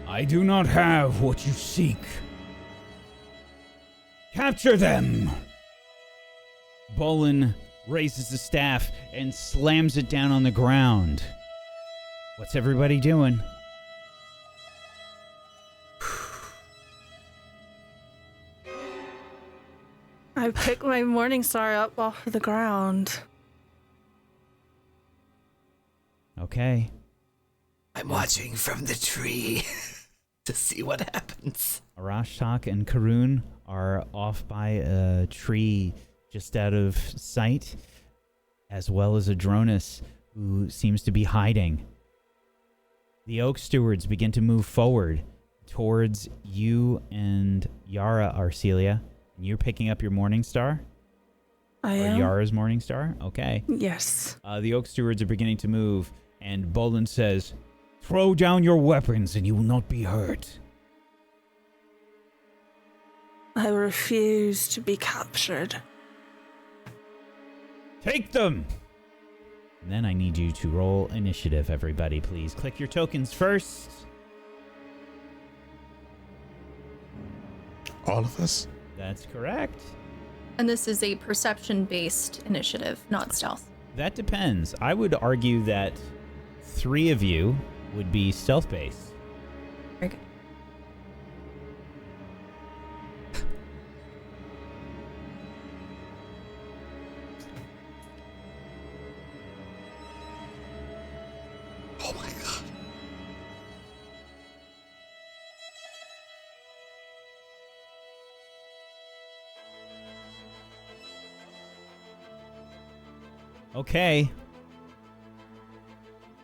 I do not have what you seek. Capture them! Bolan raises the staff and slams it down on the ground. What's everybody doing? I picked my morning star up off the ground. Okay. I'm watching from the tree to see what happens. Arashtak and Karun are off by a tree just out of sight, as well as Adronis, who seems to be hiding. The Oakstewards begin to move forward towards you and Yara, Arcelia. And you're picking up your morning star? I am? Yara's morning star? Okay. Yes. The Oakstewards are beginning to move, and Bolan says, "Throw down your weapons and you will not be hurt." I refuse to be captured. Take them! And then I need you to roll initiative, everybody, please. Click your tokens first. All of us? That's correct. And this is a perception-based initiative, not stealth. That depends. I would argue that 3 of you would be stealth-based. Very good. Oh my god. Okay.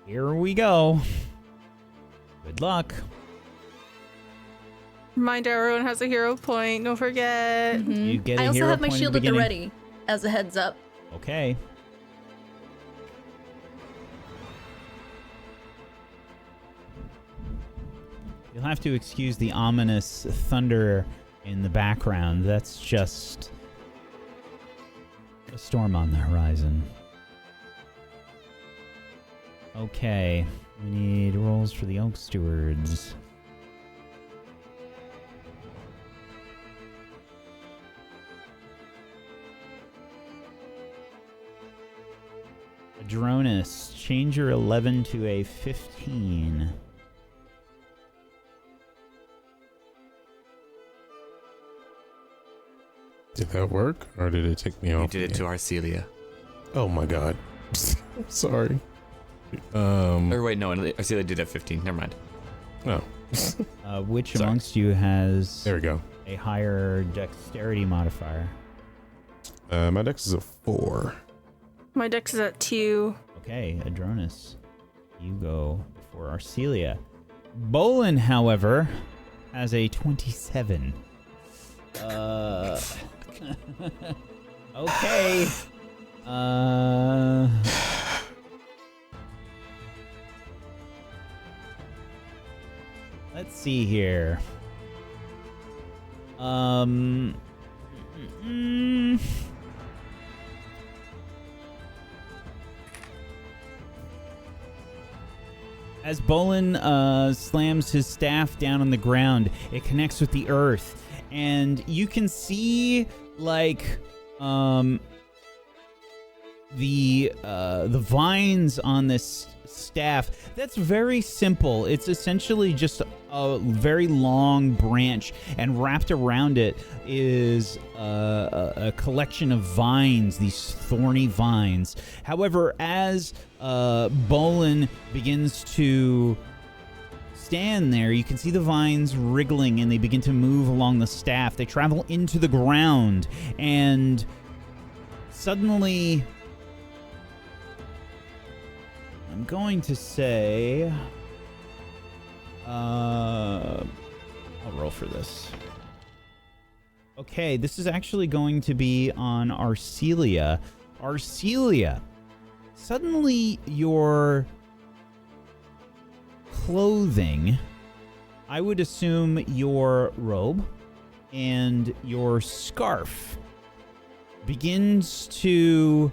Here we go. Good luck. Reminder, everyone has a hero point. Don't forget. Mhm. You get a I also hero have my point in shield the at the beginning. ready, as a heads up. Okay. You'll have to excuse the ominous thunder in the background. That's just a storm on the horizon. Okay. We need rolls for the Oakstewards. Adronis, change your 11 to a 15. Did that work, or did it take me off? You did it to again? Arcelia. Oh my god. I'm sorry. Or wait, no, Arcelia did have 15. Never mind. Oh. Which Sorry. amongst you has There we go. a higher dexterity modifier? My dex is a 4. My dex is at 2. Okay, Adronis, you go for Arcelia. Bolan, however, has a 27. Okay. Let's see here. As Bolan slams his staff down on the ground, it connects with the earth, and you can see like the vines on this staff. That's very simple. It's essentially just a very long branch, and wrapped around it is a collection of vines, these thorny vines. However, as Bolan begins to stand there, you can see the vines wriggling, and they begin to move along the staff. They travel into the ground, and suddenly, I'm going to say, I'll roll for this. Okay, this is actually going to be on Arcelia. Arcelia, suddenly your clothing, I would assume your robe and your scarf, begins to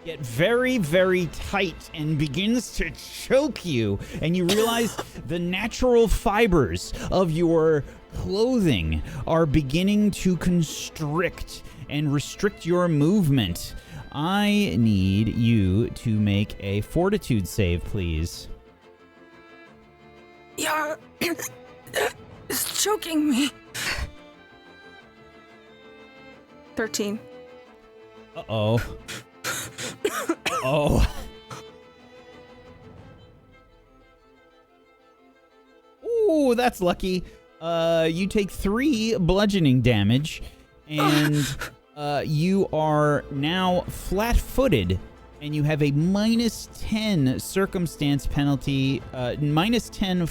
get very, very tight and begins to choke you. And you realize the natural fibers of your clothing are beginning to constrict and restrict your movement. I need you to make a fortitude save, please. Yeah, it's choking me. 13. Uh-oh. Uh-oh. Ooh, that's lucky. You take 3 bludgeoning damage, and you are now flat-footed, and you have a -10 circumstance penalty, -10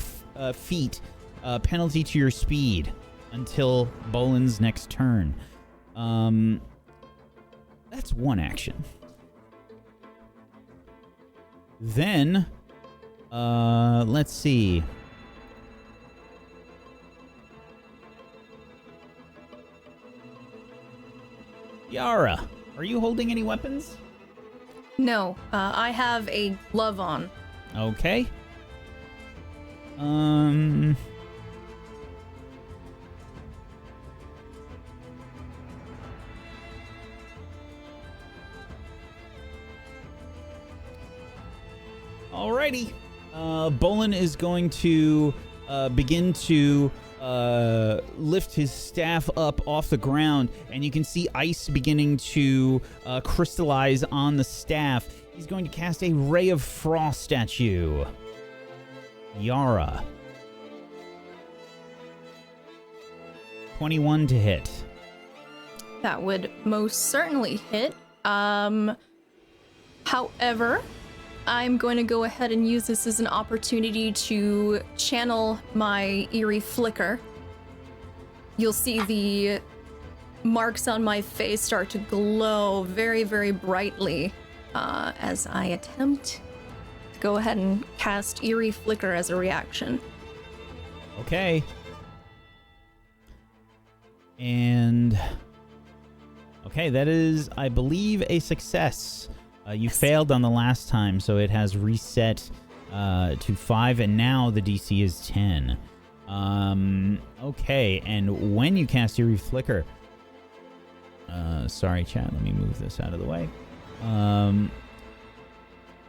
feet penalty to your speed until Bolan's next turn. That's one action. Then, let's see. Yara, are you holding any weapons? No, I have a glove on. Okay. Alrighty. Bolan is going to begin to lift his staff up off the ground, and you can see ice beginning to crystallize on the staff. He's going to cast a ray of frost at you. Yara. 21 to hit. That would most certainly hit. However, I'm going to go ahead and use this as an opportunity to channel my eerie flicker. You'll see the marks on my face start to glow very, very brightly as I attempt to go ahead and cast eerie flicker as a reaction. Okay. And okay, that is, I believe, a success. You failed on the last time, so it has reset to 5, and now the DC is 10. Okay, and when you cast Eerie Flicker... sorry, chat, let me move this out of the way.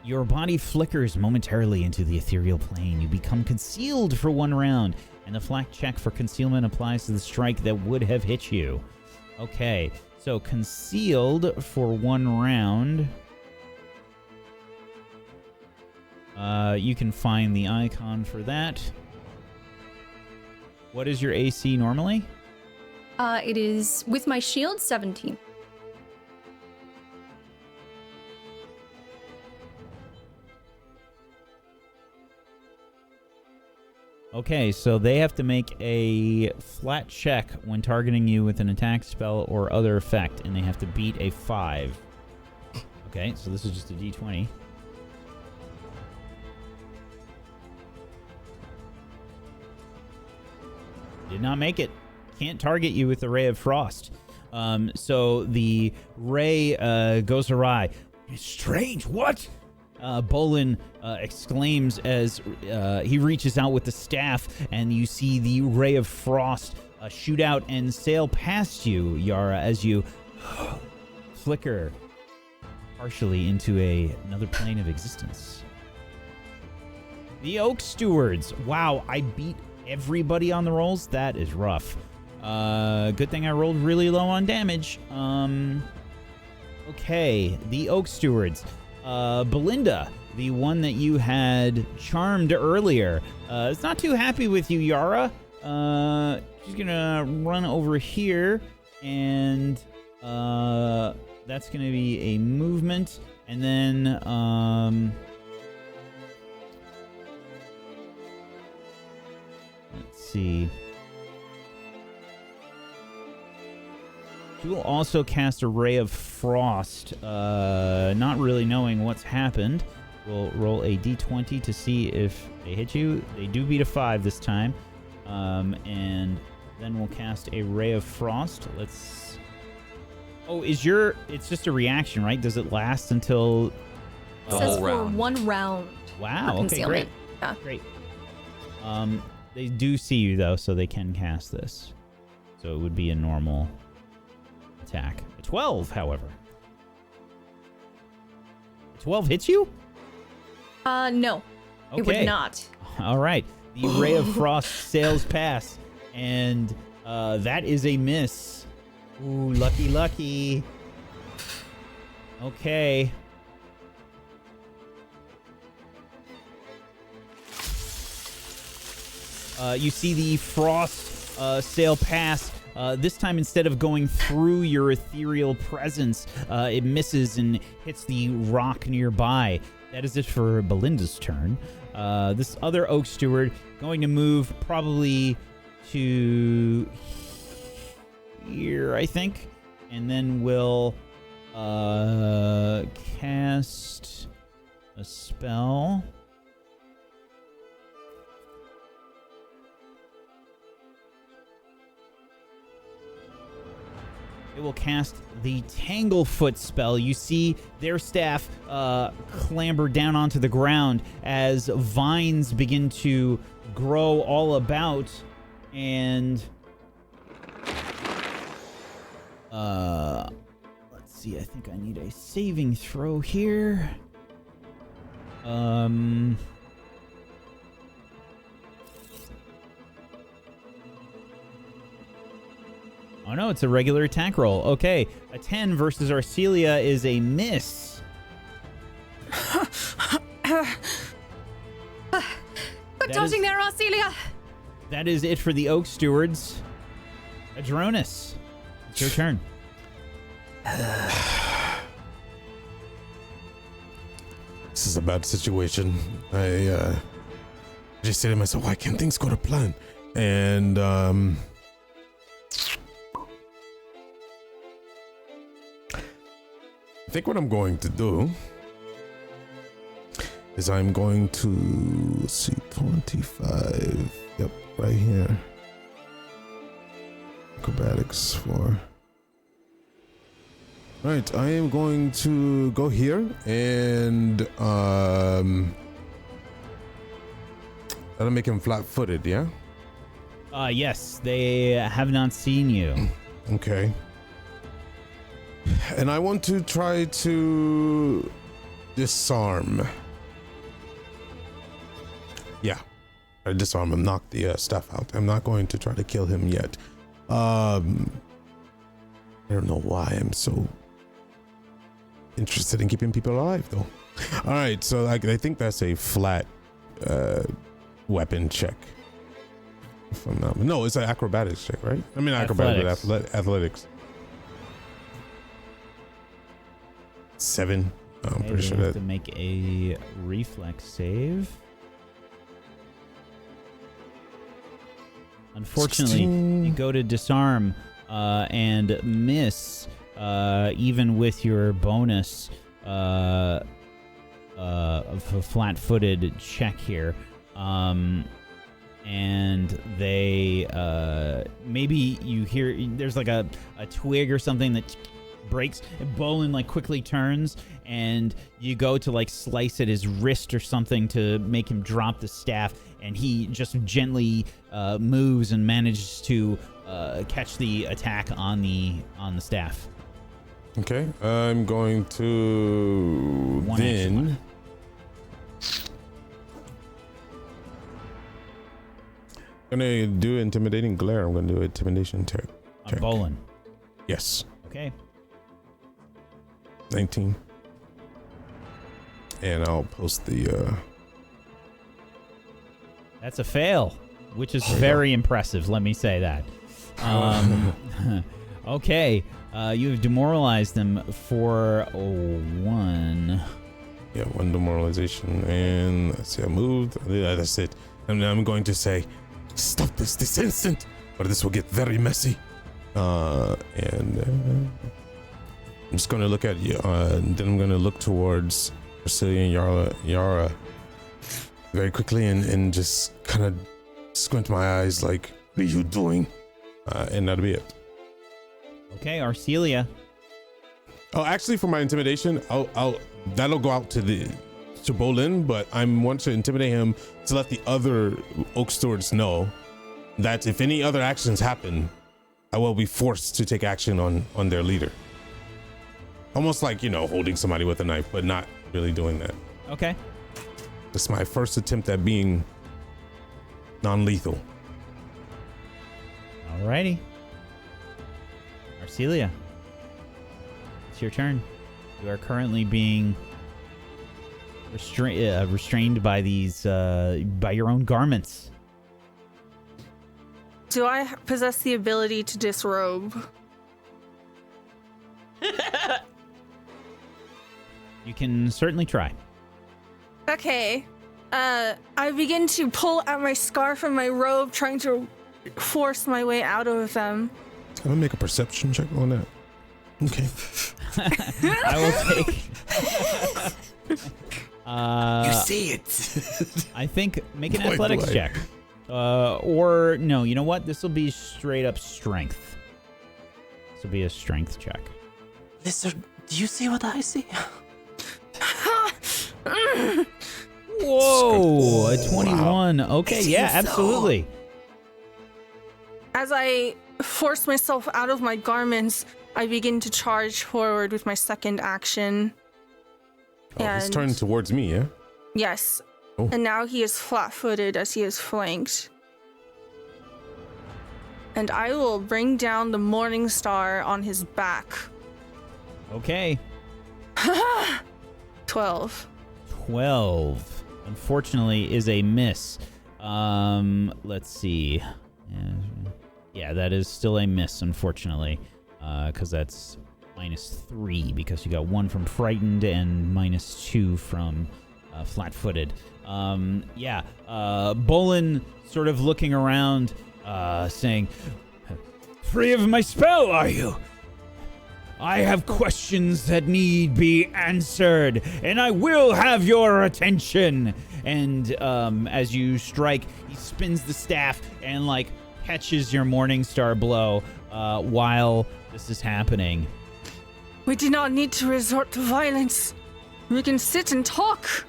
Your body flickers momentarily into the ethereal plane. You become concealed for 1 round, and the flat check for concealment applies to the strike that would have hit you. Okay, so concealed for 1 round... you can find the icon for that. What is your AC normally? It is, with my shield, 17. Okay, so they have to make a flat check when targeting you with an attack spell or other effect, and they have to beat a 5. Okay, so this is just a D20. Did not make it. Can't target you with the Ray of Frost. So the ray goes awry. Strange, what? Bolan exclaims as he reaches out with the staff, and you see the Ray of Frost shoot out and sail past you, Yara, as you flicker partially into another plane of existence. The Oakstewards. Wow, I beat everybody on the rolls. That is rough. Good thing I rolled really low on damage. Okay, the Oakstewards. Belinda, the one that you had charmed earlier, is not too happy with you, Yara. She's gonna run over here, and that's gonna be a movement, and then let's see. She will also cast a Ray of Frost, not really knowing what's happened. We'll roll a d20 to see if they hit you. They do beat a 5 this time. And then we'll cast a Ray of Frost. Let's Oh, it's just a reaction, right? Does it last until... It says for 1 round. Wow, for okay, great. concealment. Yeah. Great. They do see you, though, so they can cast this. So it would be a normal attack. A 12, however. 12 hits you? No. Okay. It would not. All right. The Ray of Frost sails past, and that is a miss. Ooh, lucky. Okay. You see the frost sail past. This time, instead of going through your ethereal presence, it misses and hits the rock nearby. That is it for Belinda's turn. This other Oak Steward going to move probably to here, I think, and then will cast a spell. It will cast the Tanglefoot spell. You see their staff clamber down onto the ground as vines begin to grow all about. And let's see. I think I need a saving throw here. Oh no, it's a regular attack roll. Okay, a 10 versus Arcelia is a miss. Good dodging there, Arcelia. That is it for the Oak Stewards. Adronis, it's your turn. This is a bad situation. I just say to myself, why can't things go to plan? And I think what I'm going to do is I'm going to, let's see, 25. Yep, right here. Acrobatics 4. Right, I am going to go here and that'll make him flat-footed, yeah? Yes, they have not seen you. Okay. And I want to try to disarm. Yeah, I disarm him, knock the stuff out. I'm not going to try to kill him yet. I don't know why I'm so interested in keeping people alive, though. All right, so I think that's a flat weapon check. If I'm not, no, it's an acrobatics check, right? I mean, acrobatics, athletics. 7. I'm Okay, pretty sure they that. have to make a reflex save. Unfortunately, 16. you go to disarm and miss, even with your bonus of a flat-footed check here. And they maybe you hear there's like a twig or something that breaks, and Bolan like quickly turns, and you go to like slice at his wrist or something to make him drop the staff, and he just gently moves and manages to catch the attack on the staff. Okay, I'm going to One action then. left. I'm gonna do intimidating glare. I'm gonna do intimidation check. On Bolan. Yes, Okay. 19. And I'll post the. That's a fail, which is very impressive. Let me say that. Okay, you have demoralized them for 1. Yeah, 1 demoralization, and let's see, I moved. Yeah, that's it. And I'm going to say, stop this instant, or this will get very messy. And I'm just going to look at you, and then I'm going to look towards Brazilian Yara very quickly and just kind of squint my eyes like, what are you doing? And that'll be it. Okay, Arcelia. Oh, actually, for my intimidation, that'll go out to Bolan, but I want to intimidate him to let the other Oakstewards know that if any other actions happen, I will be forced to take action on their leader. Almost like, holding somebody with a knife, but not really doing that. Okay. It's my first attempt at being non-lethal. Alrighty. Arcelia, it's your turn. You are currently being restrained by by your own garments. Do I possess the ability to disrobe? You can certainly try. Okay. I begin to pull out my scarf and my robe, trying to force my way out of them. Can I make a perception check on that? Okay. I will take. You see it. I think make an Boy, athletics boy. check. Or no, you know what? This will be straight up strength. This will be a strength check. Lizard, do you see what I see? Whoa, a 21. Okay, Is yeah, he so- absolutely. As I force myself out of my garments, I begin to charge forward with my second action. Oh, he's And- turning towards me, yeah? Yes. Oh. And now he is flat-footed as he is flanked. And I will bring down the Morning Star on his back. Okay. 12. 12. Unfortunately, is a miss. Let's see. Yeah, that is still a miss, unfortunately. Because that's -3, because you got 1 from frightened and -2 from flat-footed. Bolan sort of looking around, saying, "Free of my spell, are you? I have questions that need be answered, and I will have your attention." And as you strike, he spins the staff and catches your Morningstar blow while this is happening. We do not need to resort to violence. We can sit and talk.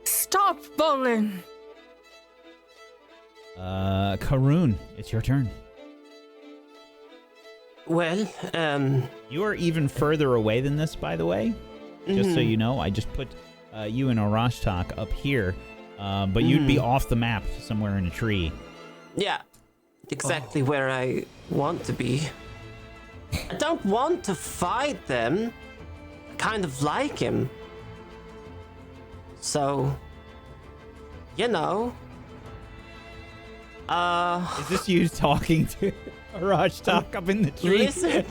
Stop, Bolan. Karun, it's your turn. Well, You are even further away than this, by the way. Just so you know, I just put you and Arashtak up here, but you'd be off the map somewhere in a tree. yeah, exactly where I want to be. I don't want to fight them. I kind of like him. So, Is this you talking to Arashtak up in the tree? listen,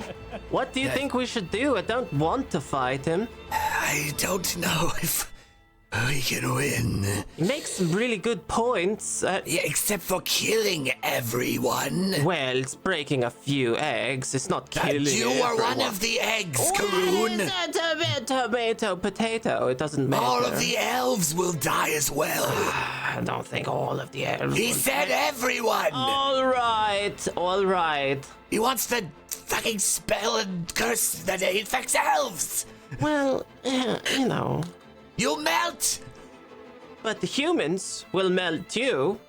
what do you think we should do? I don't want to fight him. I don't know if we can win. He makes some really good points. Yeah, except for killing everyone. Well, it's breaking a few eggs. It's not killing You are one everyone. of the eggs, Well, Karun. it's a tomato, potato. It doesn't matter. All of the elves will die as well. I don't think all of the elves. He will- said everyone. All right. He wants to fucking spell and curse that infects elves. Well, You'll melt. but the humans will melt you.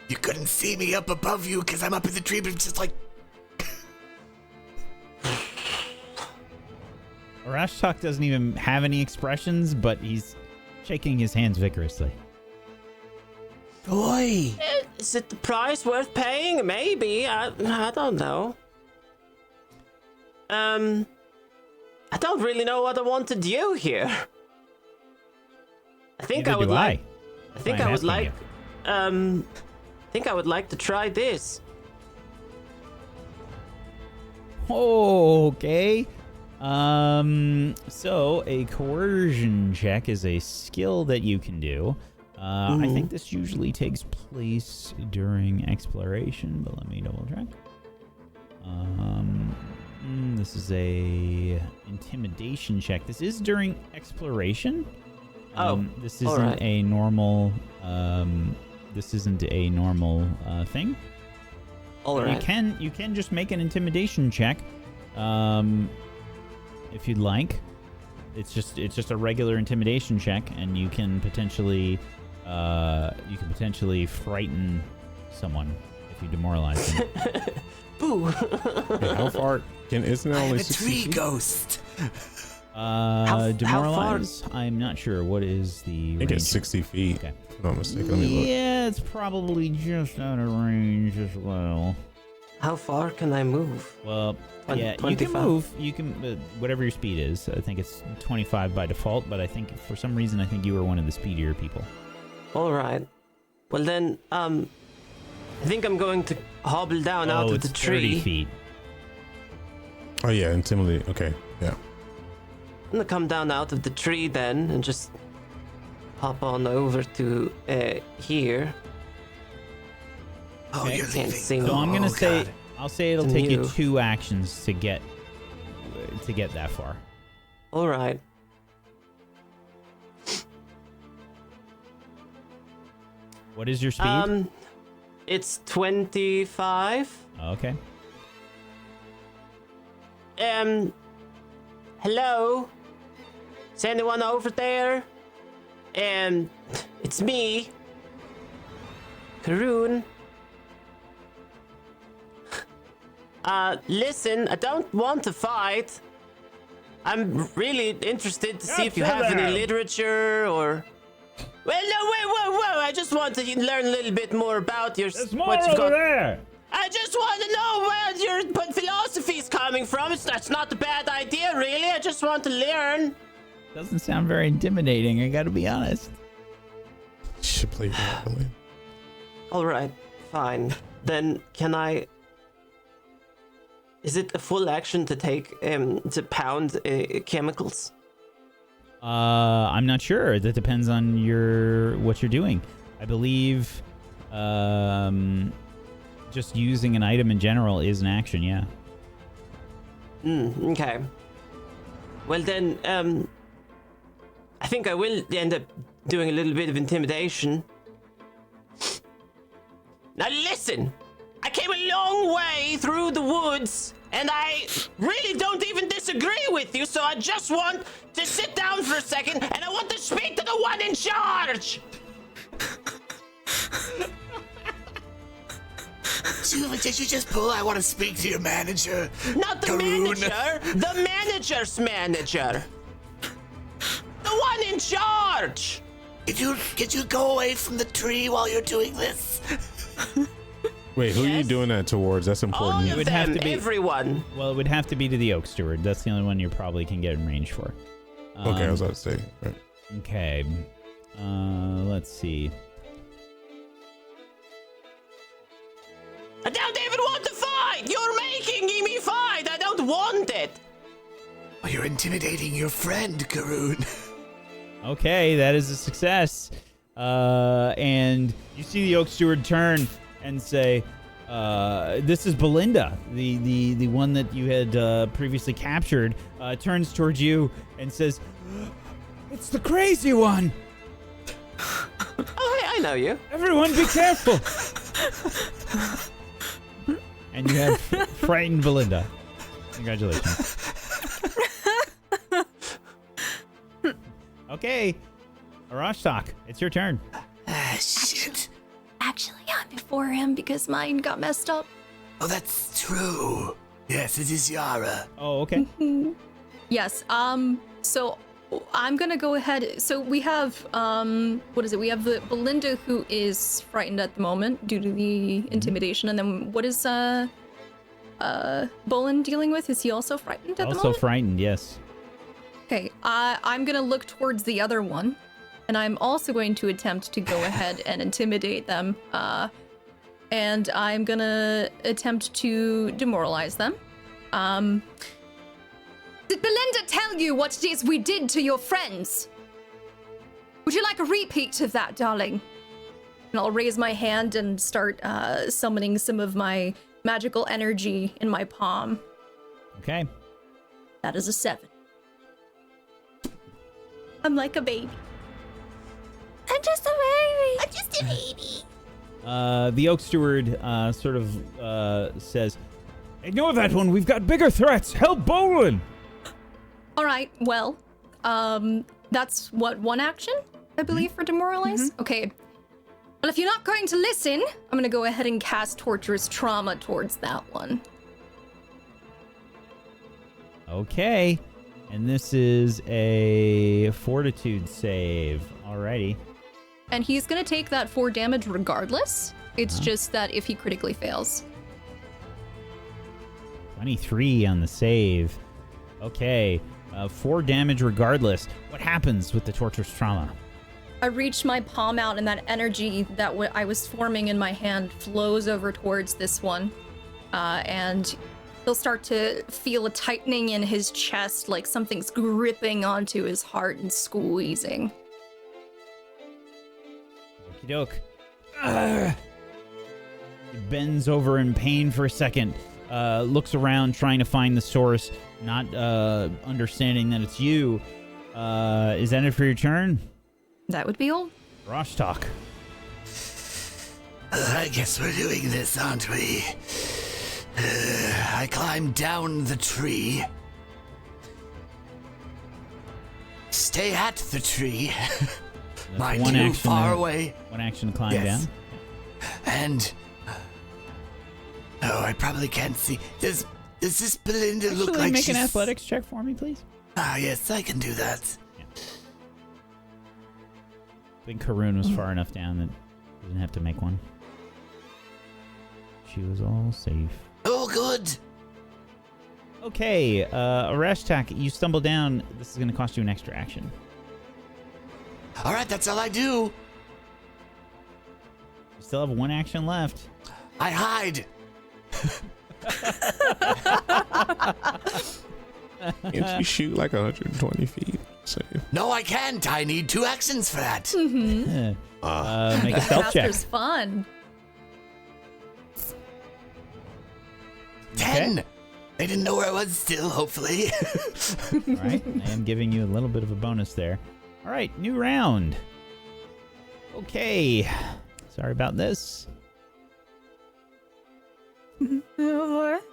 You couldn't see me up above you because I'm up in the tree, but it's just like... Arashtak doesn't even have any expressions, but he's shaking his hands vigorously. Boy. Is it the price worth paying? Maybe. I don't know. I don't really know what I want to do here. I think Neither I would do like. I think I'm I would asking like. you. I think I would like to try this. Okay. So a coercion check is a skill that you can do. I think this usually takes place during exploration, but let me double check. This is a intimidation check. This is during exploration. This isn't alright. a normal. This isn't a normal thing. All right. You can just make an intimidation check. if you'd like. It's just a regular intimidation check, and you can potentially frighten someone if you demoralize them. Boo! Hey, how far? Isn't it I'm only a 60 tree feet? ghost. Demoralize? I'm not sure. What is the I think range? it's 60 feet. Okay. If I'm not mistaken. Let me look. Yeah, it's probably just out of range as well. How far can I move? Well, yeah, 25. you can move. You can, whatever your speed is. I think it's 25 by default, but I think for some reason, I think you were one of the speedier people. All right. Well then, I think I'm going to hobble down out of it's the tree. 30 feet. Oh yeah, intimidate. Okay, yeah. I'm gonna come down out of the tree then and just hop on over to here. Oh, Okay. you're Can't leaving. see me. So I'm gonna Oh, say, God. I'll say it'll It's take you new. 2 actions to get that far. All right. What is your speed? It's 25. Okay. Hello? Is anyone over there? It's me, Karoon. Listen, I don't want to fight. I'm really interested to see if you have any literature or... Well, no, wait, whoa. I just want to learn a little bit more about your... what you've got. there. I just want to know where your philosophy is coming from. That's not a bad idea, really. I just want to learn. Doesn't sound very intimidating, I gotta be honest. Should play Violin. All right, fine. Then can I... Is it a full action to take, to pound chemicals? I'm not sure. That depends on what you're doing. I believe, just using an item in general is an action, yeah. Okay. Well then, I think I will end up doing a little bit of intimidation. Now listen! I came a long way through the woods, and I really don't even disagree with you, so I just want to sit down for a second, and I want to speak to the one in charge! Did you just pull? I want to speak to your manager. Not the Karoon. manager! The manager's manager! The one in charge! Could you go away from the tree while you're doing this? Wait, who are you Yes? doing that towards? That's All important. of would them, have to be- everyone. Well, it would have to be to the Oak Steward. That's the only one you probably can get in range for. Okay, I was about to say. Right. Okay. Let's see. I don't even want to fight! You're making me fight! I don't want it! Oh, you're intimidating your friend, Karoon. Okay, that is a success. And you see the Oak Steward turn and say, this is Belinda, the one that you had previously captured, turns towards you and says, it's the crazy one! Oh, hey, I know you. Everyone be careful! And you have frightened Belinda. Congratulations. Okay, Arashtak, it's your turn. Ah, shit. Actually, I'm before him because mine got messed up. Oh, that's true. Yes, it is Yara. Oh, okay. Yes, so I'm gonna go ahead. So we have, what is it? We have the Belinda who is frightened at the moment due to the intimidation. And then what is, Bolan dealing with? Is he also frightened at the Also moment? frightened, yes. Okay, I'm gonna look towards the other one. And I'm also going to attempt to go ahead and intimidate them. And I'm gonna attempt to demoralize them. Did Belinda tell you what it is we did to your friends? Would you like a repeat of that, darling? And I'll raise my hand and start summoning some of my magical energy in my palm. Okay. That is a 7. I'm like a baby. I'm just a baby. I'm just a baby. The Oak Steward sort of says, Ignore that one. We've got bigger threats. Help Bolan. All right, well, that's what, one action, I believe, for demoralize? Okay. Well, if you're not going to listen, I'm gonna go ahead and cast Torturous Trauma towards that one. Okay. And this is a fortitude save. Alrighty. And he's gonna take that 4 damage regardless. It's just that if he critically fails. 23 on the save. Okay. 4 damage regardless. What happens with the torturous trauma? I reach my palm out, and that energy that I was forming in my hand flows over towards this one. And he'll start to feel a tightening in his chest, like something's gripping onto his heart and squeezing. Okie doke. He bends over in pain for a second. Looks around, trying to find the source, not understanding that it's you. Is that it for your turn? That would be all. Roshtok. I guess we're doing this, aren't we? I climb down the tree. Stay at the tree. Mind one you, action far to- away. One action to climb Yes. down. And I probably can't see. Does this Belinda look Actually, like make she's... an athletics check for me, please. Ah, yes, I can do that. I think Karun was far enough down that he didn't have to make one. She was all safe. Oh, good. Okay, Arashtak, you stumble down. This is going to cost you an extra action. All right, that's all I do. You still have one action left. I hide. Can't you shoot like 120 feet? So, No, I can't. I need 2 actions for that. Make a stealth check. Master's fun. 10. They didn't know where I was still, hopefully. All right, I am giving you a little bit of a bonus there. All right, new round. Okay, sorry about this. What?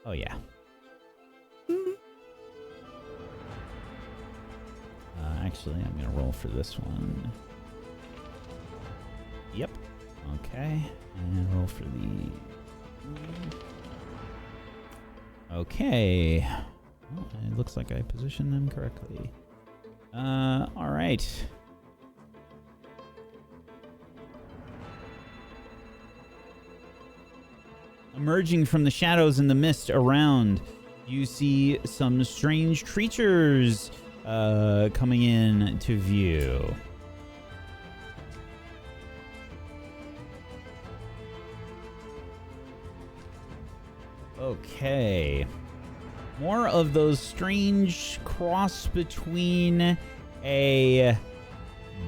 Oh, yeah. Actually, I'm going to roll for this one. Yep. Okay. And roll for the... Okay. Well, it looks like I positioned them correctly. All right. Emerging from the shadows and the mist around, you see some strange creatures coming in to view. Okay. More of those strange cross between a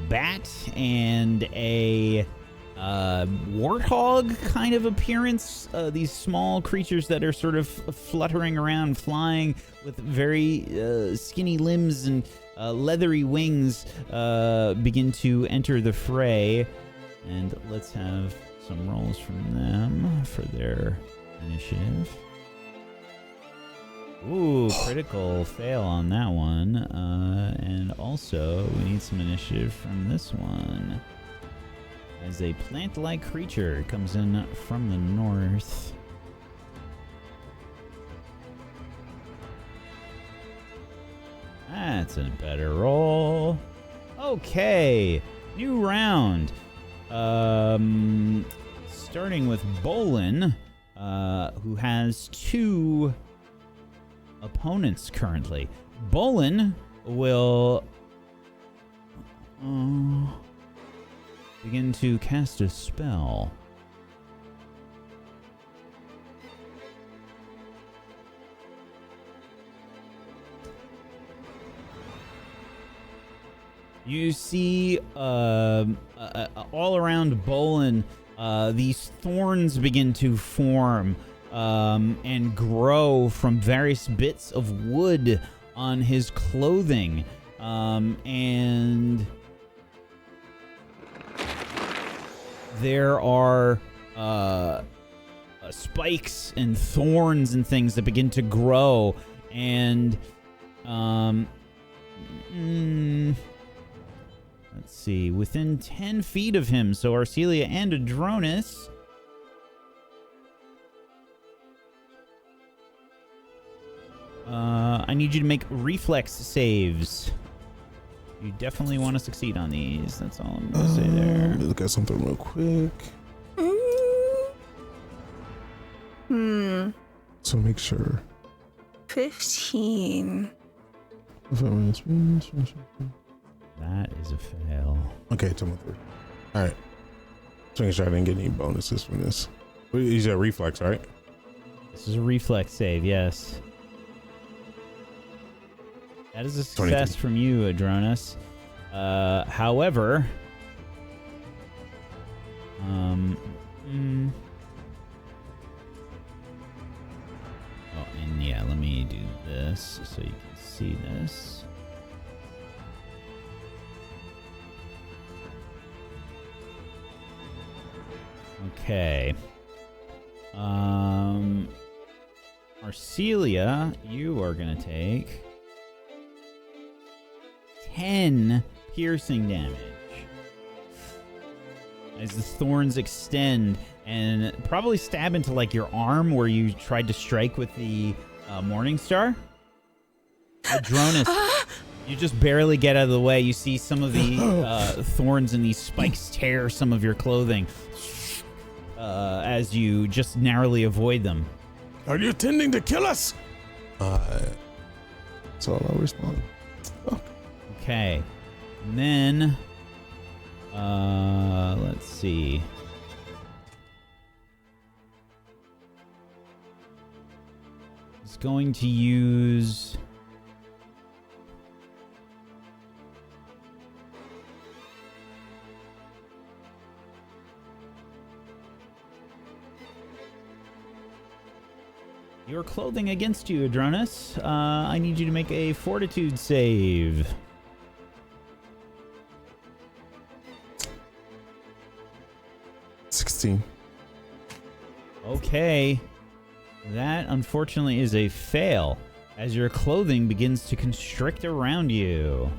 bat and a warthog kind of appearance. These small creatures that are sort of fluttering around, flying with very skinny limbs and leathery wings begin to enter the fray. And let's have some rolls from them for their initiative. Ooh, critical fail on that one. And also, we need some initiative from this one. As a plant-like creature comes in from the north. That's a better roll. Okay, new round. Starting with Bolan, who has 2 opponents currently. Bolan will begin to cast a spell. You see all around Bolan, these thorns begin to form and grow from various bits of wood on his clothing. And there are spikes and thorns and things that begin to grow, and let's see, within 10 feet of him, so Arcelia and Adronis. I need you to make reflex saves. You definitely want to succeed on these. That's all I'm going to say there. Let me look at something real quick. So make sure. 15. That is a fail. Okay, it's on my 3. All right. Just making sure I didn't get any bonuses from this. You said reflex, right? This is a reflex save, yes. That is a success 23. from you, Adronis. However, oh, and yeah, let me do this so you can see this. Okay. Arcelia, you are gonna take 10 piercing damage as the thorns extend and probably stab into like your arm where you tried to strike with the Morning Star. Adronis, you just barely get out of the way. You see some of the thorns and these spikes tear some of your clothing as you just narrowly avoid them. Are you intending to kill us? So I'll respond. Fuck. Okay. And then, let's see. It's going to use... your clothing against you, Adronis. I need you to make a fortitude save. Okay. That, unfortunately, is a fail, as your clothing begins to constrict around you.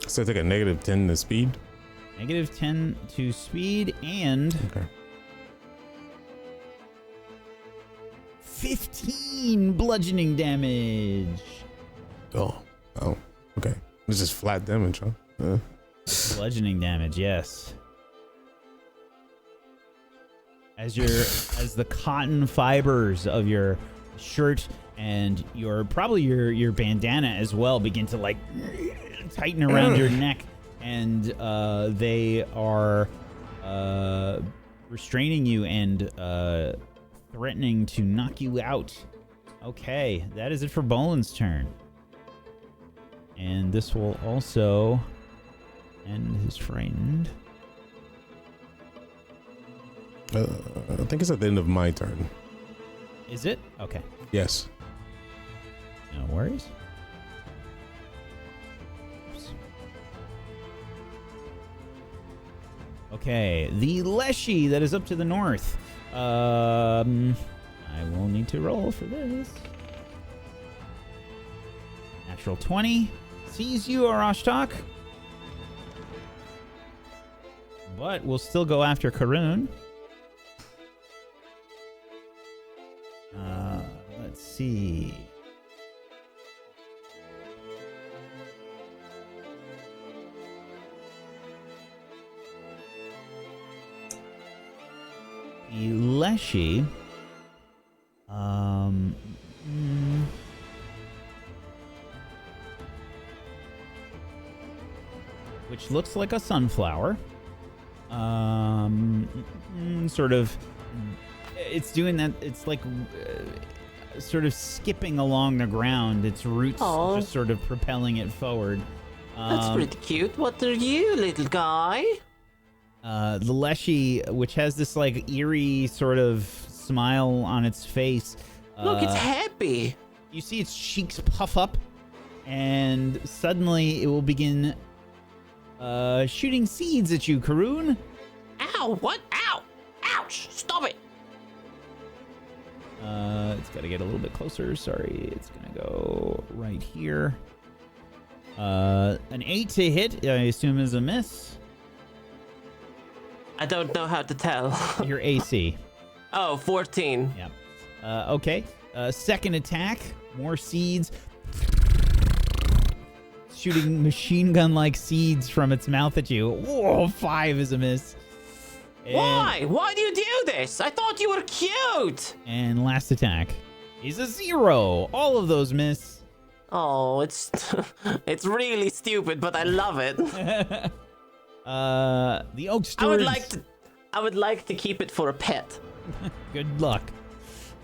So I take a -10 to speed? -10 to speed and... Okay. 15 bludgeoning damage. Oh, okay. This is flat damage, huh? Bludgeoning damage, yes. As the cotton fibers of your shirt and your bandana as well begin to like tighten around your neck, and they are restraining you and threatening to knock you out. Okay, that is it for Bolan's turn. And this will also end his frightened. I think it's at the end of my turn. Is it? Okay. Yes. No worries. Oops. Okay, the Leshy that is up to the north. I will need to roll for this. Natural 20. Sees you, Arashtak. But we'll still go after Karun. Let's see. The Leshy. Which looks like a sunflower. Sort of. It's doing that. It's like sort of skipping along the ground. Its roots just sort of propelling it forward. That's pretty cute. What are you, little guy? The Leshy, which has this like eerie sort of smile on its face. Look, it's happy. You see its cheeks puff up, and suddenly it will begin shooting seeds at you, Karun. Ow! What? Ow! Ow! Ouch! Stop it! It's got to get a little bit closer. Sorry, it's gonna go right here. An 8 to hit, I assume, is a miss. I don't know how to tell. Your AC. Oh, 14. Yep. Okay. Second attack. More seeds. Shooting machine gun-like seeds from its mouth at you. Whoa, 5 is a miss. And, Why? Why do you do this? I thought you were cute. and last attack is a 0. All of those miss. Oh, it's it's really stupid, but I love it. The Oakstewards. I would like to keep it for a pet. Good luck.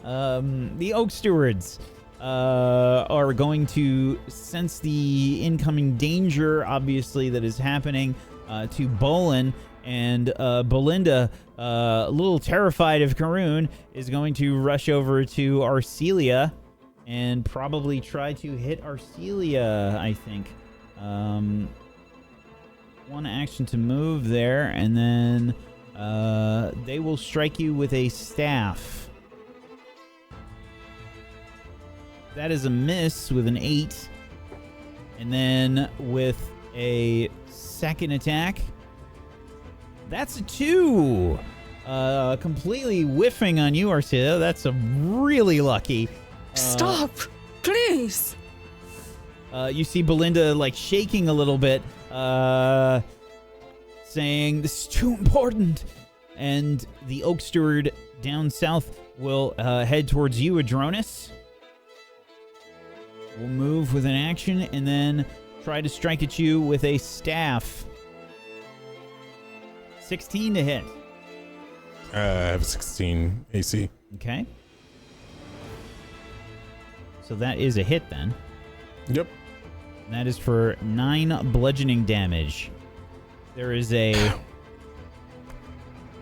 The Oakstewards are going to sense the incoming danger, obviously, that is happening to Bolan. And Belinda, a little terrified of Karoon, is going to rush over to Arcelia and probably try to hit Arcelia, I think. One action to move there, and then they will strike you with a staff. That is a miss with an 8. And then with a second attack, that's a 2. Completely whiffing on you, Arcelia. That's a really lucky. Stop, please. You see Belinda like shaking a little bit, saying, "This is too important." And the Oak Steward down south will head towards you, Adronis. We'll move with an action and then try to strike at you with a staff. 16 to hit. I have 16 AC. Okay. So that is a hit then. Yep. And that is for 9 bludgeoning damage. There is a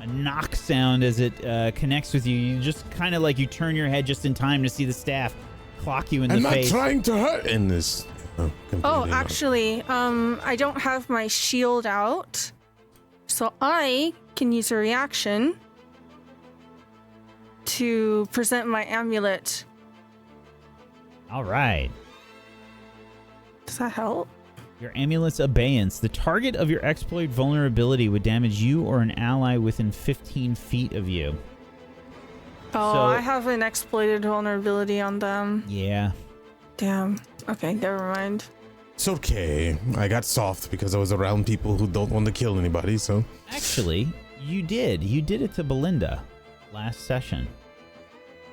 knock sound as it connects with you. You just kind of like you turn your head just in time to see the staff clock you in the face. I'm not trying to hurt in this. Oh, actually, I don't have my shield out, so I can use a reaction to present my amulet. All right. Does that help? Your amulet's abeyance. The target of your exploit vulnerability would damage you or an ally within 15 feet of you. Oh, So- I have an exploited vulnerability on them. Yeah. Damn. Okay, never mind. It's okay. I got soft because I was around people who don't want to kill anybody, so. Actually, you did. You did it to Belinda last session.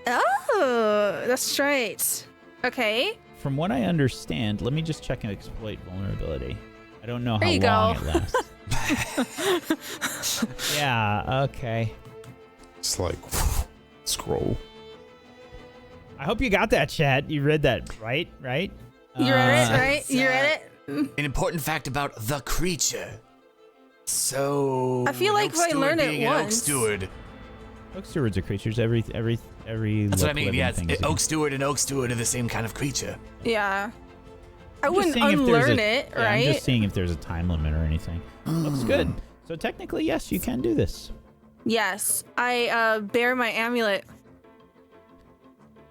Oh, that's right. Okay. From what I understand, let me just check and exploit vulnerability. I don't know There how you long go. it lasts. Yeah, okay. It's like, scroll. I hope you got that, chat. You read that, right? Right? You read it, right? You read it? An important fact about the creature. So I feel like an if I Oak learn Steward it being an Oak once- Steward. Oak stewards are creatures. Every That's what I mean. living Yeah, thing is a- Oak Steward and Oak Steward are the same kind of creature. Yeah. I I'm just wouldn't seeing if there's unlearn a- it, yeah, right? I'm just seeing if there's a time limit or anything. Looks good. So technically, yes, you can do this. Yes. I bear my amulet.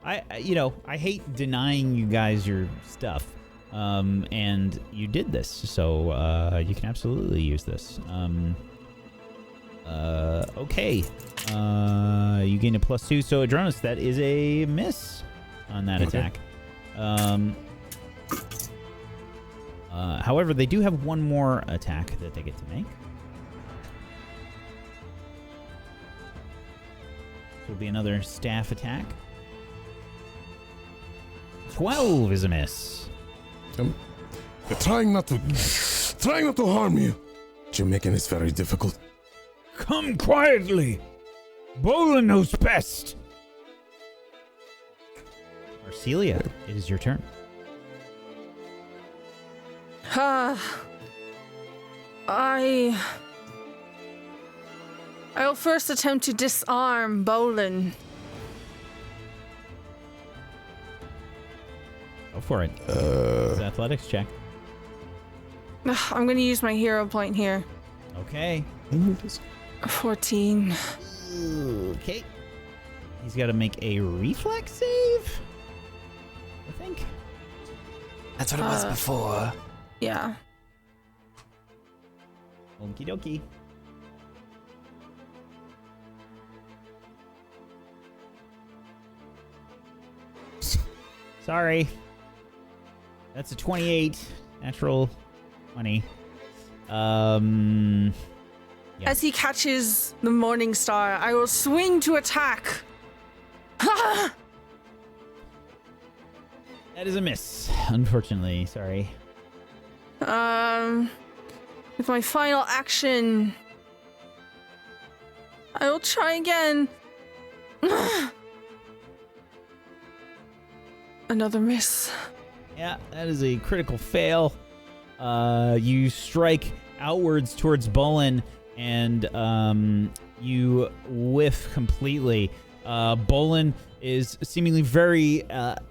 I hate denying you guys your stuff, and you did this, so you can absolutely use this. Okay. You gain a +2, so Adronis, that is a miss on that Okay. attack. However, they do have one more attack that they get to make. So it'll be another staff attack. 12 is a miss. They're trying not to harm you. But you're making this very difficult. Come quietly. Bolan knows best. Arcelia, it is your turn. I'll first attempt to disarm Bolan. Go for it. It's an athletics check. I'm gonna use my hero point here. Okay. 14. Okay. He's got to make a reflex save, I think. That's what it was before. Yeah. Okie dokie. Sorry. That's a 28. Natural 20. Yeah. As he catches the morning star, I will swing to attack. That is a miss, unfortunately. Sorry. With my final action, I will try again. Another miss. Yeah, that is a critical fail. You strike outwards towards Bolan, and you whiff completely. Bolan is seemingly very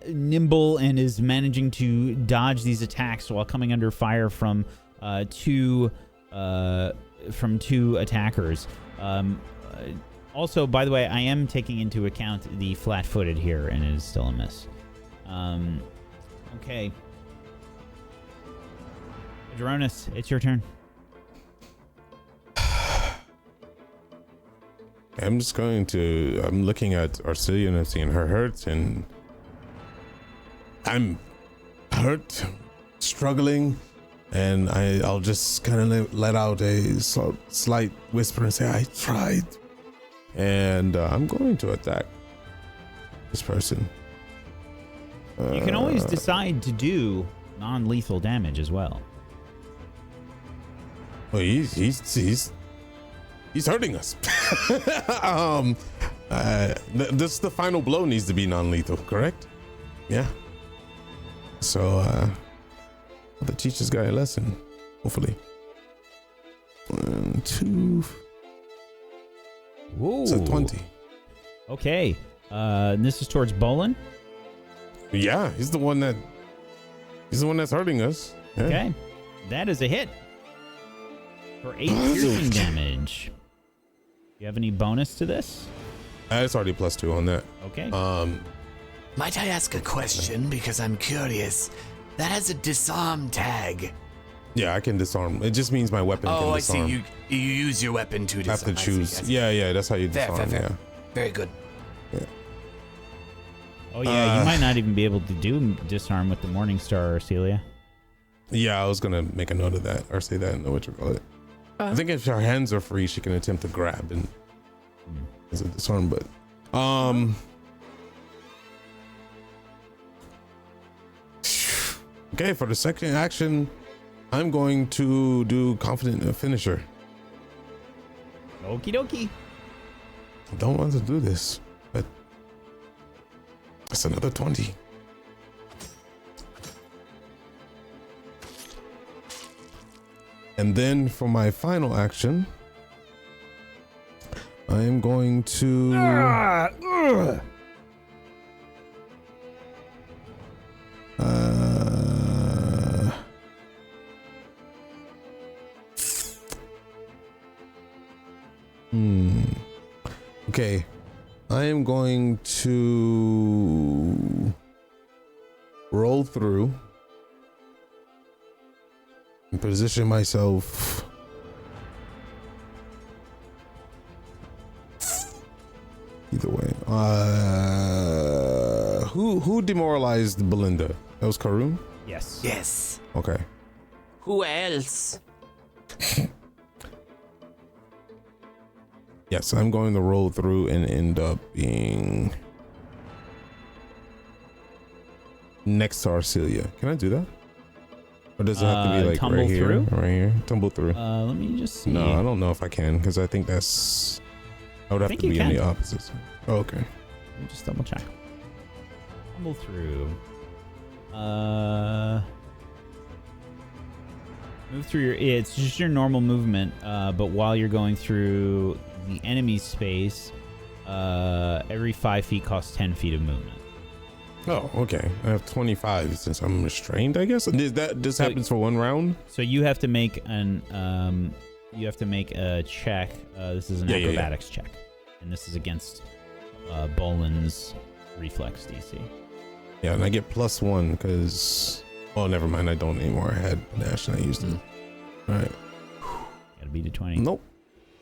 nimble and is managing to dodge these attacks while coming under fire from two attackers. Also, by the way, I am taking into account the flat-footed here, and it is still a miss. Okay. Adronis, it's your turn. I'm looking at Arcelia and I'm seeing her hurt, and I'm hurt, struggling, and I'll just kind of let out a slight whisper and say, I tried. And I'm going to attack this person. You can always decide to do non-lethal damage as well. Well, he's hurting us. This the final blow needs to be non-lethal, correct? Yeah. So the teacher's got a lesson, hopefully. 1, 2. Ooh. It's a 20. Okay. This is towards Bolan. Yeah, he's the one that's hurting us. Yeah. Okay. That is a hit. For 8 piercing damage. You have any bonus to this? It's already +2 on that. Okay. Might I ask a question, because I'm curious? That has a disarm tag. Yeah, I can disarm. It just means my weapon can disarm. Oh, I see. You use your weapon to disarm. Have to choose. I see. Yeah, that's how you Fair, disarm. fair. Yeah. Very good. Yeah. Oh yeah, you might not even be able to do disarm with the Morning Star, Celia. Yeah, I was gonna make a note of that or say that in the whatchamacallit. I think if her hands are free, she can attempt to grab and as a disarm. But okay, for the second action, I'm going to do confident finisher. Okie dokie. I don't want to do this, but that's another 20. And then for my final action, I am going to okay, I am going to roll through and position myself either way. Who demoralized Belinda? That was Karun? Yes. Yes. Okay. Who else? Yes, I'm going to roll through and end up being next to Arcelia. Can I do that? Or does it have to be like tumble right here? through? Right here? Tumble through. Let me just see. No, I don't know if I can, because I think I would have to think you be in can. the opposite. Oh, okay. Let me just double check. Tumble through. Move through your. It's just your normal movement, but while you're going through the enemy space, every 5 feet costs 10 feet of movement. Oh, okay. I have 25 since I'm restrained, I guess. This happens for 1 round? So you have to make a check. This is an acrobatics check. and this is against Bolan's reflex DC. Yeah, and I get +1 because. Oh, never mind. I don't anymore. I had Nash and I used it. All right. Gotta beat a 20. Nope.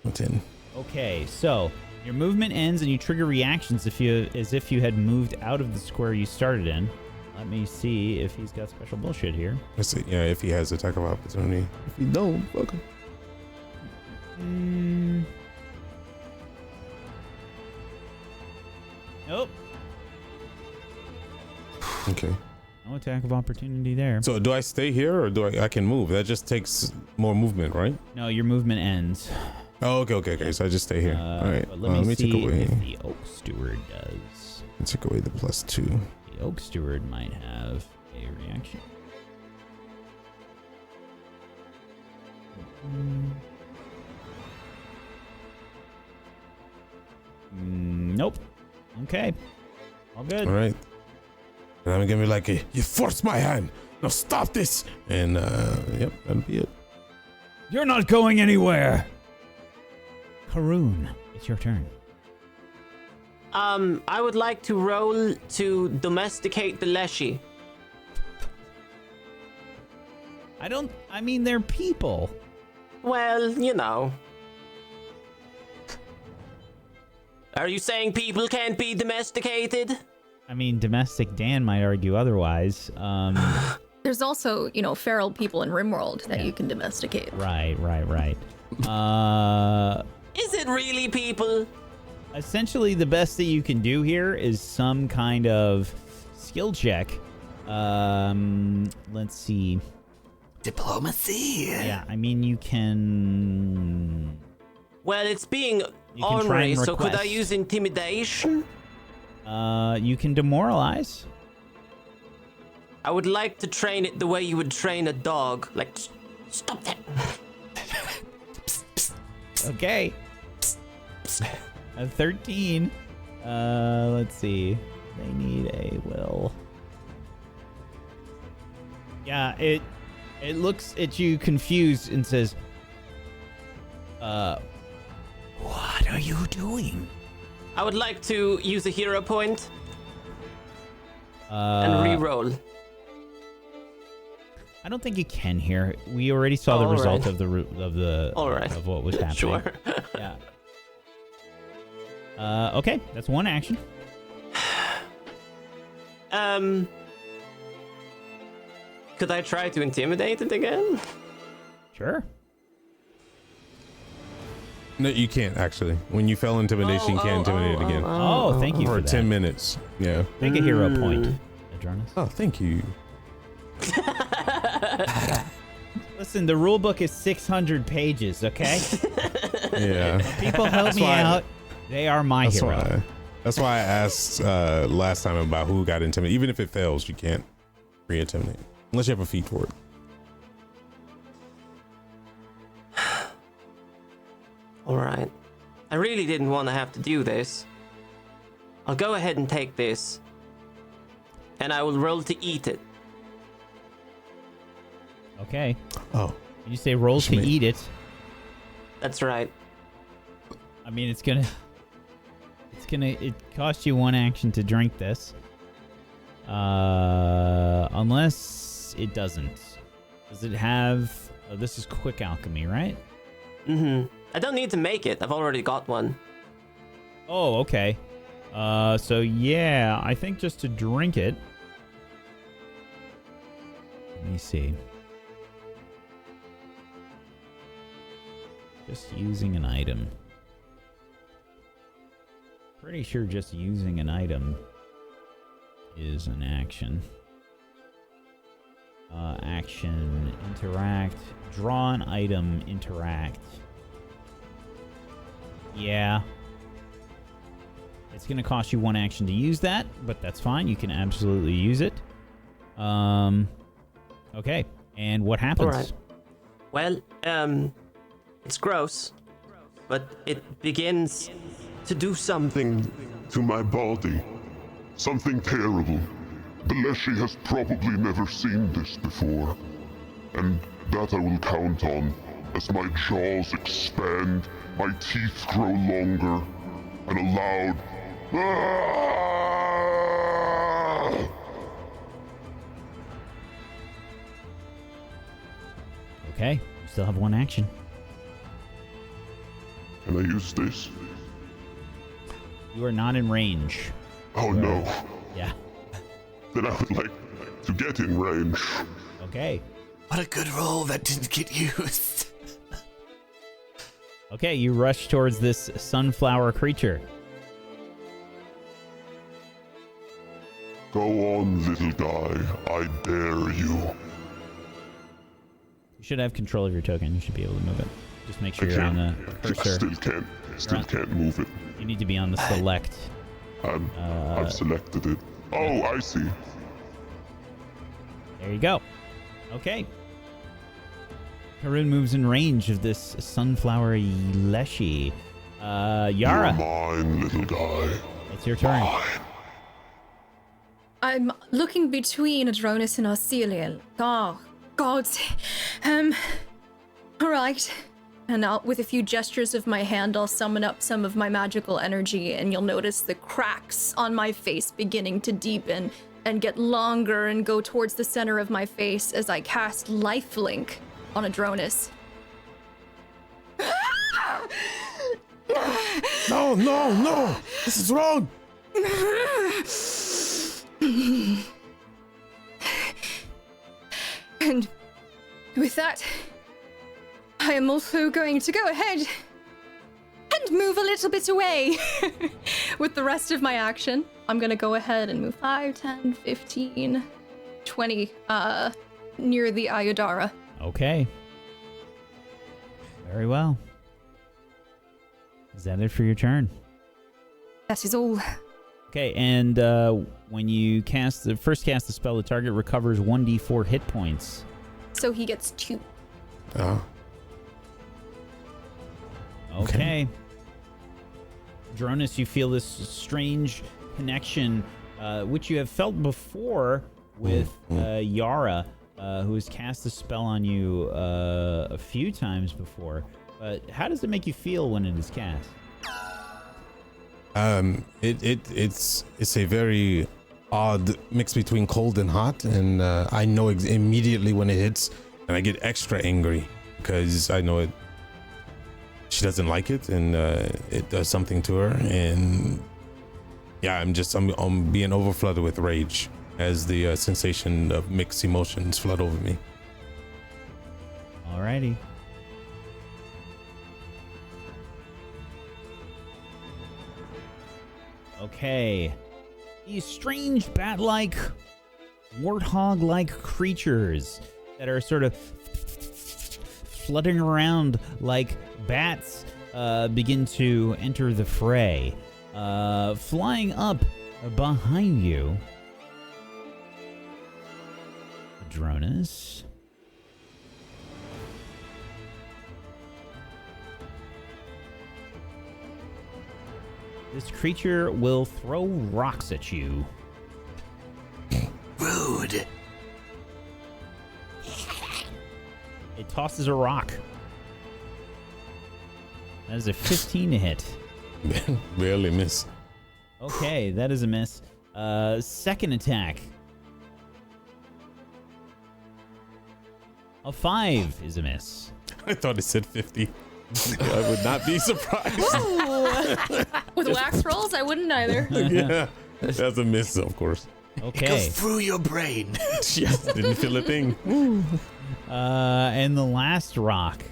A 10. Okay, so your movement ends and you trigger reactions as if you had moved out of the square you started in. Let me see if he's got special bullshit here. Let's see. Yeah, if he has attack of opportunity. If he don't, fuck him. Nope. Okay. No attack of opportunity there. So do I stay here or do I can move? That just takes more movement, right? No, your movement ends. Oh, okay. So I just stay here. All right. But let me see take away. if the Oak Steward does. Let's take away the +2. The Oak Steward might have a reaction. Nope. Okay. All good. All right. And I'm gonna be like, you forced my hand. Now stop this. And yep, that'll be it. You're not going anywhere. Haroon, it's your turn. I would like to roll to domesticate the Leshy. I mean, they're people. Well, you know. Are you saying people can't be domesticated? I mean, domestic Dan might argue otherwise. There's also, feral people in RimWorld that you can domesticate. Right. Is it really people? Essentially, the best that you can do here is some kind of skill check. Let's see. Diplomacy. Yeah, I mean, you can... Well, it's being You can try ornery, and so could I request. use intimidation? You can demoralize. I would like to train it the way you would train a dog. Like, stop that. Okay. A 13. Let's see. They need a will. Yeah, it looks at you confused and says, what are you doing? I would like to use a hero point and re-roll. I don't think you can here. We already saw the result of the of what was happening. Sure. Yeah. Okay, that's one action. Could I try to intimidate it again? Sure. No, you can't actually. When you fail intimidation, you can't intimidate it again. Oh, thank you For for that. 10 minutes. Yeah. Make a hero point, Adranus. Oh, thank you. Listen, the rule book is 600 pages, okay? Yeah. People help me out. They are my hero. That's why I asked last time about who got intimidated. Even if it fails, you can't re-intimidate. Unless you have a feat for it. Alright. I really didn't want to have to do this. I'll go ahead and take this. And I will roll to eat it. Okay. Oh. You say roll to eat it. That's right. I mean, it costs you one action to drink this. Unless it doesn't. Does it have... Oh, this is quick alchemy, right? Mm-hmm. I don't need to make it. I've already got one. Oh, okay. So yeah, I think just to drink it. Let me see. Just using an item. Pretty sure just using an item is an action. Action, interact, draw an item, interact. Yeah. It's going to cost you one action to use that, but that's fine. You can absolutely use it. Okay. And what happens? All right. Well, it's gross, but it begins to do something. To my body. Something terrible. The Leshy has probably never seen this before. And that I will count on as my jaws expand, my teeth grow longer, and a loud "Ah!" Okay, you still have one action. Can I use this? You are not in range. Oh no. Yeah. Then I would like to get in range. Okay. What a good roll that didn't get used. Okay, you rush towards this sunflower creature. Go on, little guy. I dare you. You should have control of your token. You should be able to move it. Just make sure you're on the cursor. Still can't move it. You need to be on the select. I've selected it. Oh, I see. There you go. Okay. Karun moves in range of this sunflower Leshy. Yara. You're mine, little guy. It's your turn. Mine. I'm looking between Adronis and Arcelian. Oh, God. Alright. And with a few gestures of my hand, I'll summon up some of my magical energy, and you'll notice the cracks on my face beginning to deepen and get longer and go towards the center of my face as I cast Lifelink on Adronis. No! This is wrong! And with that, I am also going to go ahead and move a little bit away. With the rest of my action, I'm going to go ahead and move 5, 10, 15, 20, near the Ayudara. Okay. Very well. Is that it for your turn? That is all. Okay, and when you cast the spell, the target recovers 1d4 hit points. So he gets 2. Okay. Dronus, you feel this strange connection, which you have felt before with Yara, who has cast a spell on you a few times before. But how does it make you feel when it is cast? It's a very odd mix between cold and hot, and I know immediately when it hits, and I get extra angry because I know it. She doesn't like it, and it does something to her, and yeah, I'm being overflooded with rage as the sensation of mixed emotions flood over me. Alrighty. Okay. These strange bat-like, warthog-like creatures that are sort of fluttering around like bats begin to enter the fray. Flying up behind you, Adronis. This creature will throw rocks at you. Rude. It tosses a rock. That is a 15 to hit. Barely miss. Okay, that is a miss. Second attack. A 5 is a miss. I thought it said 50. I would not be surprised. With wax rolls, I wouldn't either. Yeah, that's a miss, of course. Okay. It goes through your brain. Yes, didn't feel a thing. And the last rock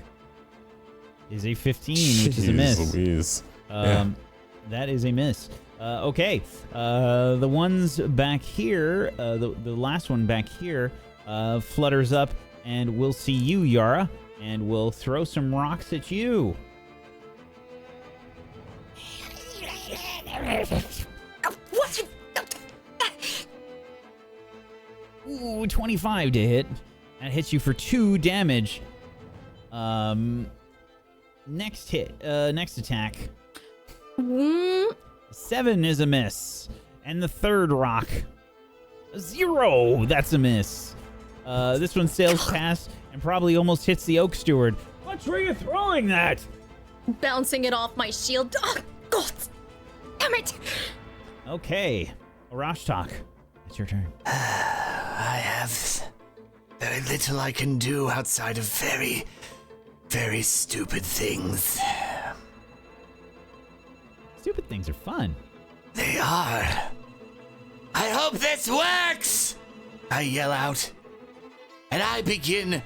is a 15, which is a miss. Louise. That is a miss. Okay. The ones back here, the last one back here, flutters up, and we'll see you, Yara, and we'll throw some rocks at you. What? Ooh, 25 to hit. That hits you for 2 damage. Next attack. 7 is a miss. And the third rock. 0. That's a miss. This one sails past and probably almost hits the Oak Steward. What's were you throwing that? Bouncing it off my shield. Oh, God. Damn it! Okay, Arashtak, it's your turn. I have very little I can do outside of very, very stupid things. Stupid things are fun. They are. I hope this works! I yell out. And I begin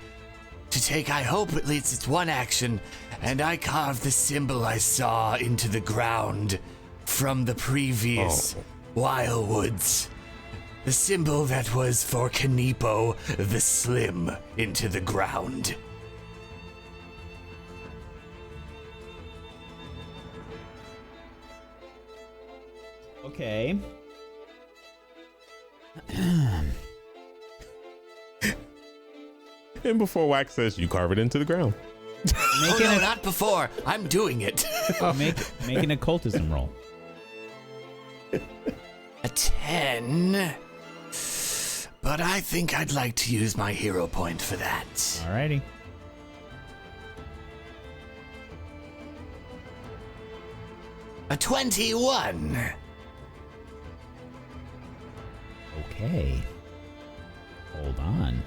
to take, I hope at least it's one action, and I carve the symbol I saw into the ground from the previous Wildwoods. The symbol that was for Kanipo the Slim into the ground. Okay. And before Wax says, you carve it into the ground. Oh no, not before. I'm doing it. Make an occultism roll. A 10. But I think I'd like to use my hero point for that. Alrighty. A 21. Okay. Hold on.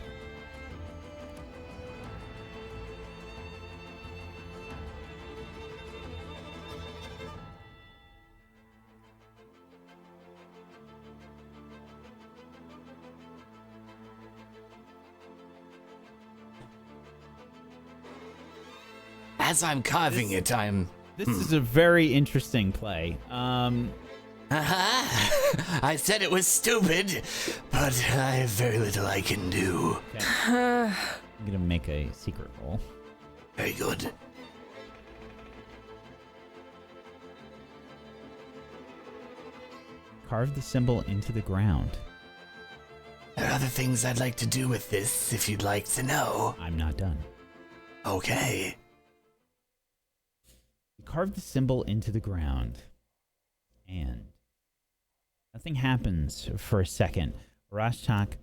As I'm carving it, I'm... This is a very interesting play. I said it was stupid, but I have very little I can do. Okay. I'm gonna make a secret roll. Very good. Carve the symbol into the ground. There are other things I'd like to do with this, if you'd like to know. I'm not done. Okay. You carve the symbol into the ground, and nothing happens for a second. Rashtak,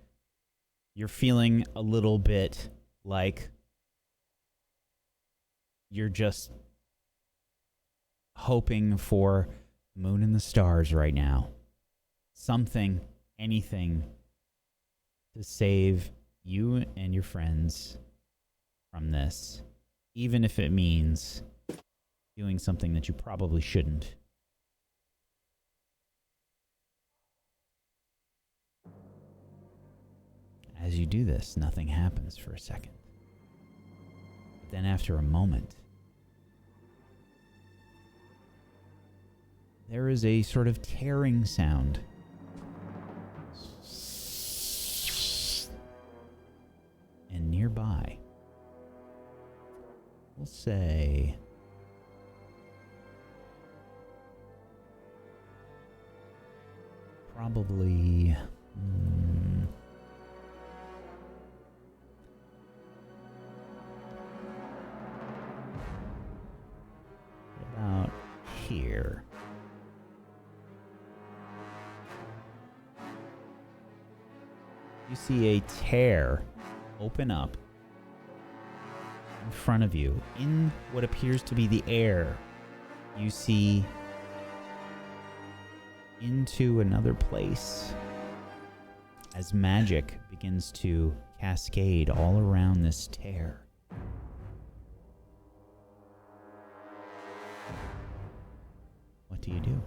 you're feeling a little bit like you're just hoping for the moon and the stars right now. Something, anything to save you and your friends from this, even if it means doing something that you probably shouldn't. As you do this, nothing happens for a second. But then after a moment, there is a sort of tearing sound. And nearby, we'll say probably about here. You see a tear open up in front of you. In what appears to be the air, you see into another place as magic begins to cascade all around this tear. What do you do?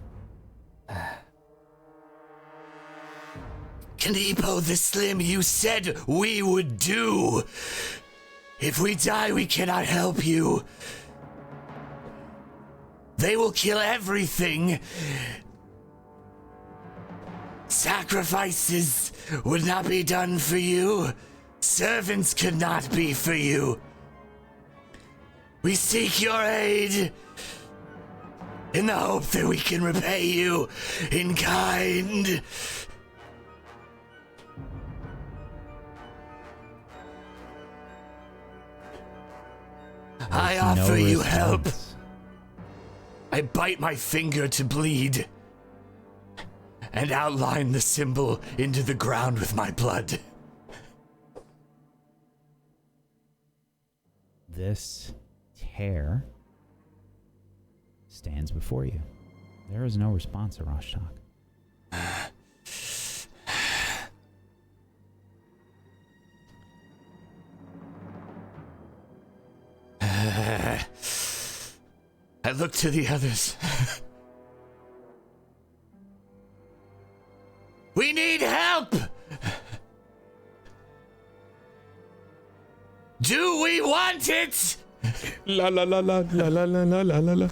Kanipo the Slim, you said we would do. If we die, we cannot help you. They will kill everything. Sacrifices would not be done for you. Servants could not be for you. We seek your aid in the hope that we can repay you in kind. I offer you help. I bite my finger to bleed and outline the symbol into the ground with my blood. This tear stands before you. There is no response, Arashtak. I look to the others. We need help! Do we want it? La la la la la la la la la la.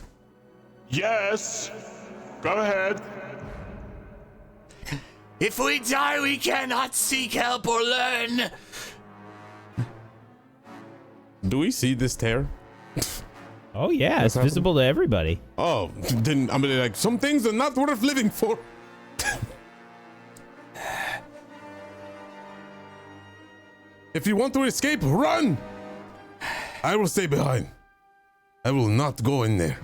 Yes! Go ahead. If we die, we cannot seek help or learn. Do we see this tear? Oh yeah, What's it's visible to everybody. Oh, then I mean, like, some things are not worth living for. If you want to escape, run! I will stay behind. I will not go in there.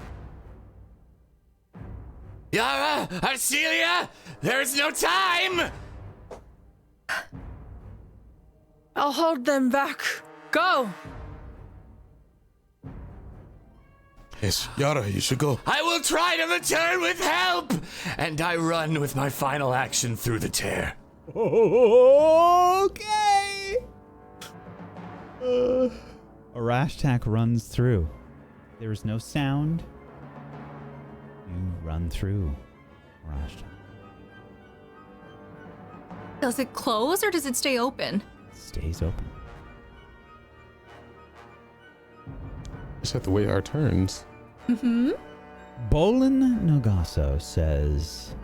Yara, Arcelia, there's no time! I'll hold them back. Go! Yes, Yara, you should go. I will try to return with help! And I run with my final action through the tear. Okay. Arashtak runs through. There is no sound. You run through, Arashtak. Does it close or does it stay open? It stays open. Just have to wait our turns. Mm-hmm. Bolan Nogasso says,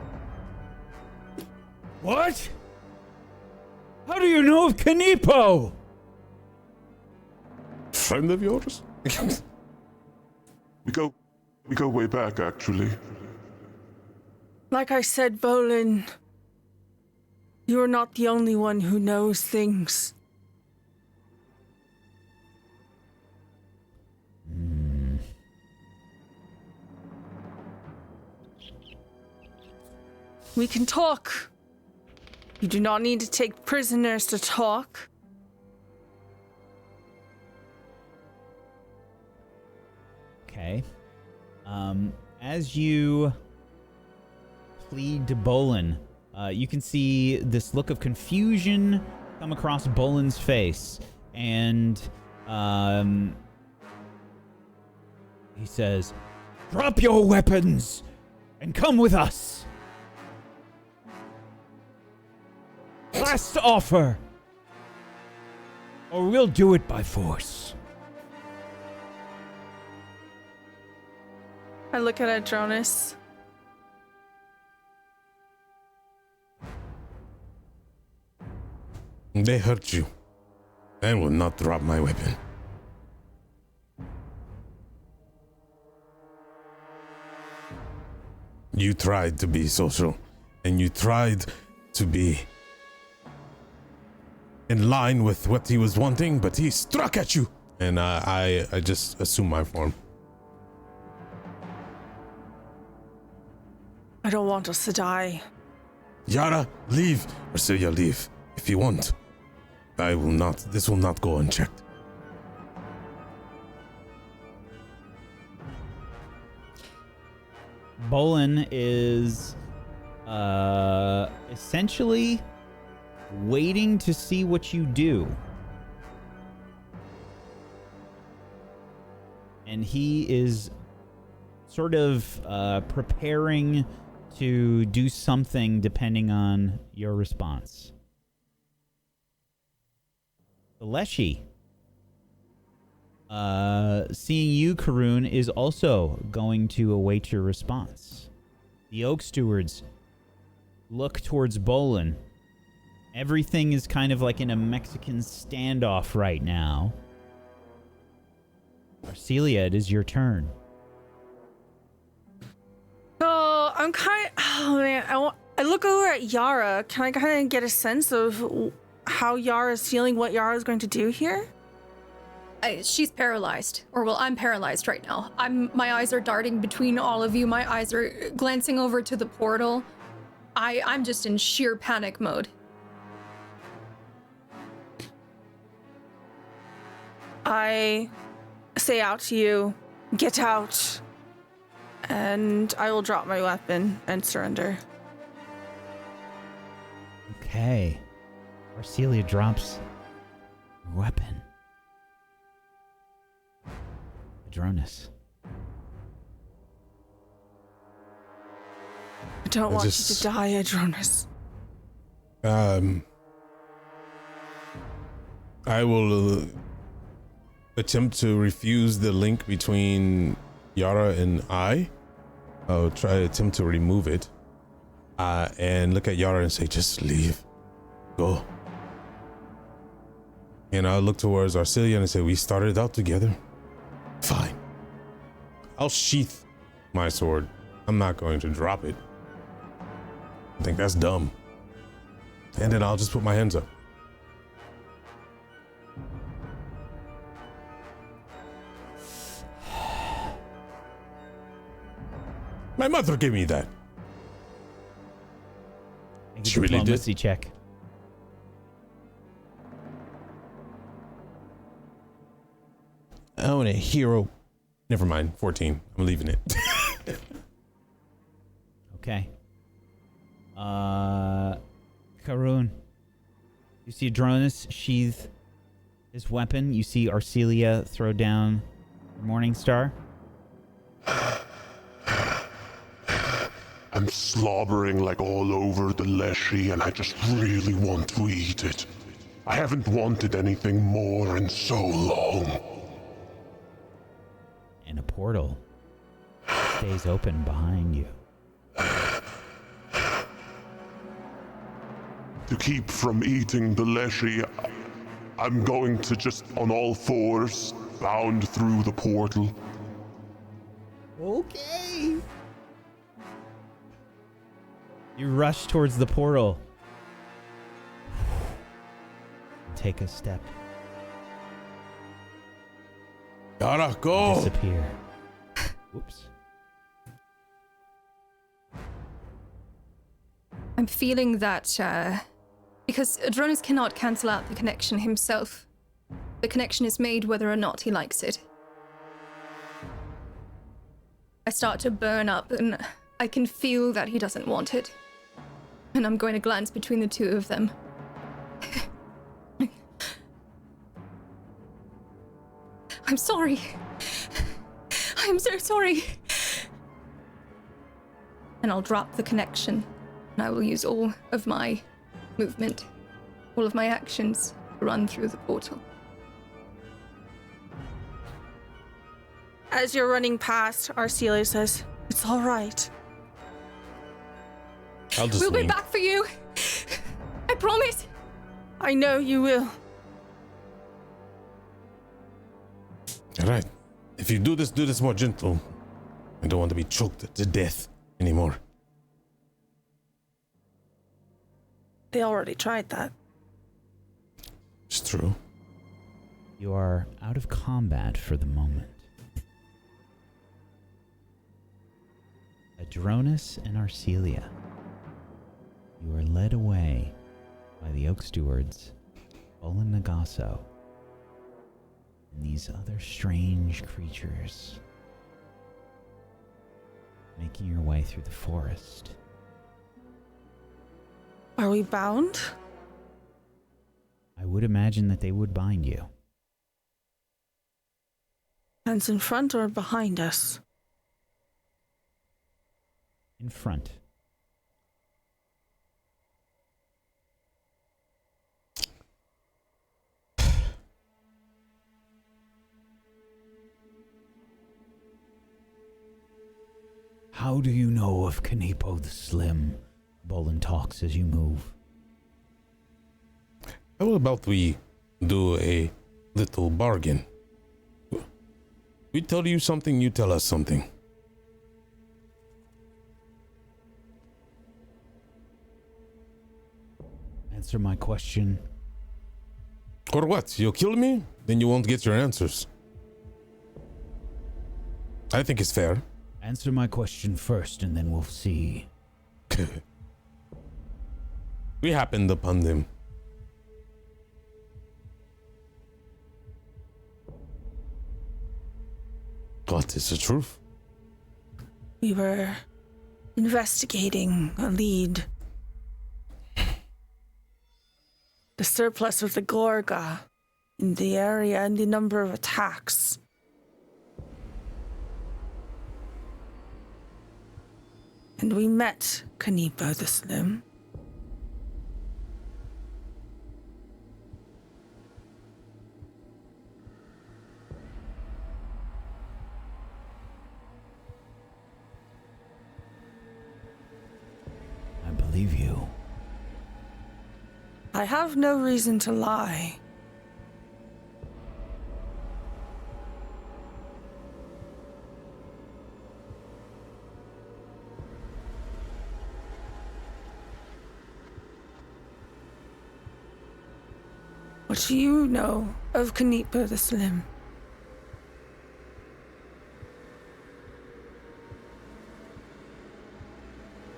"What? How do you know of Kanipo?" Friend of yours? We go way back, actually. Like I said, Bolan, you're not the only one who knows things. We can talk. You do not need to take prisoners to talk. Okay. As you plead to Bolan, you can see this look of confusion come across Bolan's face, and he says, "Drop your weapons and come with us. Last offer, or we'll do it by force." I look at Adronis. They hurt you. I will not drop my weapon. You tried to be social, and you tried to be in line with what he was wanting, but he struck at you. And I just assume my form. I don't want us to die. Yara, leave. Arcelia, leave. If you want. I will not. This will not go unchecked. Bolan is essentially waiting to see what you do. And he is sort of preparing to do something depending on your response. Leshy, seeing you, Karun, is also going to await your response. The Oakstewards look towards Bolan. Everything is kind of like in a Mexican standoff right now. Arcelia, it is your turn. So I'm I look over at Yara. Can I kind of get a sense of how Yara's feeling, what Yara's going to do here? She's paralyzed. Or, well, I'm paralyzed right now. My eyes are darting between all of you. My eyes are glancing over to the portal. I'm just in sheer panic mode. I say out to you, get out. And I will drop my weapon and surrender. Okay. Arcelia drops her weapon. Adronis. I don't want you to die, Adronis. I will attempt to refuse the link between Yara and I. I'll try to attempt to remove it. And look at Yara and say, just leave. Go. And I'll look towards Arcelia and say, we started out together. Fine. I'll sheath my sword. I'm not going to drop it. I think that's dumb. And then I'll just put my hands up. My mother gave me that. She really did. Check. I want a hero. Never mind. 14. I'm leaving it. Okay. Karun. You see Adronis sheath his weapon. You see Arcelia throw down Morningstar. I'm slobbering like all over the leshy, and I just really want to eat it. I haven't wanted anything more in so long. And a portal stays open behind you. To keep from eating the leshy, I'm going to just on all fours bound through the portal. Okay. You rush towards the portal. Take a step. Yara, go! Disappear. Whoops. I'm feeling that, because Adronis cannot cancel out the connection himself. The connection is made whether or not he likes it. I start to burn up, and I can feel that he doesn't want it. And I'm going to glance between the two of them. I'm sorry. I'm so sorry. And I'll drop the connection. And I will use all of my movement, all of my actions to run through the portal. As you're running past, Arcelia says, "It's all right. We'll be back for you. I promise." I know you will. All right. If you do this more gentle. I don't want to be choked to death anymore. They already tried that. It's true. You are out of combat for the moment. Adronis and Arcelia. You are led away by the Oakstewards, Bolan Nogasso, and these other strange creatures, making your way through the forest. Are we bound? I would imagine that they would bind you. Hands in front or behind us? In front. How do you know of Kanipo the Slim? Bolan talks as you move. How about we do a little bargain? We tell you something, you tell us something. Answer my question. Or what? You'll kill me? Then you won't get your answers. I think it's fair. Answer my question first, and then we'll see. We happened upon them. What is the truth? We were investigating a lead. The surplus of the Gorga in the area and the number of attacks. And we met Kanipo the Slim. I believe you. I have no reason to lie. What do you know of Kanipo the Slim?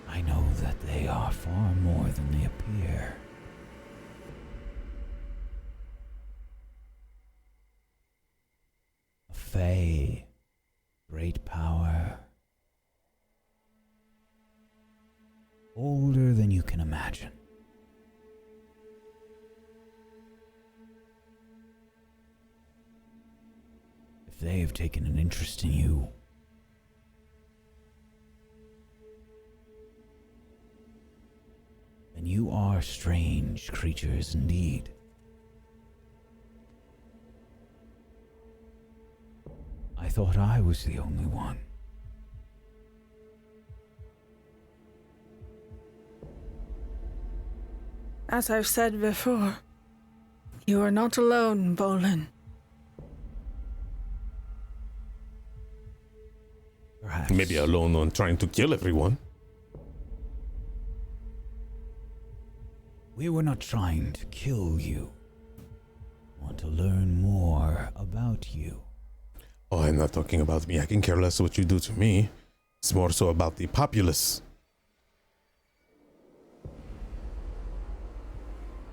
I know that they are far more than they appear. A fae, great power, older than you can imagine. If they have taken an interest in you, then you are strange creatures indeed. I thought I was the only one. As I've said before, you are not alone, Bolan. Perhaps. Maybe alone on trying to kill everyone. We were not trying to kill you. We want to learn more about you. Oh, I'm not talking about me. I can care less what you do to me. It's more so about the populace.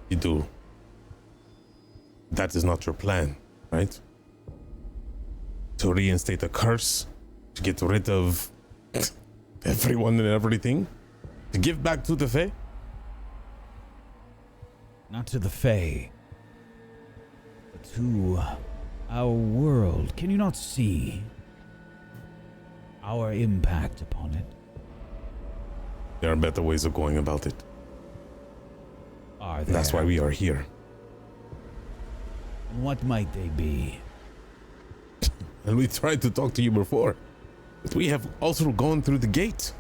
You do. That is not your plan, right? To reinstate a curse? To get rid of everyone and everything? To give back to the Fae? Not to the Fae, but to our world. Can you not see our impact upon it? There are better ways of going about it. Are there? That's why we are here. And what might they be? And we tried to talk to you before, but we have also gone through the gate.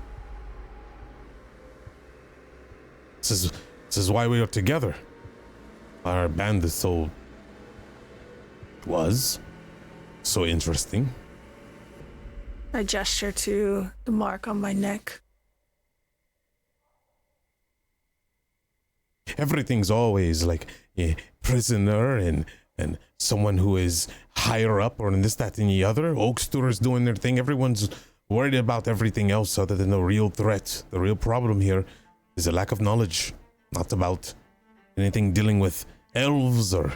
This is why we are together. Our band is was so interesting. I gesture to the mark on my neck. Everything's always like a prisoner and someone who is higher up or in this, that, and the other. Oakstewards doing their thing. Everyone's worried about everything else other than the real threat. The real problem here is a lack of knowledge, not about anything dealing with elves or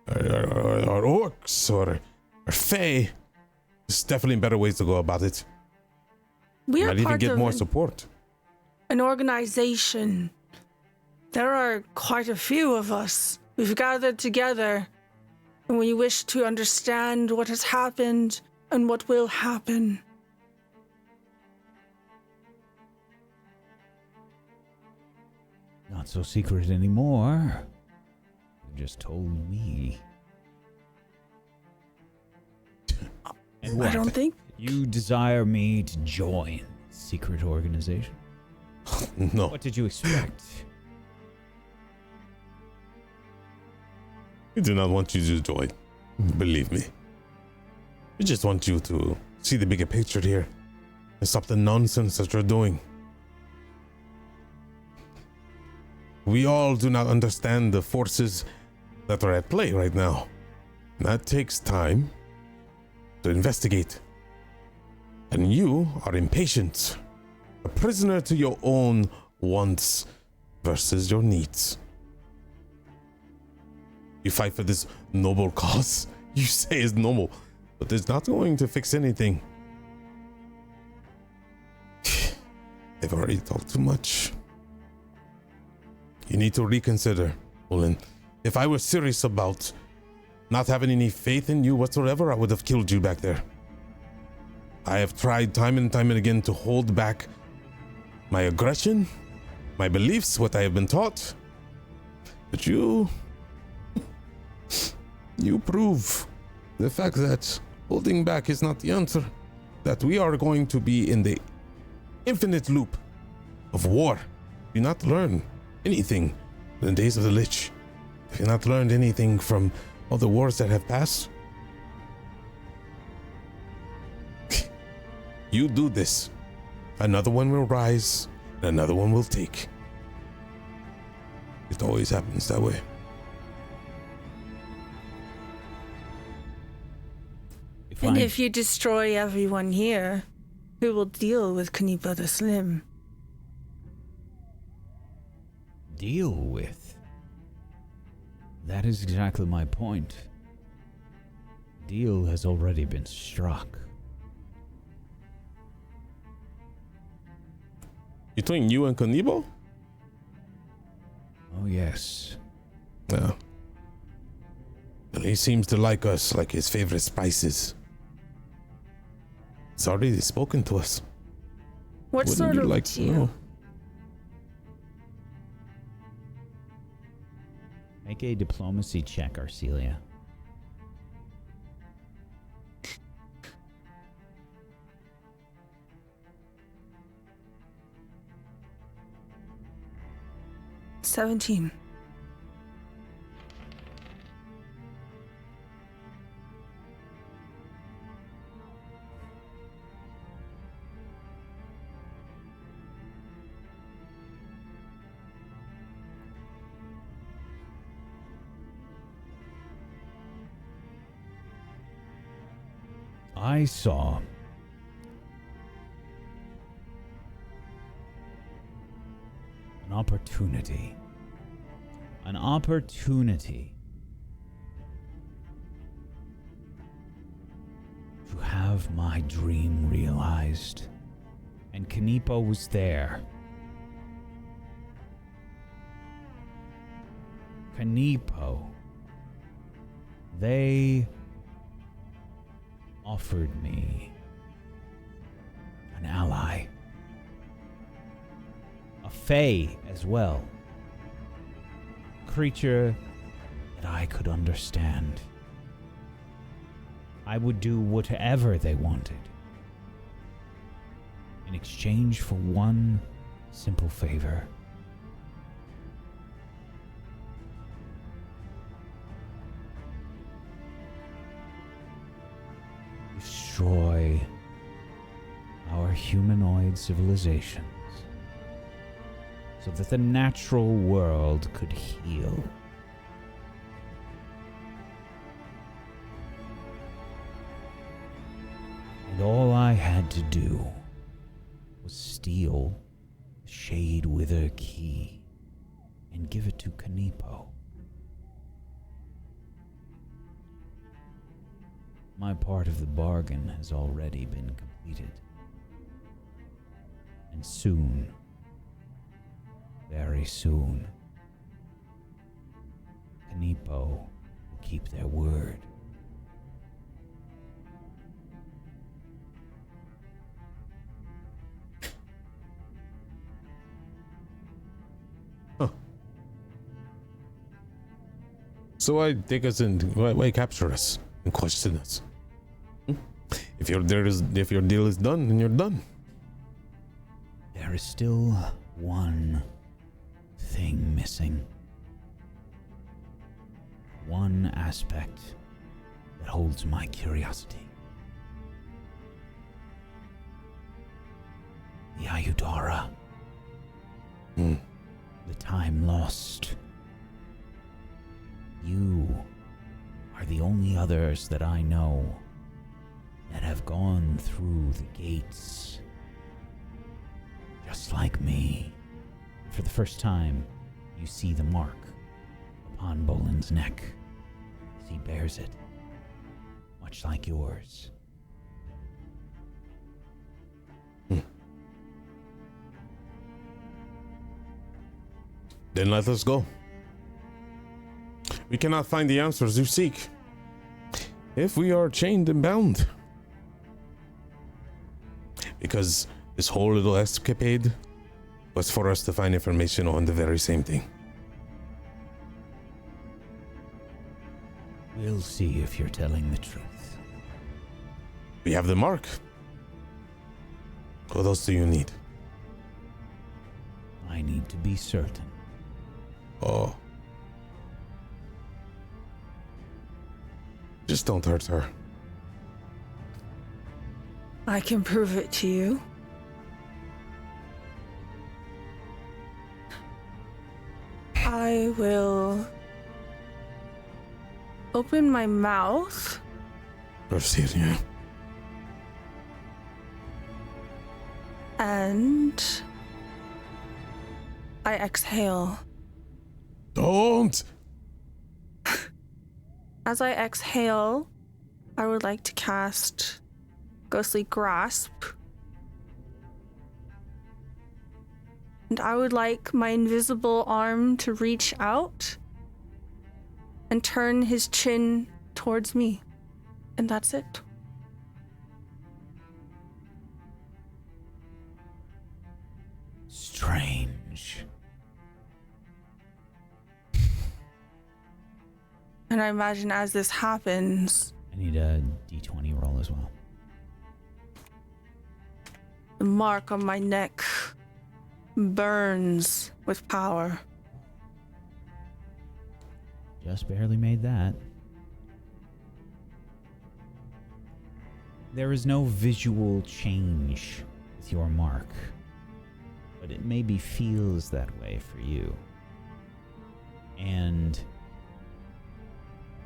orcs or fae. There's definitely better ways to go about it. We are Might even part get of more support. an organization. There are quite a few of us. We've gathered together, and we wish to understand what has happened and what will happen. Not so secret anymore. You just told me. And what? I don't think. You desire me to join the secret organization? No. What did you expect? We do not want you to join. Believe me. We just want you to see the bigger picture here and stop the nonsense that you're doing. We all do not understand the forces that are at play right now. That takes time to investigate. And you are impatient, a prisoner to your own wants versus your needs. You fight for this noble cause you say is noble, but it's not going to fix anything. I've already talked too much. You need to reconsider, Bolan. If I was serious about not having any faith in you whatsoever, I would have killed you back there. I have tried time and time and again to hold back my aggression, my beliefs, what I have been taught. But you prove the fact that holding back is not the answer, that we are going to be in the infinite loop of war. Do not learn anything in the days of the Lich. Have you not learned anything from all the wars that have passed? You do this, another one will rise, and another one will take. It always happens that way. If you destroy everyone here, who will deal with Kanipa the Slim? Deal with? That is exactly my point. Deal has already been struck. Between you and Kanibo? Oh, yes. Yeah. Well, he seems to like us like his favorite spices. He's already spoken to us. What Wouldn't sort you of like to deal? know? Make a diplomacy check, Arcelia. $17. I saw an opportunity to have my dream realized, and Kanipo was there. Kanipo, they offered me an ally, a fae as well, creature that I could understand. I would do whatever they wanted in exchange for one simple favor. Destroy our humanoid civilizations so that the natural world could heal. And all I had to do was steal the Shade Wither key and give it to Kanipo. My part of the bargain has already been completed. And soon, very soon, Kanipo will keep their word. So why take us in? Why capture us and question us? If your deal is done, then you're done. There is still one thing missing. One aspect that holds my curiosity. The Ayudara. The time lost. You are the only others that I know that have gone through the gates. Just like me. For the first time, you see the mark upon Bolan's neck as he bears it, much like yours. Then let us go. We cannot find the answers you seek if we are chained and bound. Because this whole little escapade was for us to find information on the very same thing. We'll see if you're telling the truth. We have the mark. What else do you need? I need to be certain. Oh. Just don't hurt her. I can prove it to you. I will open my mouth. Proceed, yeah. And I exhale. Don't! As I exhale, I would like to cast Ghostly Grasp. And I would like my invisible arm to reach out and turn his chin towards me. And that's it. Strange. And I imagine as this happens, I need a d20 roll as well. the mark on my neck burns with power. Just barely made that. There is no visual change with your mark, but it maybe feels that way for you. And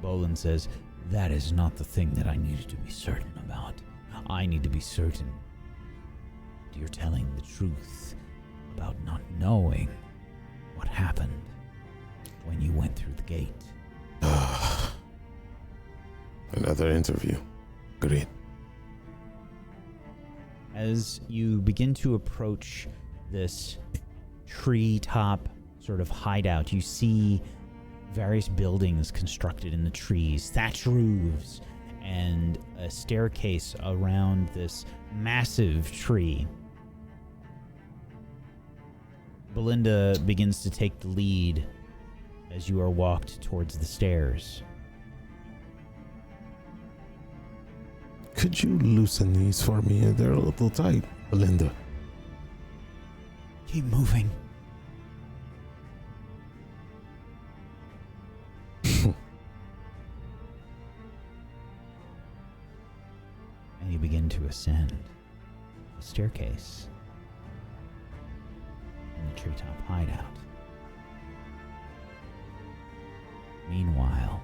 Bolan says, that is not the thing that I needed to be certain about. I need to be certain that you're telling the truth about not knowing what happened when you went through the gate. Another interview. Great. As you begin to approach this treetop sort of hideout, you see various buildings constructed in the trees, thatched roofs, and a staircase around this massive tree. Belinda begins to take the lead as you are walked towards the stairs. Could you loosen these for me? They're a little tight, Belinda. Keep moving. And you begin to ascend the staircase in the treetop hideout. Meanwhile,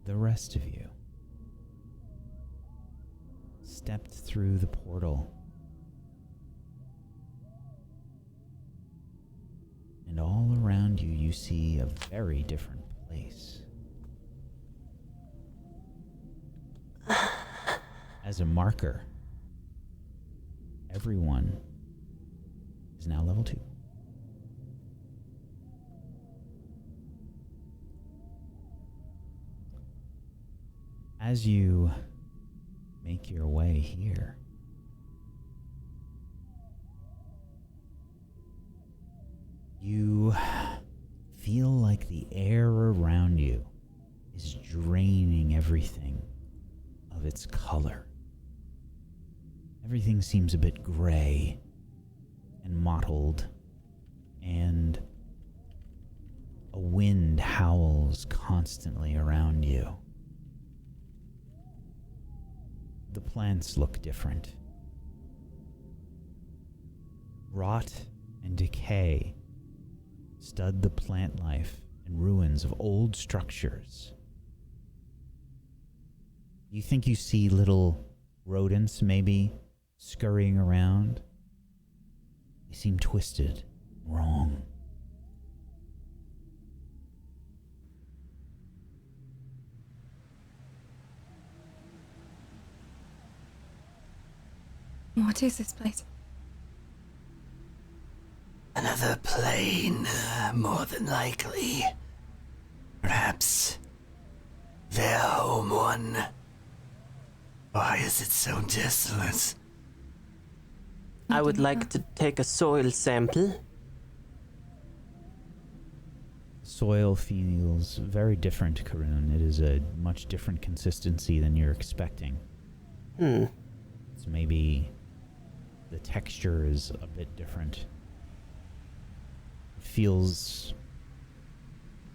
the rest of you stepped through the portal, and all around you, you see a very different place. As a marker, everyone is now level 2. As you make your way here, you feel like the air around you is draining everything of its color. Everything seems a bit gray and mottled, and a wind howls constantly around you. The plants look different. Rot and decay stud the plant life and ruins of old structures. You think you see little rodents maybe scurrying around. They seem twisted, wrong. What is this place? Another plane, more than likely. Perhaps their home one. Why is it so desolate? I would like to take a soil sample. Soil feels very different, Karun. It is a much different consistency than you're expecting. So maybe the texture is a bit different. It feels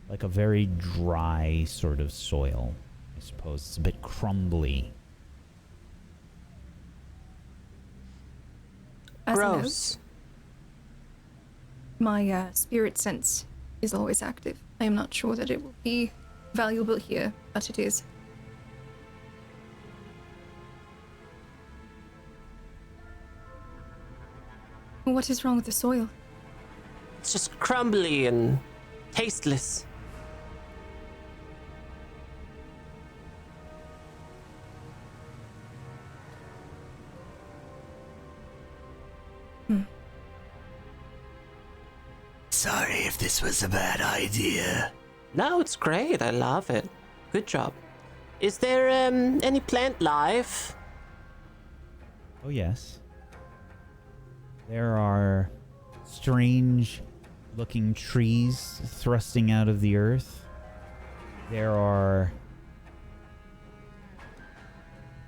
like a very dry sort of soil, I suppose. It's a bit crumbly. As a note, Gross. my spirit sense is always active. I am not sure that it will be valuable here, but it is. What is wrong with the soil? It's just crumbly and tasteless. Sorry if this was a bad idea. No, it's great. I love it. Good job. Is there any plant life? Oh, yes. There are strange looking trees thrusting out of the earth. There are,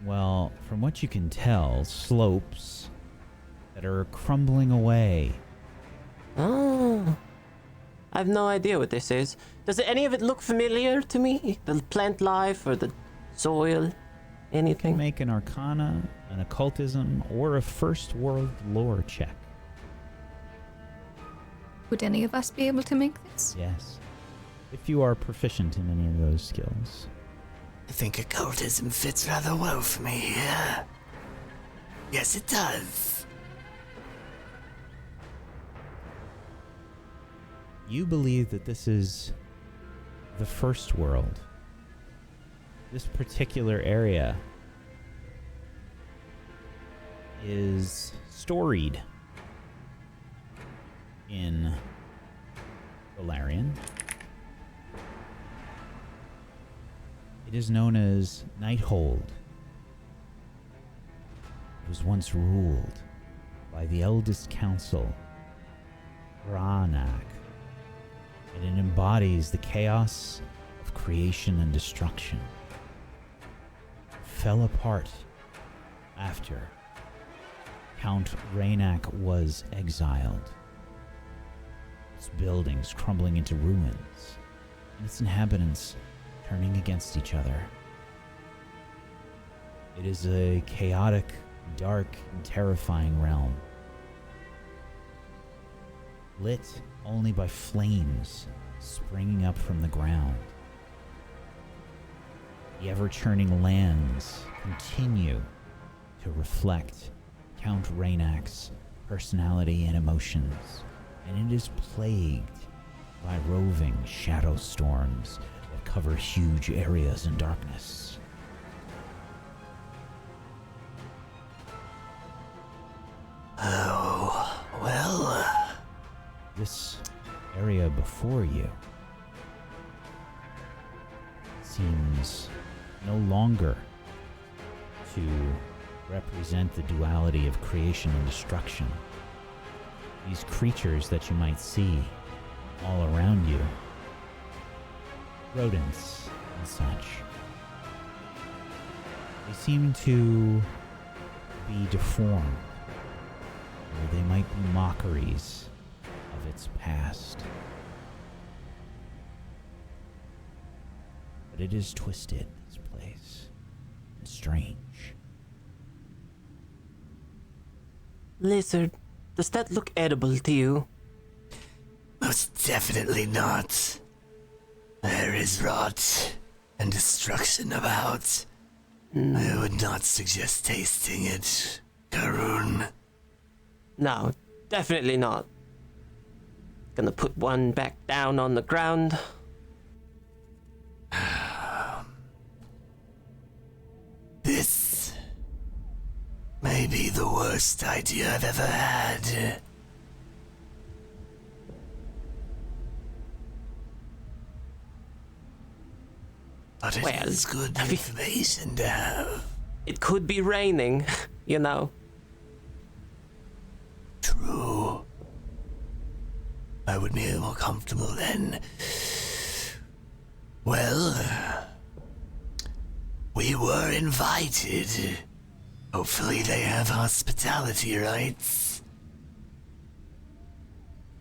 well, from what you can tell, slopes that are crumbling away. Oh. I have no idea what this is. Does any of it look familiar to me? The plant life or the soil? Anything? Make an arcana, an occultism, or a first world lore check. Would any of us be able to make this? Yes. If you are proficient in any of those skills. I think occultism fits rather well for me here. Yes, it does. You believe that this is the first world. This particular area is storied in Valerian. It is known as Nighthold. It was once ruled by the eldest council, Ranak, and it embodies the chaos of creation and destruction. It fell apart after Count Ranak was exiled. Its buildings crumbling into ruins, and its inhabitants turning against each other. It is a chaotic, dark, and terrifying realm, lit only by flames springing up from the ground. The ever-churning lands continue to reflect Count Raynak's personality and emotions, and it is plagued by roving shadow storms that cover huge areas in darkness. Oh, well. This area before you seems no longer to represent the duality of creation and destruction. These creatures that you might see all around you, rodents and such, they seem to be deformed, or they might be mockeries of its past. But it is twisted, this place, and strange. Lizard, does that look edible to you? Most definitely not. There is rot and destruction about. I would not suggest tasting it, Karun. No, definitely not. Gonna put one back down on the ground. This may may be the worst idea I've ever had. But it is good information to have. It could be raining, you know. True. I would be more comfortable then. Well, we were invited. Hopefully they have hospitality rights.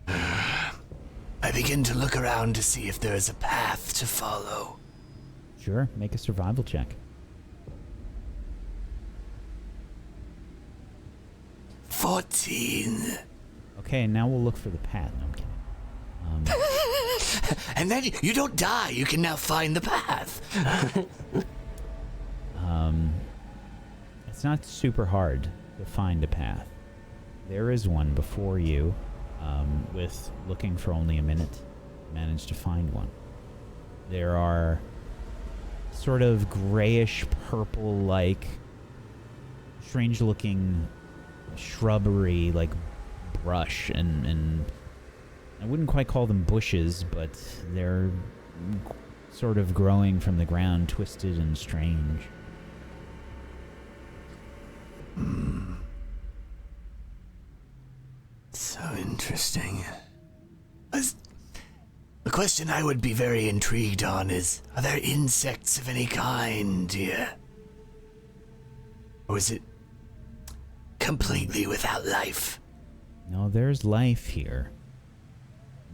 I begin to look around to see if there is a path to follow. Sure, make a survival check. 14. Okay, now we'll look for the path. No, I'm kidding. And then you don't die. You can now find the path. It's not super hard to find a path. There is one before you. With looking for only a minute, managed to find one. There are sort of grayish purple-like, strange-looking shrubbery, like brush, and I wouldn't quite call them bushes, but they're sort of growing from the ground, twisted and strange. So interesting. The question I would be very intrigued on is, are there insects of any kind here? Or is it completely without life? No, there's life here,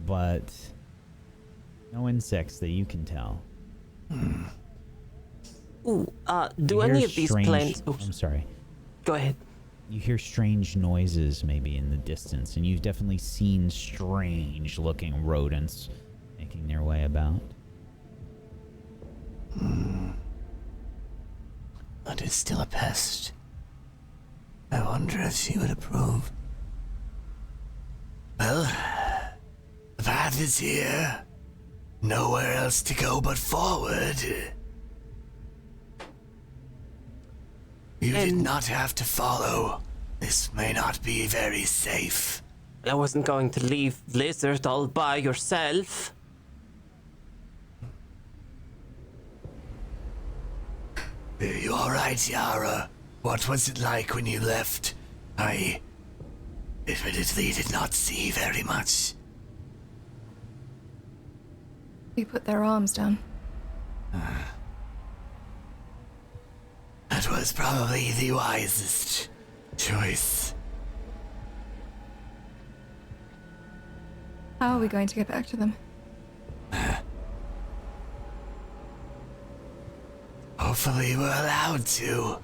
but no insects that you can tell. Ooh, do You any hear of these strange- plants... Oh, I'm sorry. go ahead. You hear strange noises maybe in the distance, and you've definitely seen strange-looking rodents making their way about. But it's still a pest. I wonder if she would approve. Well, the path is here. Nowhere else to go but forward. You did not have to follow. This may not be very safe. I wasn't going to leave Blizzard all by yourself. Are you alright, Yara? What was it like when you left? I admittedly did not see very much. They put their arms down. That was probably the wisest choice. How are we going to get back to them? Hopefully we're allowed to.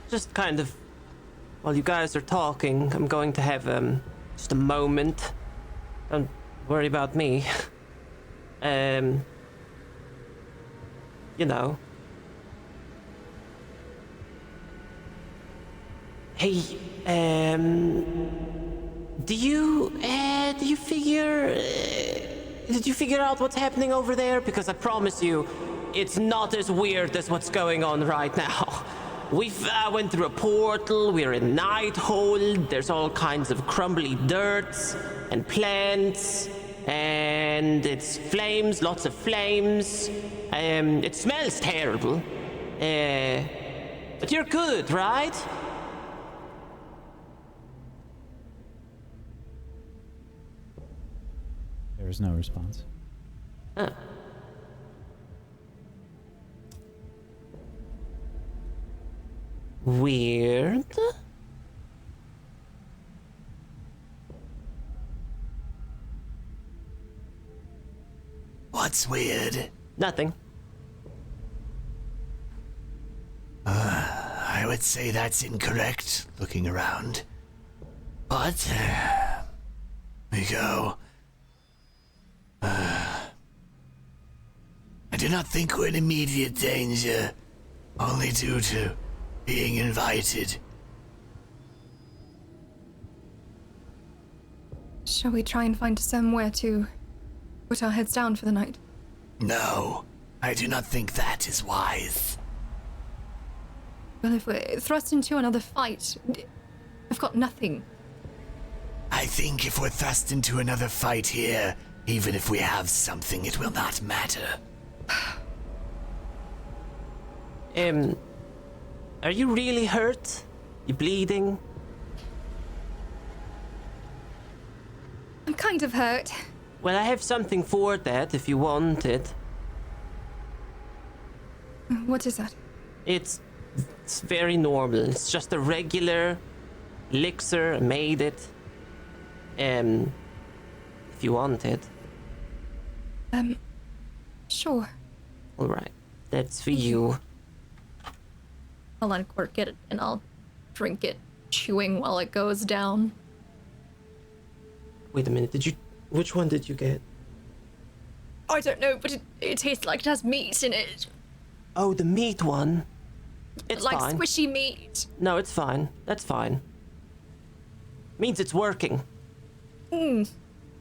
Just kind of... While you guys are talking, I'm going to have, just a moment. Don't worry about me. You know. Hey, did you figure out what's happening over there? Because I promise you, it's not as weird as what's going on right now. We went through a portal, we're in Nighthold, there's all kinds of crumbly dirts and plants, and it's flames, lots of flames. It smells terrible. But you're good, right? There was no response. Huh. Weird. What's weird? Nothing. I would say that's incorrect, looking around. But, we go. I do not think we're in immediate danger, only due to being invited. Shall we try and find somewhere to put our heads down for the night? No, I do not think that is wise. Well, if we're thrust into another fight, I've got nothing. I think if we're thrust into another fight here, even if we have something, it will not matter. Are you really hurt? You bleeding? I'm kind of hurt. Well, I have something for that if you want it. What is that? It's very normal. It's just a regular elixir. I made it. If you want it. Sure. Alright. That's for you. I'll uncork it and I'll drink it, chewing while it goes down. Wait a minute, which one did you get? I don't know, but it tastes like it has meat in it. Oh, the meat one. It's like fine. squishy meat. No, it's fine. That's fine. Means it's working.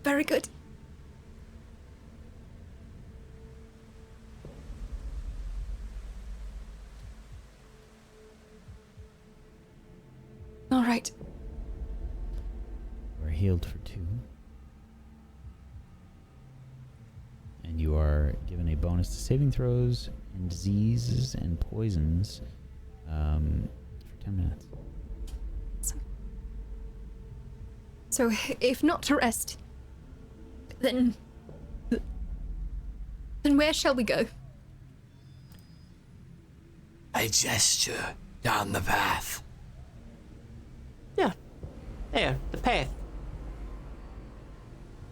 Very good. All right. We're healed for 2. And you are given a bonus to saving throws and diseases and poisons for 10 minutes. So, if not to rest, then where shall we go? I gesture down the path. Yeah. There, the path.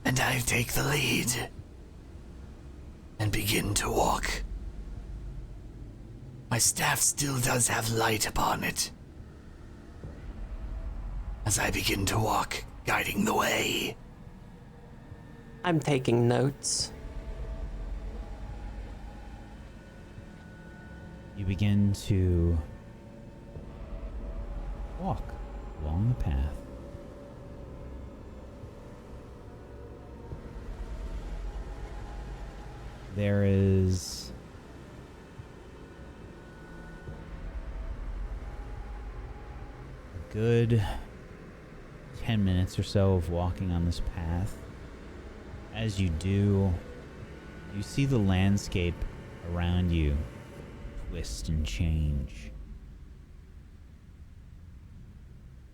And I take the lead and begin to walk. My staff still does have light upon it. As I begin to walk, guiding the way. I'm taking notes. You begin to walk along the path. There is a good 10 minutes or so of walking on this path. As you do, you see the landscape around you twist and change.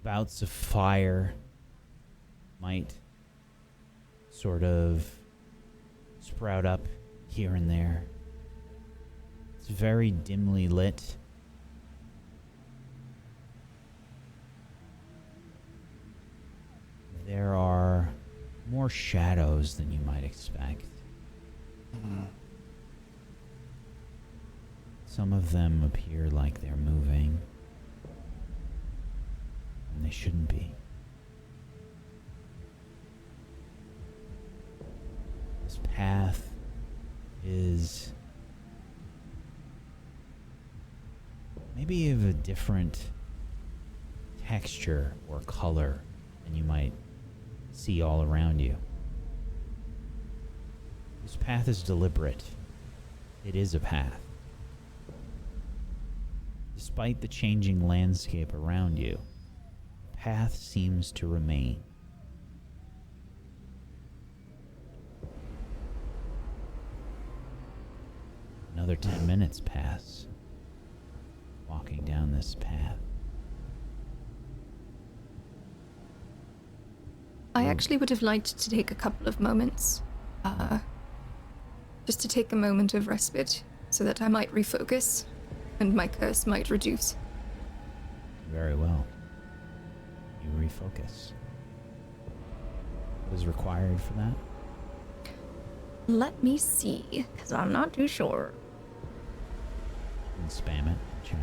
Bouts of fire might sort of sprout up here and there. It's very dimly lit. There are more shadows than you might expect. Some of them appear like they're moving, and they shouldn't be. This path is maybe of a different texture or color than you might see all around you. This path is deliberate. It is a path. Despite the changing landscape around you, the path seems to remain. Another 10 minutes pass, walking down this path. I actually would have liked to take a couple of moments, just to take a moment of respite, so that I might refocus, and my curse might reduce. Very well. You refocus. What is required for that? Let me see, because I'm not too sure. And spam it, chat.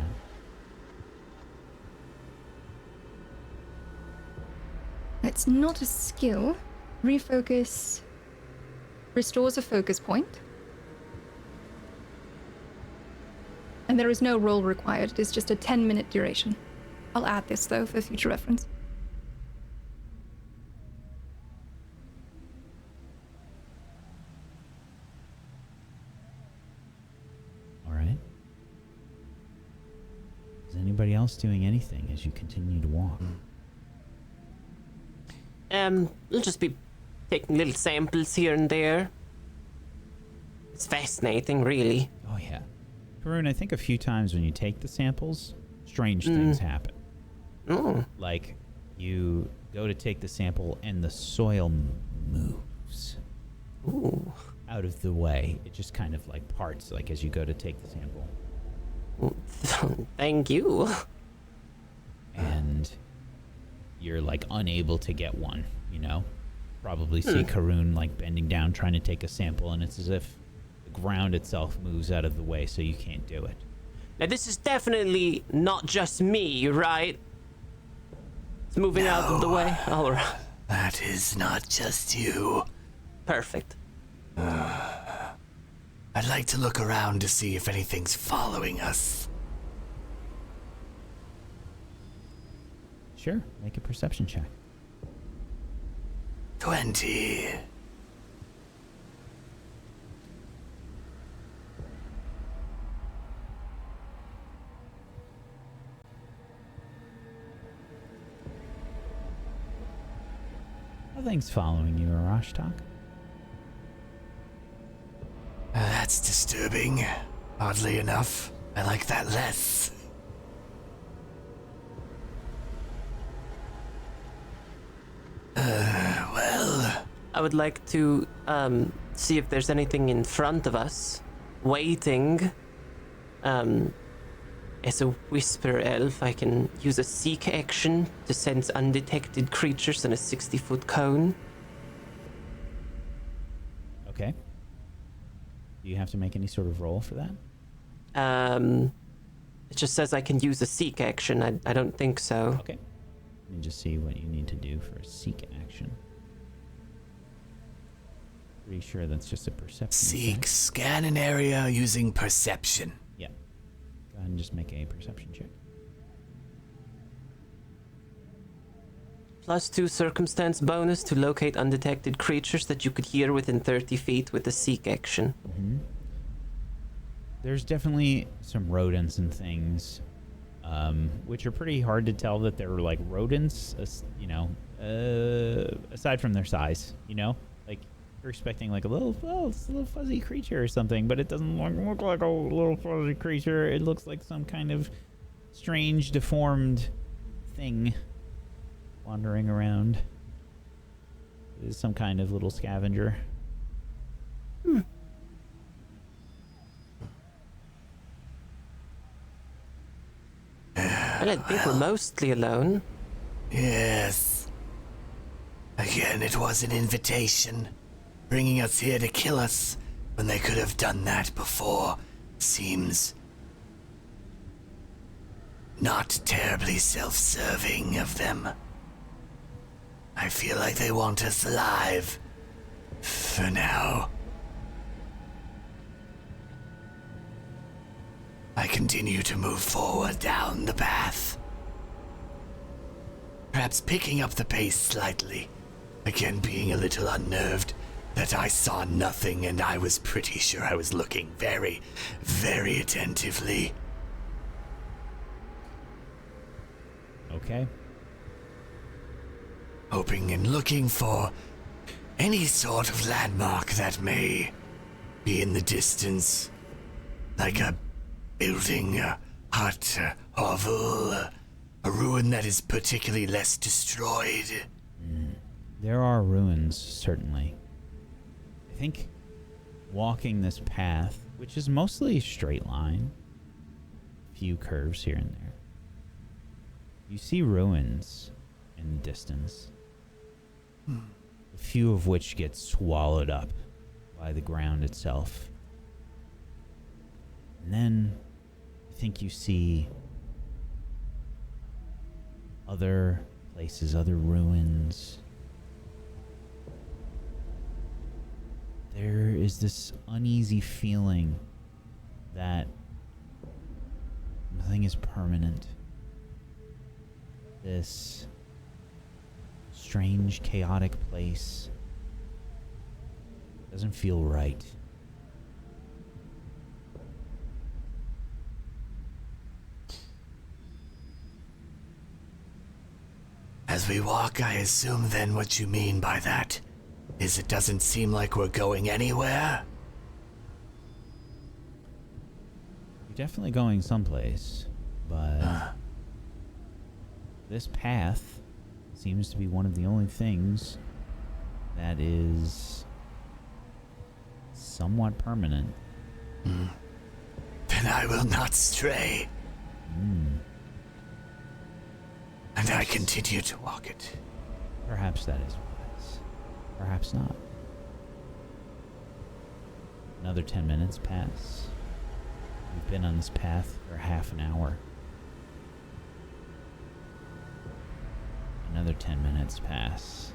It's not a skill. Refocus restores a focus point. And there is no roll required. It is just a 10-minute duration. I'll add this, though, for future reference. All right. Does anybody anybody else doing anything as you continue to walk? We'll just be taking little samples here and there. It's fascinating, really. Oh, yeah. Karun, I think a few times when you take the samples, strange things happen. Oh. Like, you go to take the sample and the soil moves. Ooh. Out of the way. It just kind of like parts, like as you go to take the sample. Thank you. And you're like unable to get one, you know? Probably see Karun like bending down trying to take a sample, and it's as if the ground itself moves out of the way so you can't do it. Now this is definitely not just me, right? It's moving out of the way. All right. That is not just you. Perfect. I'd like to look around to see if anything's following us. Sure, make a perception check. 20. Nothing's following you, Arashtak. That's disturbing. Oddly enough, I like that less. Well... I would like to see if there's anything in front of us, waiting. As a whisper elf, I can use a seek action to sense undetected creatures in a 60-foot cone. Okay. Do you have to make any sort of roll for that? It just says I can use a seek action. I don't think so. Okay. Let me just see what you need to do for a seek action. Pretty sure that's just a perception. Seek, scan an area using perception. Yeah. Go ahead and just make a perception check. +2 circumstance bonus to locate undetected creatures that you could hear within 30 feet with a seek action. Mm-hmm. There's definitely some rodents and things, which are pretty hard to tell that they're like rodents, you know, aside from their size, you know? Like, you're expecting like it's a little fuzzy creature or something, but it doesn't look like a little fuzzy creature. It looks like some kind of strange, deformed thing wandering around. It is some kind of little scavenger. I think we're mostly alone. Yes. Again, it was an invitation. Bringing us here to kill us when they could have done that before seems not terribly self-serving of them. I feel like they want us alive. For now. I continue to move forward down the path. Perhaps picking up the pace slightly. Again, being a little unnerved that I saw nothing and I was pretty sure I was looking very, very attentively. Okay. Hoping and looking for any sort of landmark that may be in the distance. Like a building, a hut, a hovel, a ruin that is particularly less destroyed. There are ruins, certainly. I think walking this path, which is mostly a straight line, a few curves here and there, you see ruins in the distance. A few of which get swallowed up by the ground itself. And then I think you see other places, other ruins. There is this uneasy feeling that nothing is permanent. This strange, chaotic place doesn't feel right. As we walk, I assume then what you mean by that is it doesn't seem like we're going anywhere? You're definitely going someplace, but this path seems to be one of the only things that is somewhat permanent. Then I will not stray. And I continue to walk it. Perhaps that is wise. Perhaps not. Another 10 minutes pass. We've been on this path for half an hour. Another 10 minutes pass.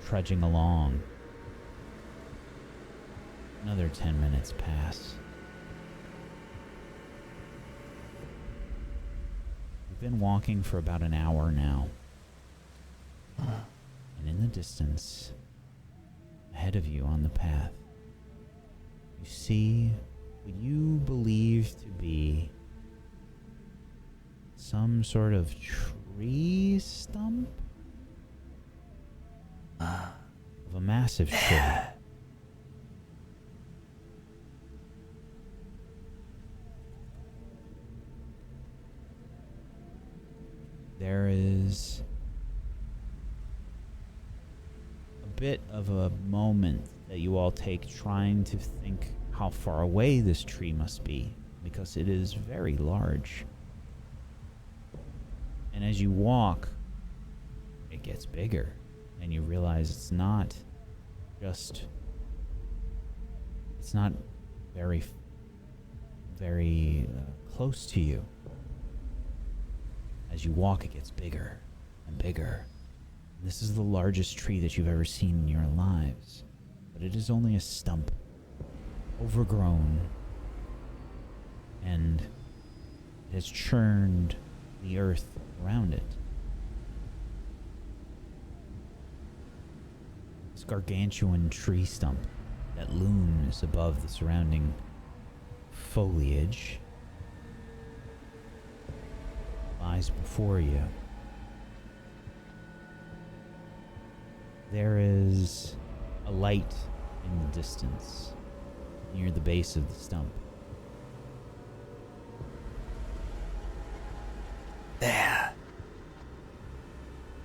Trudging along. Another 10 minutes pass. We've been walking for about an hour now. And in the distance, ahead of you on the path, you see what you believe to be some sort of tree stump of a massive tree. There is a bit of a moment that you all take trying to think how far away this tree must be, because it is very large. And as you walk, it gets bigger, and you realize it's not very close to you. As you walk, it gets bigger and bigger. This is the largest tree that you've ever seen in your lives, but it is only a stump, overgrown, and it has churned the earth around it. This gargantuan tree stump that looms above the surrounding foliage lies before you. There is a light in the distance near the base of the stump. There.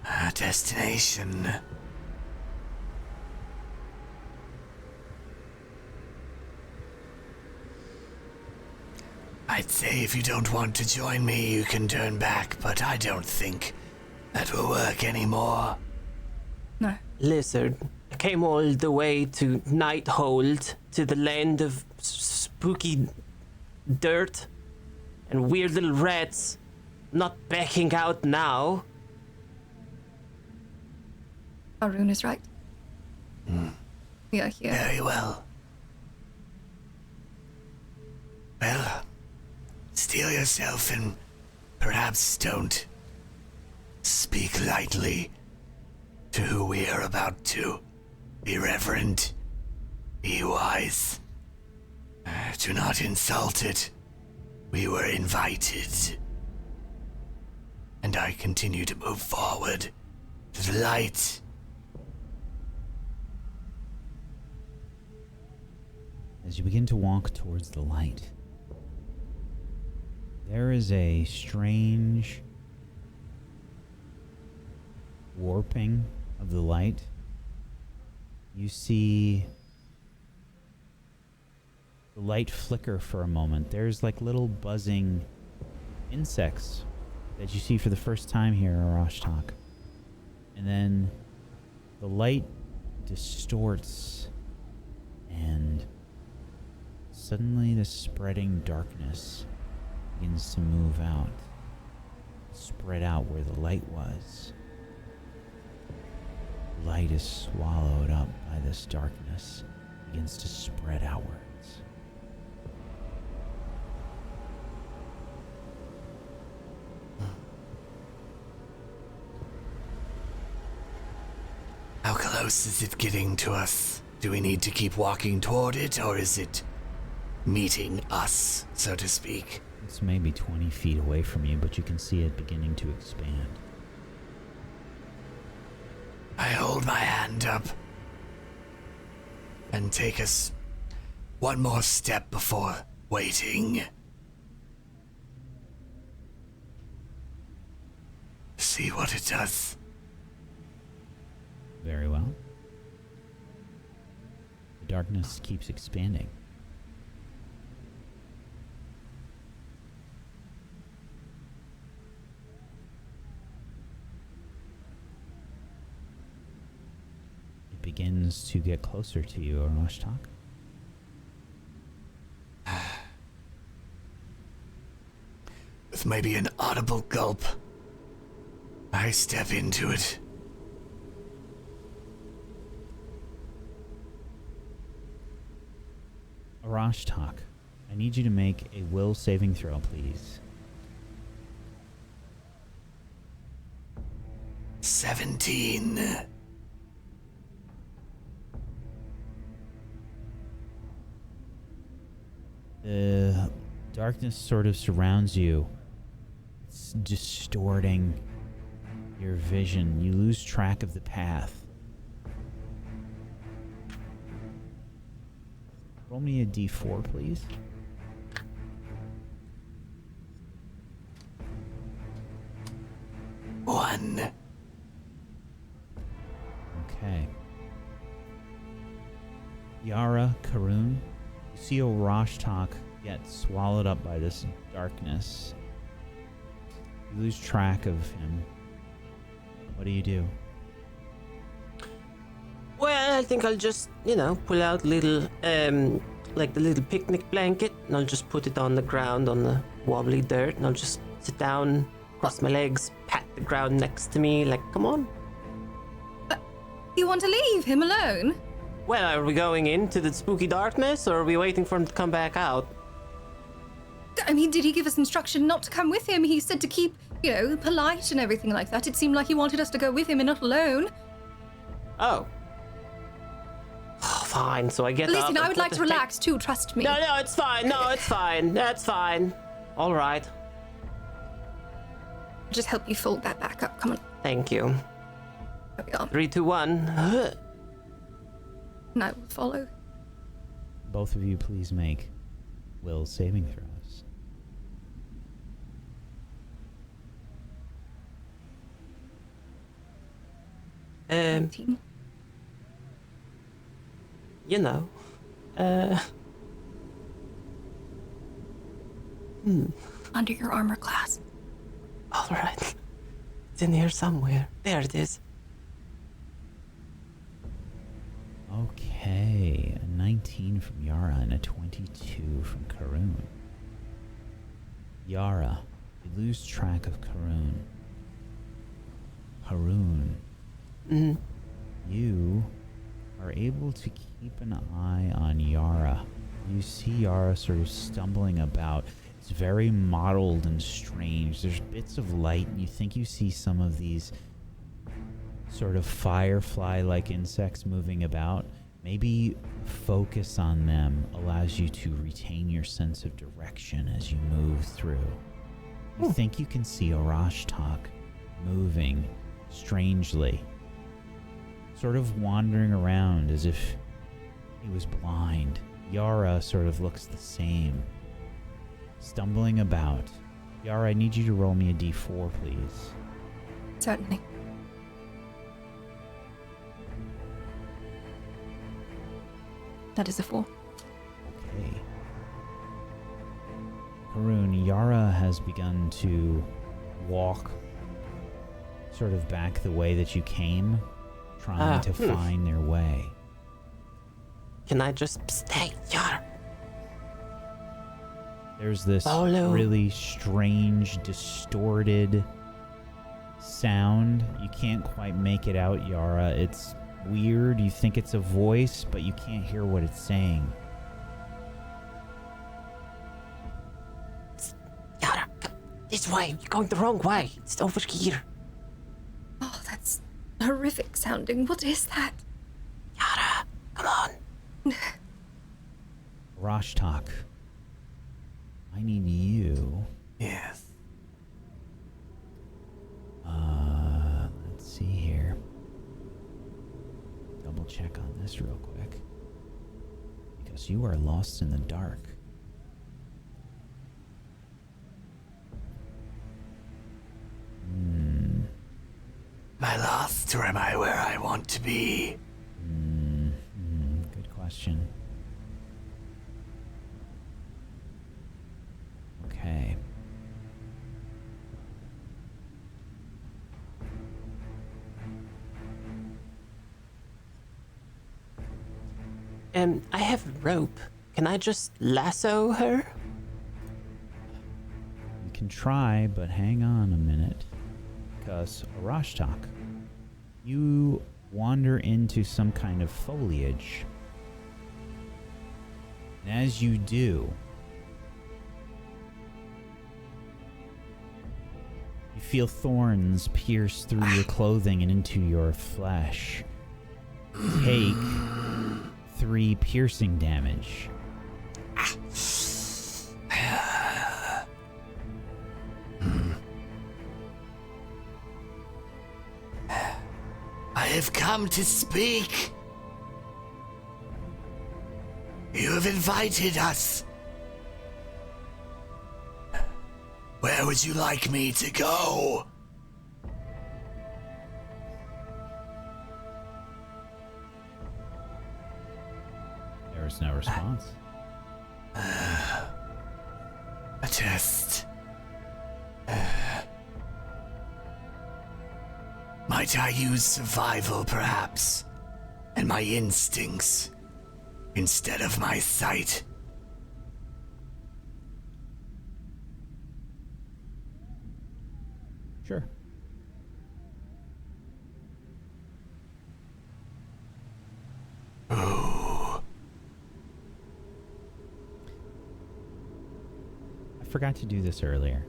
Our destination. I'd say if you don't want to join me, you can turn back, but I don't think that will work anymore. No. Lizard, I came all the way to Nighthold, to the land of spooky dirt and weird little rats. Not backing out now. Arun is right. We are here. Very well. Well, steel yourself and perhaps don't speak lightly to who we are about to. Be reverent. Be wise. Do not insult it. We were invited. And I continue to move forward to the light. As you begin to walk towards the light, there is a strange warping of the light. You see the light flicker for a moment. There's like little buzzing insects that you see for the first time here, Arashtak. And then the light distorts, and suddenly the spreading darkness begins to move out, spread out where the light was. The light is swallowed up by this darkness, begins to spread outwards. How close is it getting to us? Do we need to keep walking toward it, or is it meeting us, so to speak? It's maybe 20 feet away from you, but you can see it beginning to expand. I hold my hand up and take us one more step before waiting. See what it does. Very well. The darkness keeps expanding. It begins to get closer to you, Arashtak. With maybe an audible gulp, I step into it. Arashtak, I need you to make a will saving throw, please. 17. The darkness sort of surrounds you. It's distorting your vision. You lose track of the path. Roll me a d4, please. One. Okay. Yara, Karun, you see Arashtak get swallowed up by this darkness. You lose track of him. What do you do? Well, I think I'll just, pull out little, like the little picnic blanket, and I'll just put it on the ground on the wobbly dirt, and I'll just sit down, cross my legs, pat the ground next to me, like, come on. You want to leave him alone? Well, are we going into the spooky darkness, or are we waiting for him to come back out? I mean, did he give us instruction not to come with him? He said to keep, polite and everything like that. It seemed like he wanted us to go with him and not alone. Oh. Fine, so I get up. Listen, I would like to relax too, trust me. No, it's fine. No, it's fine. That's fine. All right. Just help you fold that back up. Come on. Thank you. There we are. 3, 2, 1. And I will follow. Both of you please make will saving throws. Um, 19. Under your armor class. All right. It's in here somewhere. There it is. Okay, a 19 from Yara and a 22 from Karun. Yara, you lose track of Karun. Karun, you are able to keep an eye on Yara. You see Yara sort of stumbling about. It's very mottled and strange. There's bits of light, and you think you see some of these sort of firefly-like insects moving about. Maybe focus on them allows you to retain your sense of direction as you move through. You think you can see Arashtak moving strangely, sort of wandering around as if he was blind. Yara sort of looks the same, stumbling about. Yara, I need you to roll me a d4, please. Certainly. That is a 4. Okay. Karun, Yara has begun to walk sort of back the way that you came, trying to find their way. Can I just stay, Yara? There's this Follow. really strange, distorted sound. You can't quite make it out, Yara. It's weird. You think it's a voice, but you can't hear what it's saying. Yara, this way. You're going the wrong way. It's over here. Oh, that's horrific sounding. What is that? Yara, come on. Arashtak, I need you. Yes. Let's see here. Double check on this real quick. Because you are lost in the dark. Am I lost or am I where I want to be? Good question. Okay. I have a rope. Can I just lasso her? You can try, but hang on a minute. Because, Arashtak, you wander into some kind of foliage. And as you do, you feel thorns pierce through your clothing and into your flesh. Take 3 piercing damage. I have come to speak. You have invited us. Where would you like me to go? There was no response. A test. Might I use survival, perhaps, and my instincts instead of my sight? Sure. Ooh. I forgot to do this earlier,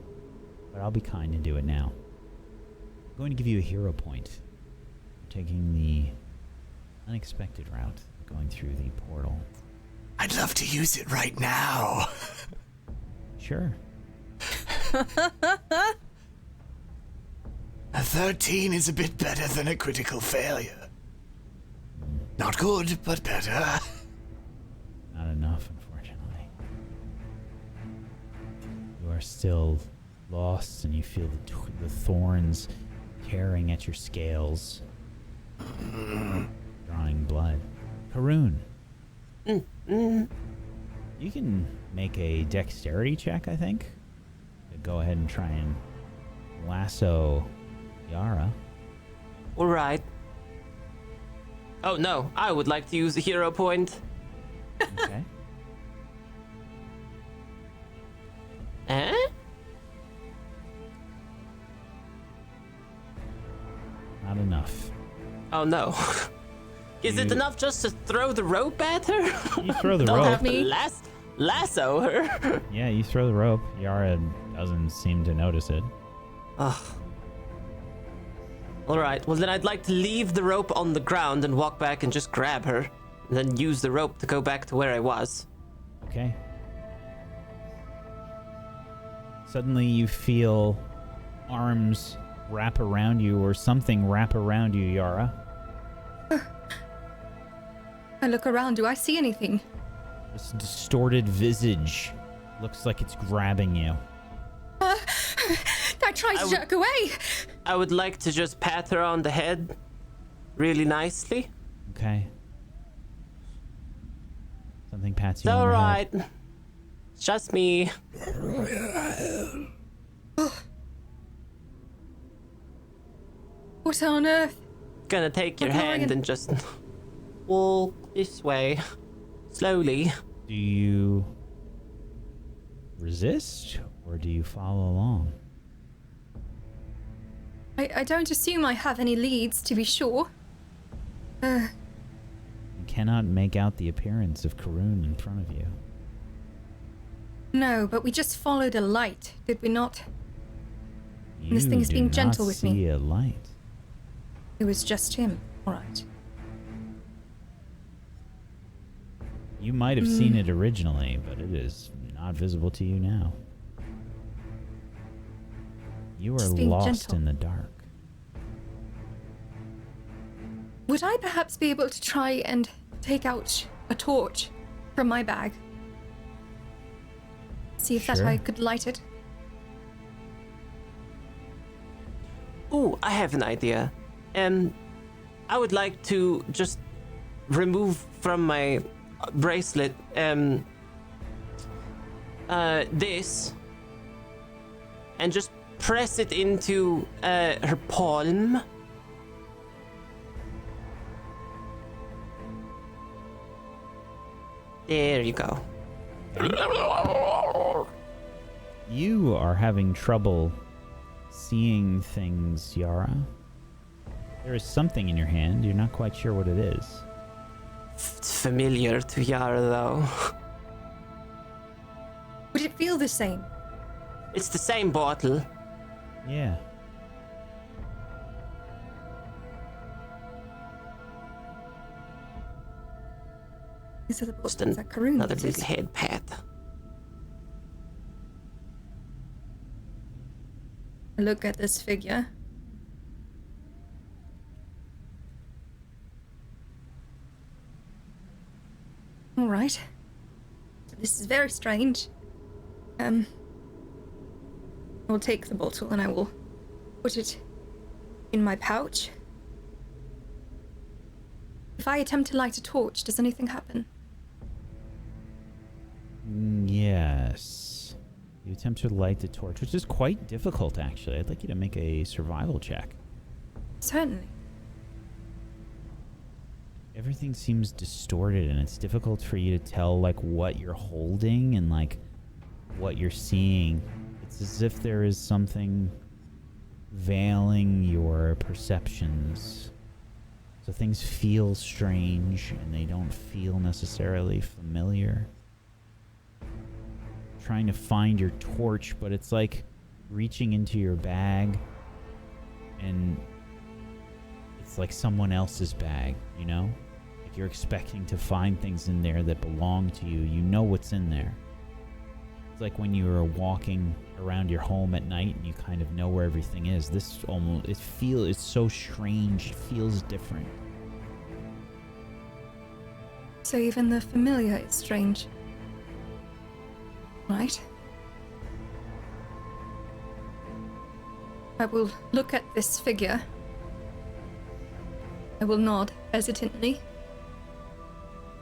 but I'll be kind and do it now. I'm going to give you a hero point for taking the unexpected route, going through the portal. I'd love to use it right now. Sure. A 13 is a bit better than a critical failure. Not good, but better. Not enough, unfortunately. You are still lost, and you feel the thorns tearing at your scales, drawing blood. Karoon. You can make a dexterity check, I think. Go ahead and try and lasso Yara. All right. Oh no, I would like to use a hero point. Okay. Eh? Not enough. Oh no. Is it enough just to throw the rope at her? You throw the Don't rope. have to lasso her. Yeah, you throw the rope. Yara doesn't seem to notice it. Ugh. Alright, well then I'd like to leave the rope on the ground and walk back and just grab her. And then use the rope to go back to where I was. Okay. Suddenly you feel arms wrap around you, or something wrap around you, Yara. I look around. Do I see anything? This distorted visage looks like it's grabbing you. I try to jerk away. I would like to just pat her on the head really nicely. Okay. Something pats you It's on the alright. head. It's just me. What on earth? Gonna take your Okay, hand and just walk this way. Slowly. Do you resist, or do you follow along? I don't assume I have any leads, to be sure. You cannot make out the appearance of Karoon in front of you. No, but we just followed a light, did we not? You This thing is do being not gentle with me. see a light. It was just him. All right. You might have seen it originally, but it is not visible to you now. You are lost in the dark. Would I perhaps be able to try and take out a torch from my bag? See if that I could light it. Ooh, I have an idea. I would like to just remove from my bracelet this and just press it into her palm. There you go. You are having trouble seeing things, Yara. There is something in your hand. You're not quite sure what it is. It's familiar to Yara, though. Would it feel the same? It's the same bottle. Yeah. These are the Just bottles that Karun another uses. little head pat. I look at this figure. All right. This is very strange. I will take the bottle and I will put it in my pouch. If I attempt to light a torch, does anything happen? Yes. You attempt to light the torch, which is quite difficult, actually. I'd like you to make a survival check. Certainly. Everything seems distorted, and it's difficult for you to tell, like, what you're holding and, like, what you're seeing. It's as if there is something veiling your perceptions. So things feel strange, and they don't feel necessarily familiar. Trying to find your torch, but it's like reaching into your bag, and it's like someone else's bag, you know? Like you're expecting to find things in there that belong to you. You know what's in there. It's like when you are walking around your home at night and you kind of know where everything is. This almost, it's so strange. It feels different. So even the familiar is strange. Right. I will look at this figure. I will nod hesitantly.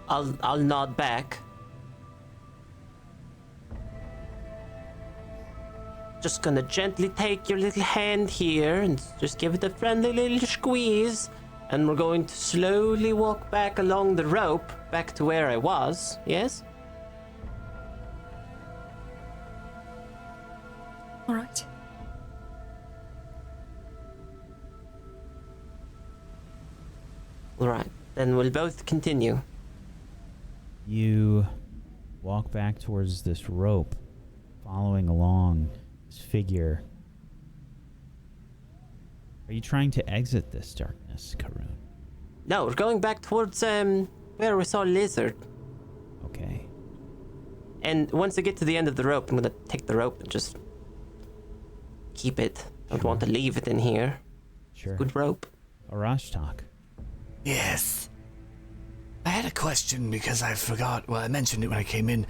I'll nod back. Just gonna gently take your little hand here and just give it a friendly little squeeze. And we're going to slowly walk back along the rope, back to where I was, yes? All right. All right, then we'll both continue. You walk back towards this rope, following along this figure. Are you trying to exit this darkness, Karun? No, we're going back towards where we saw Lizard. Okay. And once I get to the end of the rope, I'm gonna take the rope and just keep it. Don't want to leave it in here. Sure. Good rope. Arashtak. Yes. I had a question because I forgot. Well, I mentioned it when I came in.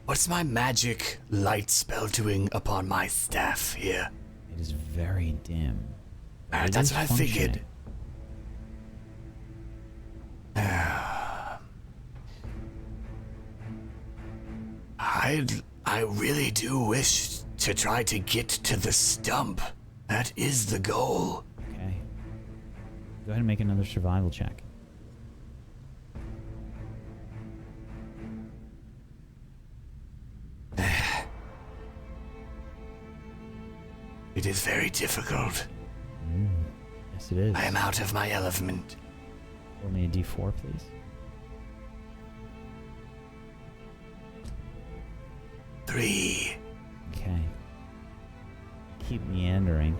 What's my magic light spell doing upon my staff here? It is very dim. It That's is what I figured. I really do wish to try to get to the stump. That is the goal. Okay. Go ahead and make another survival check. It is very difficult. Yes, it is. I am out of my element. Roll me a d4, please. 3. Okay. Keep meandering.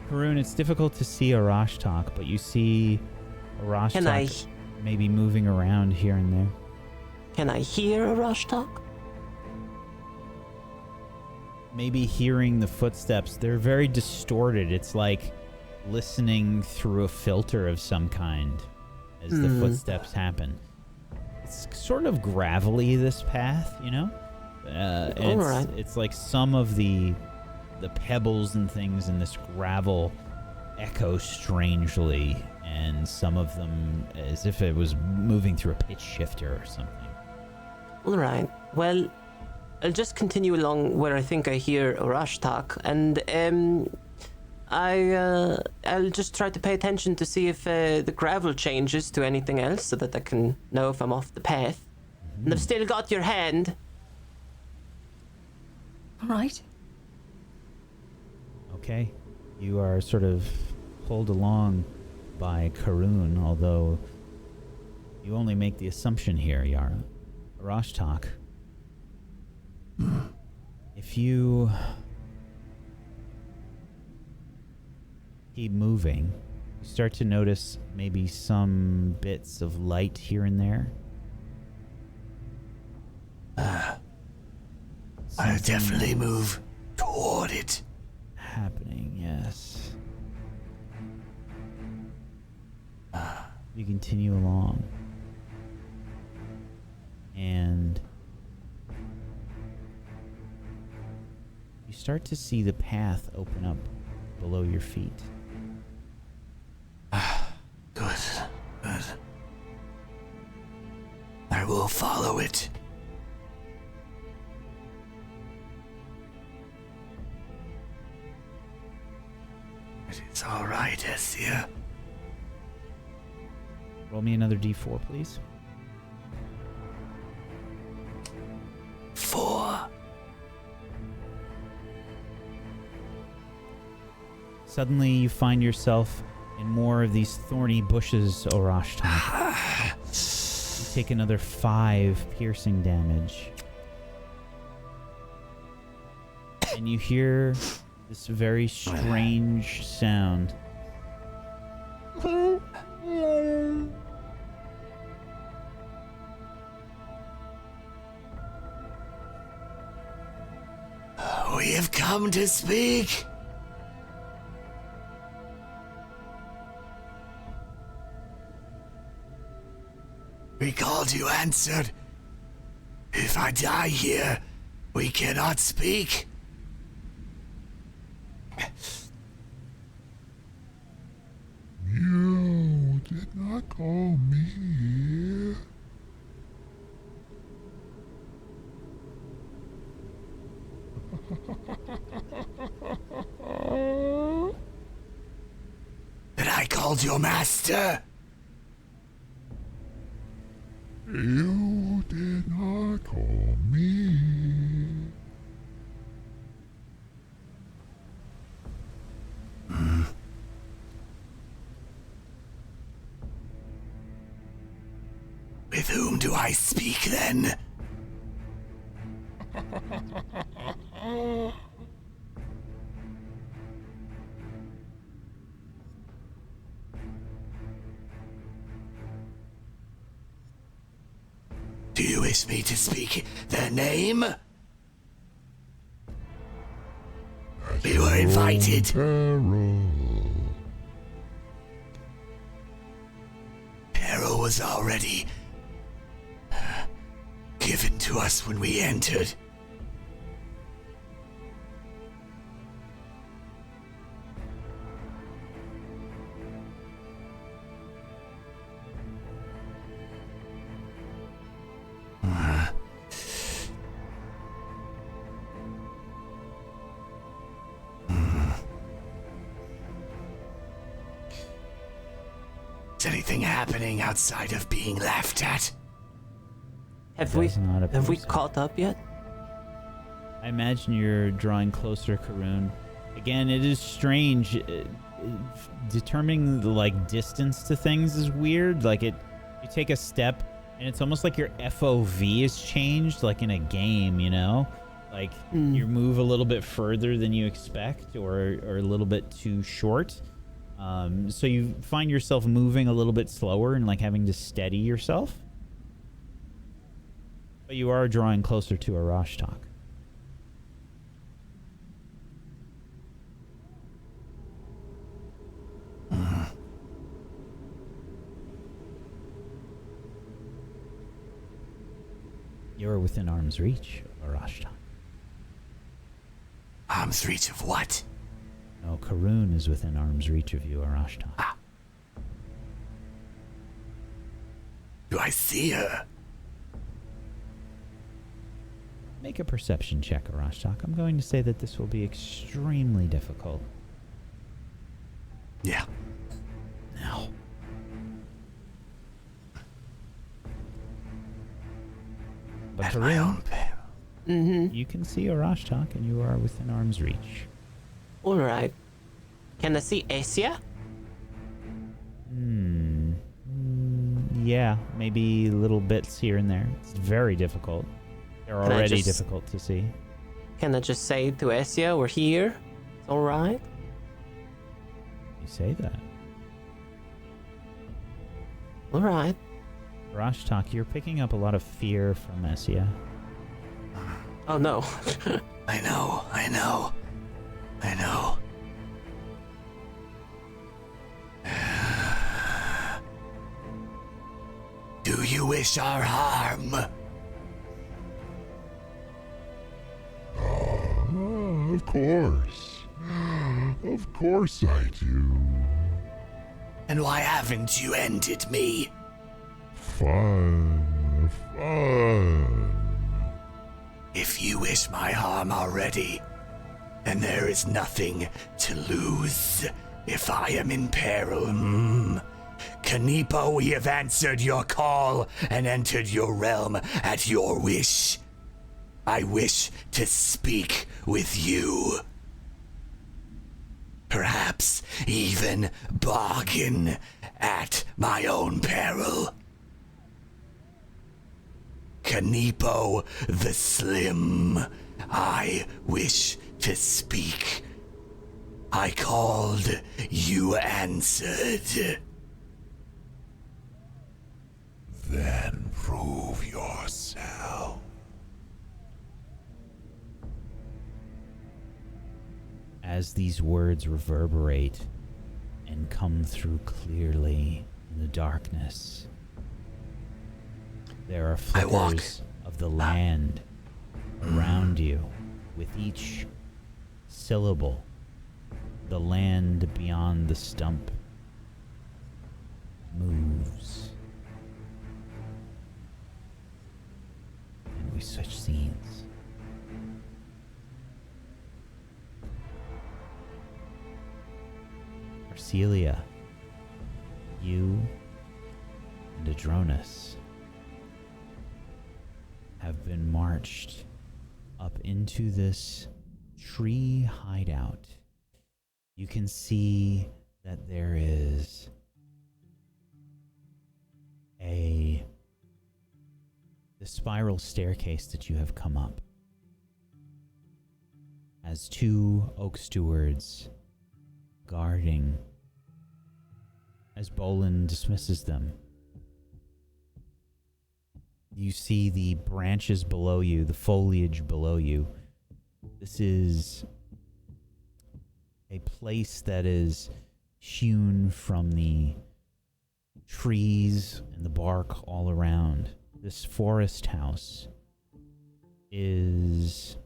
Karun, it's difficult to see Arashtak, but you see Arashtak maybe moving around here and there. Can I hear Arash talk? Maybe hearing the footsteps. They're very distorted. It's like listening through a filter of some kind as the footsteps happen. It's sort of gravelly, this path, you know? It's like some of the pebbles and things in this gravel echo strangely, and some of them as if it was moving through a pitch shifter or something. All right. Well, I'll just continue along where I think I hear Arash talk, and I'll just try to pay attention to see if the gravel changes to anything else, so that I can know if I'm off the path. And I've still got your hand. All right. Okay. You are sort of pulled along by Karun, although you only make the assumption here, Yara. Arashtak. If you keep moving, you start to notice maybe some bits of light here and there. I'll definitely move toward it. Happening, yes. You continue along. And you start to see the path open up below your feet. Good. I will follow it. It's all right, Essia. Roll me another d4, please. 4. Suddenly you find yourself in more of these thorny bushes, Orashtak. You take another 5 piercing damage. And you hear this very strange sound. We have come to speak. We called, you answered. If I die here, we cannot speak. You did not call me. That I called your master. You did not call me. With whom do I speak then? Do you wish me to speak their name? We were invited. Peril was already given to us when we entered. Is anything happening outside of being laughed at? Have we person. caught up yet? I imagine you're drawing closer, Karun. Again, it is strange. Determining the distance to things is weird. You take a step and it's almost like your FOV is changed, like in a game, you know? You move a little bit further than you expect, or a little bit too short. So you find yourself moving a little bit slower and having to steady yourself. But you are drawing closer to Arashtak. You're within arm's reach of Arashtak. Arm's reach of what? No, Karun is within arm's reach of you, Arashtak. Ah. Do I see her? Make a perception check, Arashtak. I'm going to say that this will be extremely difficult. Yeah. Now. But At my own peril. You can see Arashtak, and you are within arm's reach. All right. Can I see Asia? Yeah, maybe little bits here and there. It's very difficult. They're Can I already just- difficult to see. Can I just say to Asia, we're here? It's all right. You say that. All right. Arashtak, you're picking up a lot of fear from Essia. Oh no. I know. Do you wish our harm? Of course. Of course I do. And why haven't you ended me? Fun. If you wish my harm already, then there is nothing to lose if I am in peril. Kanipo, we have answered your call and entered your realm at your wish. I wish to speak with you. Perhaps even bargain at my own peril. Kanipo the Slim, I wish to speak. I called, you answered. Then prove yourself. As these words reverberate and come through clearly in the darkness, there are flickers of the land around you. With each syllable, the land beyond the stump moves. And we switch scenes. Arcelia, you and Adronis have been marched up into this tree hideout. You can see that there is the spiral staircase that you have come up as two Oakstewards guarding as Bolan dismisses them. You see the branches below you, the foliage below you. This is a place that is hewn from the trees and the bark all around. This forest house is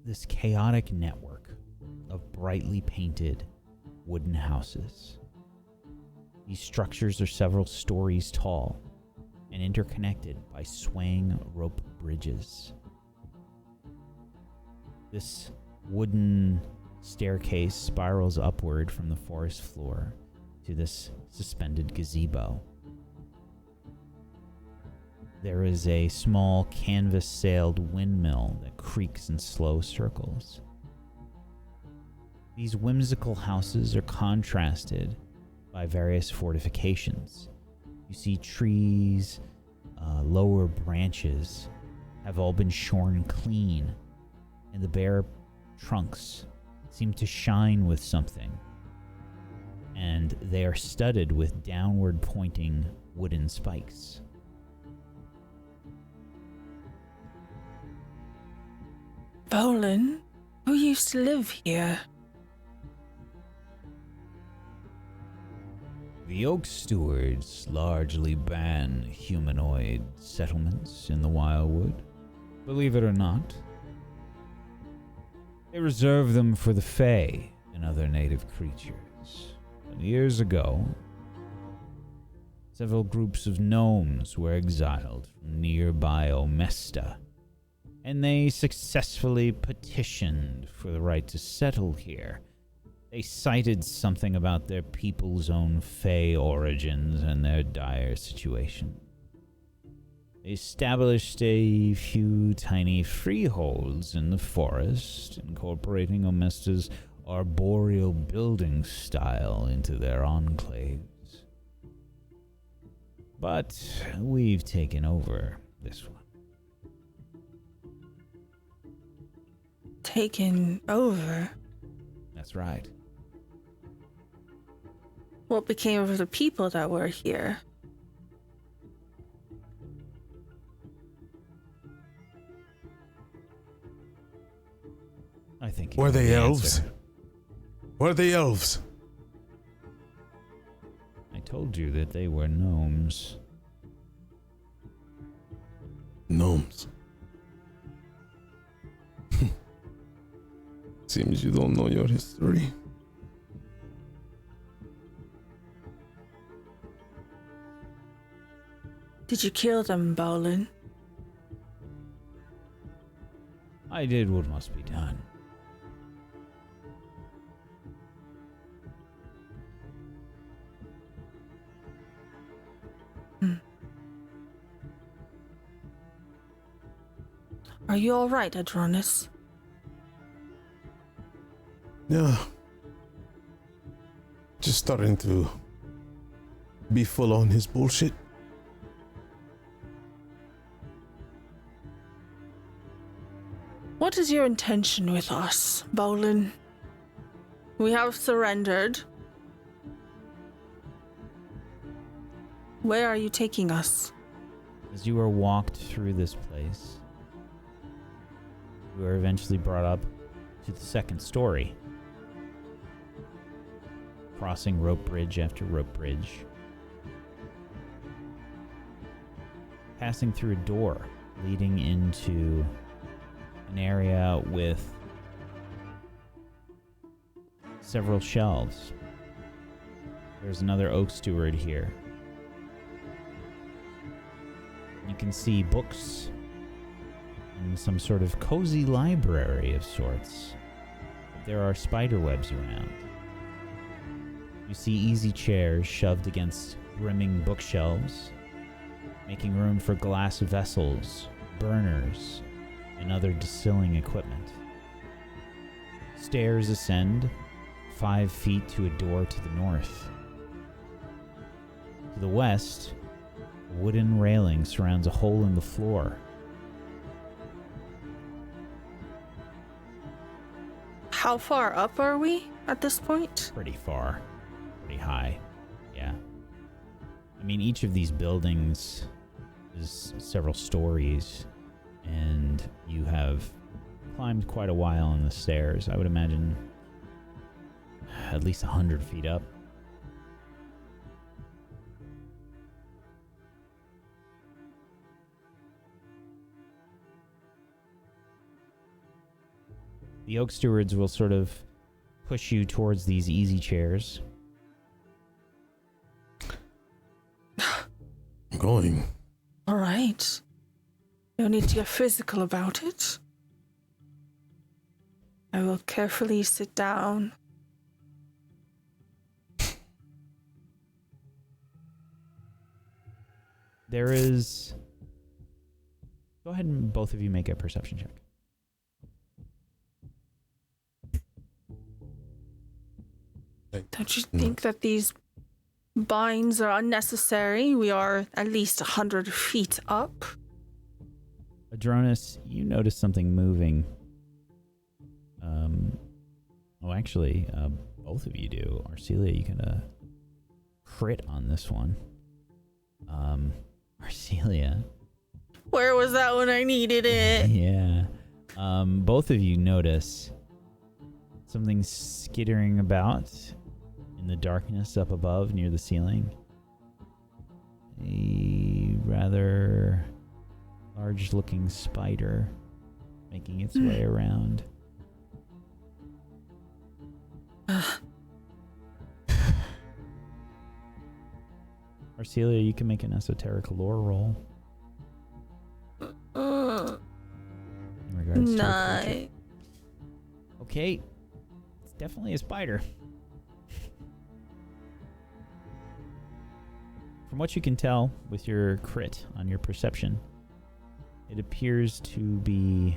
this chaotic network of brightly painted wooden houses. These structures are several stories tall and interconnected by swaying rope bridges. This wooden staircase spirals upward from the forest floor to this suspended gazebo. There is a small canvas-sailed windmill that creaks in slow circles. These whimsical houses are contrasted by various fortifications. You see trees, lower branches have all been shorn clean, and the bare trunks seem to shine with something. and they are studded with downward pointing wooden spikes. Bolan, who used to live here? The Oakstewards largely ban humanoid settlements in the Wildwood. Believe it or not, they reserve them for the Fae and other native creatures. And years ago, several groups of gnomes were exiled from nearby Omesta, and they successfully petitioned for the right to settle here. They cited something about their people's own Fae origins and their dire situation. They established a few tiny freeholds in the forest, incorporating Omesta's arboreal building style into their enclaves. But we've taken over this one. Taken over? That's right. What became of the people that were here? I think. Were they elves? Were they elves? I told you that they were gnomes. Gnomes. Seems you don't know your history. Did you kill them, Bolan? I did what must be done. Are you all right, Adronis? Yeah. Just starting to be full on his bullshit. What is your intention with us, Bolan? We have surrendered. Where are you taking us? As you are walked through this place, you are eventually brought up to the second story, crossing rope bridge after rope bridge, passing through a door leading into an area with several shelves. There's another oak steward here. You can see books and some sort of cozy library of sorts. There are spider webs around. You see easy chairs shoved against brimming bookshelves, making room for glass vessels, burners, and other distilling equipment. Stairs ascend 5 feet to a door to the north. To the west, a wooden railing surrounds a hole in the floor. How far up are we at this point? Pretty far. Pretty high. Yeah. I mean, each of these buildings is several stories, and you have climbed quite a while on the stairs. I would imagine at least 100 feet up. The Oak Stewards will sort of push you towards these easy chairs. I'm going. All right. No need to get physical about it. I will carefully sit down. There is... Go ahead and both of you make a perception check. Don't you think that these binds are unnecessary? We are at least 100 feet up. Adronis, you notice something moving. Both of you do. Arcelia, you can crit on this one. Arcelia. Where was that when I needed it? Yeah. Both of you notice something skittering about in the darkness up above near the ceiling. A rather large-looking spider making its way around. Arcelia, you can make an esoteric lore roll. In regards to a creature. Okay. It's definitely a spider. From what you can tell with your crit on your perception, it appears to be...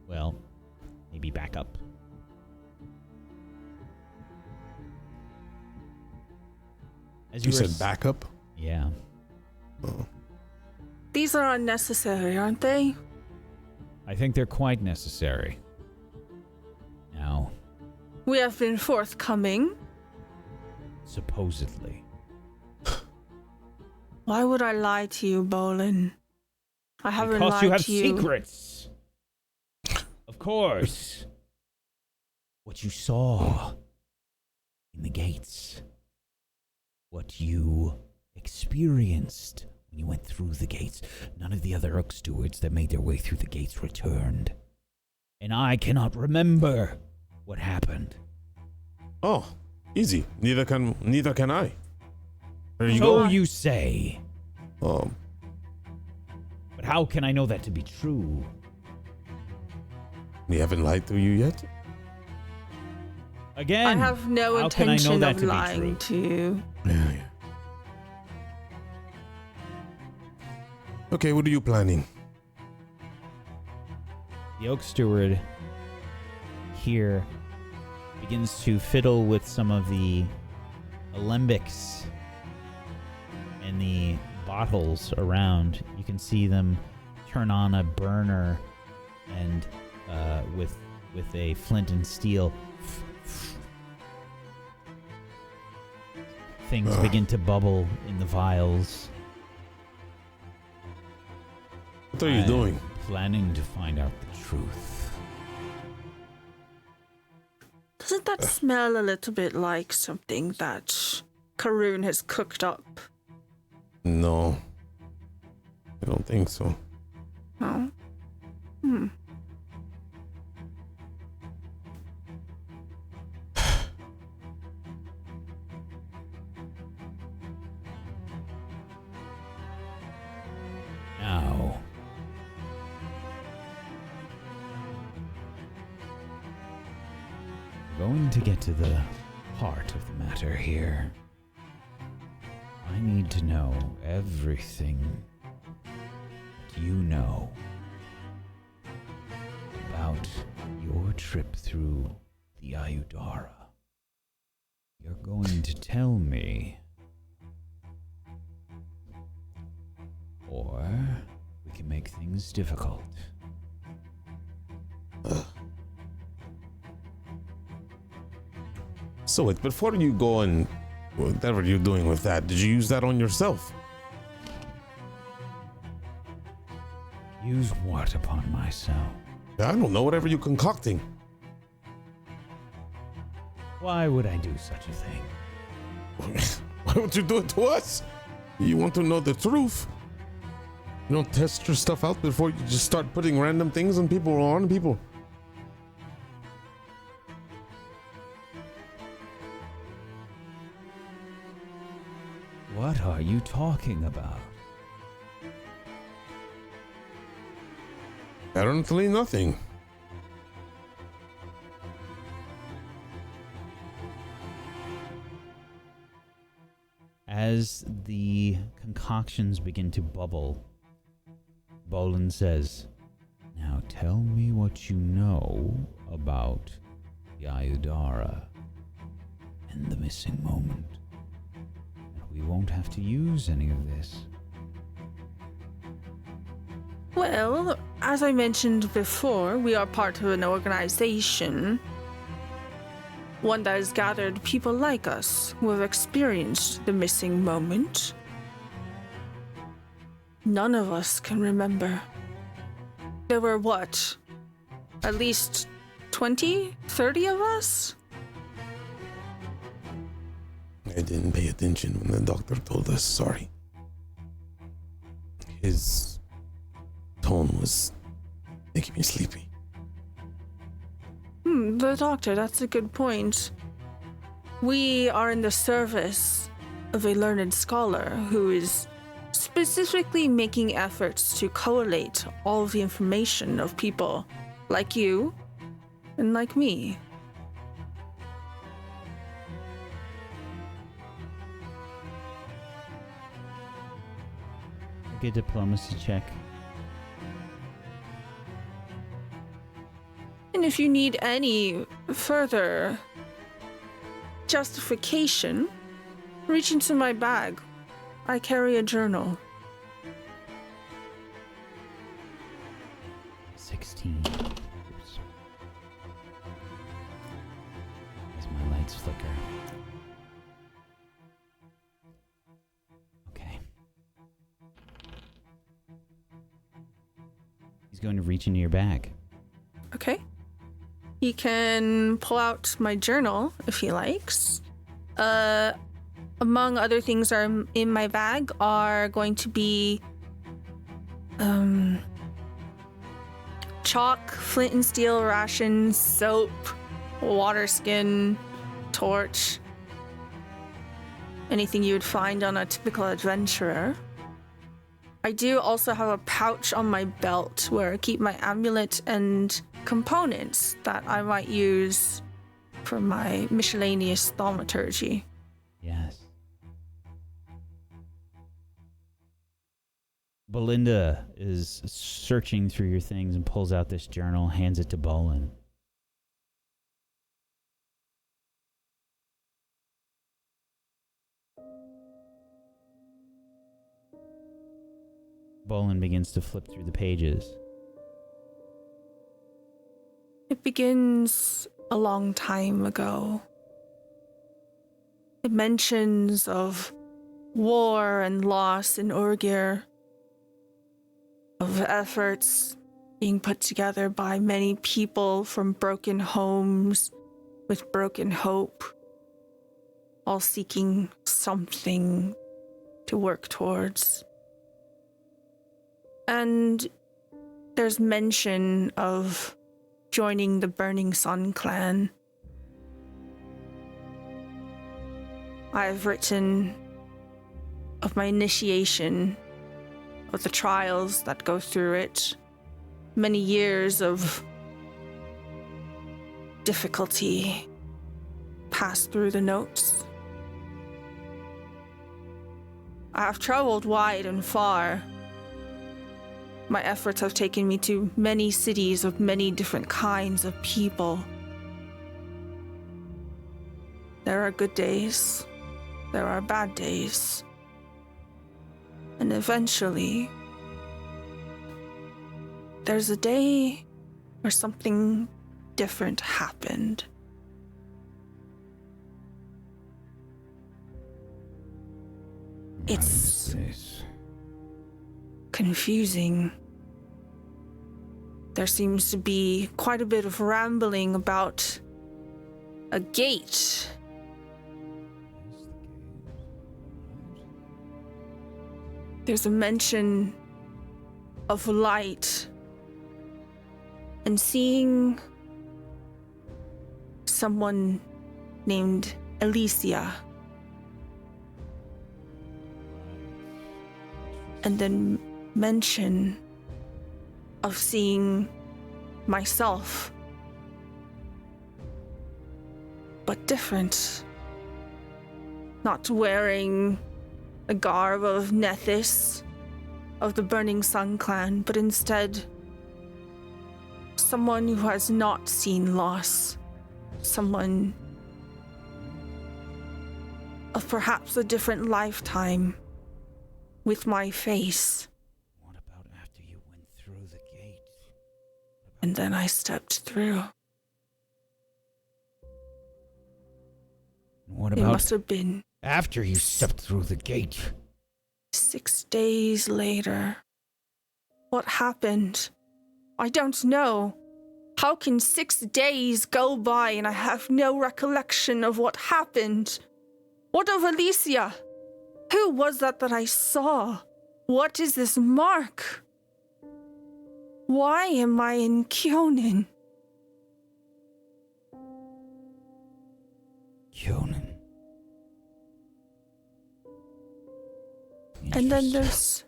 Well, maybe back up. As you said backup? Yeah. Oh. These are unnecessary, aren't they? I think they're quite necessary. Now, We have been forthcoming. supposedly. Why would I lie to you, Bolan? I haven't Because lied you have to you. secrets. Of course. What you saw in the gates. What you experienced when you went through the gates. None of the other Oakstewards that made their way through the gates returned. And I cannot remember what happened. Oh, easy. Neither can I. There you So go. you say. Oh, But how can I know that to be true? we haven't lied to you yet? Again, I have no how can I know intention that of to be lying true? to you. Yeah. Okay, what are you planning? The Oak Steward here begins to fiddle with some of the alembics and the bottles around. You can see them turn on a burner and with a flint and steel, things begin to bubble in the vials. What are you doing? Planning to find out the truth. Doesn't that smell a little bit like something that Karun has cooked up? No. I don't think so. Oh. Now, we're going to get to the heart of the matter here. I need to know everything that you know about your trip through the Ayudara. You're going to tell me, or we can make things difficult. So wait, before you go and whatever you're doing with that, did you use that on yourself? Use what upon myself? I don't know, whatever you're concocting. Why would I do such a thing? Why would you do it to us? You want to know the truth? You don't test your stuff out before you just start putting random things on people or on people. What are you talking about? Apparently nothing. As the concoctions begin to bubble, Bolan says, "Now tell me what you know about the Ayudara and the missing moment. And we won't have to use any of this." Well, as I mentioned before, we are part of an organization. One that has gathered people like us who have experienced the missing moment. None of us can remember. There were what? At least 20, 30 of us? I didn't pay attention when the doctor told us, sorry. His tone was making me sleepy. The doctor, that's a good point. We are in the service of a learned scholar who is specifically making efforts to collate all of the information of people like you and like me. Make a diplomacy check. And if you need any further justification, reach into my bag. I carry a journal. 16. Oops. As my lights flicker. Okay. He's going to reach into your bag. Okay. He can pull out my journal if he likes. Among other things are in my bag are going to be chalk, flint and steel rations, soap, water skin, torch. Anything you would find on a typical adventurer. I do also have a pouch on my belt where I keep my amulet and components that I might use for my miscellaneous thaumaturgy. Yes. Belinda is searching through your things and pulls out this journal, hands it to Bolan. Bolan begins to flip through the pages. It begins a long time ago. It mentions of war and loss in Urgir, of efforts being put together by many people from broken homes with broken hope, all seeking something to work towards. And there's mention of joining the Burning Sun clan. I've written of my initiation, of the trials that go through it, many years of difficulty passed through the notes. I have traveled wide and far. My efforts have taken me to many cities of many different kinds of people. There are good days. There are bad days. And eventually, there's a day where something different happened. It's confusing. There seems to be quite a bit of rambling about a gate. There's a mention of light and seeing someone named Alicia. And then mention of seeing myself, but different. Not wearing the garb of Nethys, of the Burning Sun clan, but instead someone who has not seen loss. Someone of perhaps a different lifetime with my face. What about after you went through And then I stepped through. What It about must have been after you stepped through the gate? 6 days later. What happened? I don't know. How can 6 days go by and I have no recollection of what happened? What of Alicia? Who was that I saw? What is this mark? Why am I in Kyonin? Kyonin. And then there's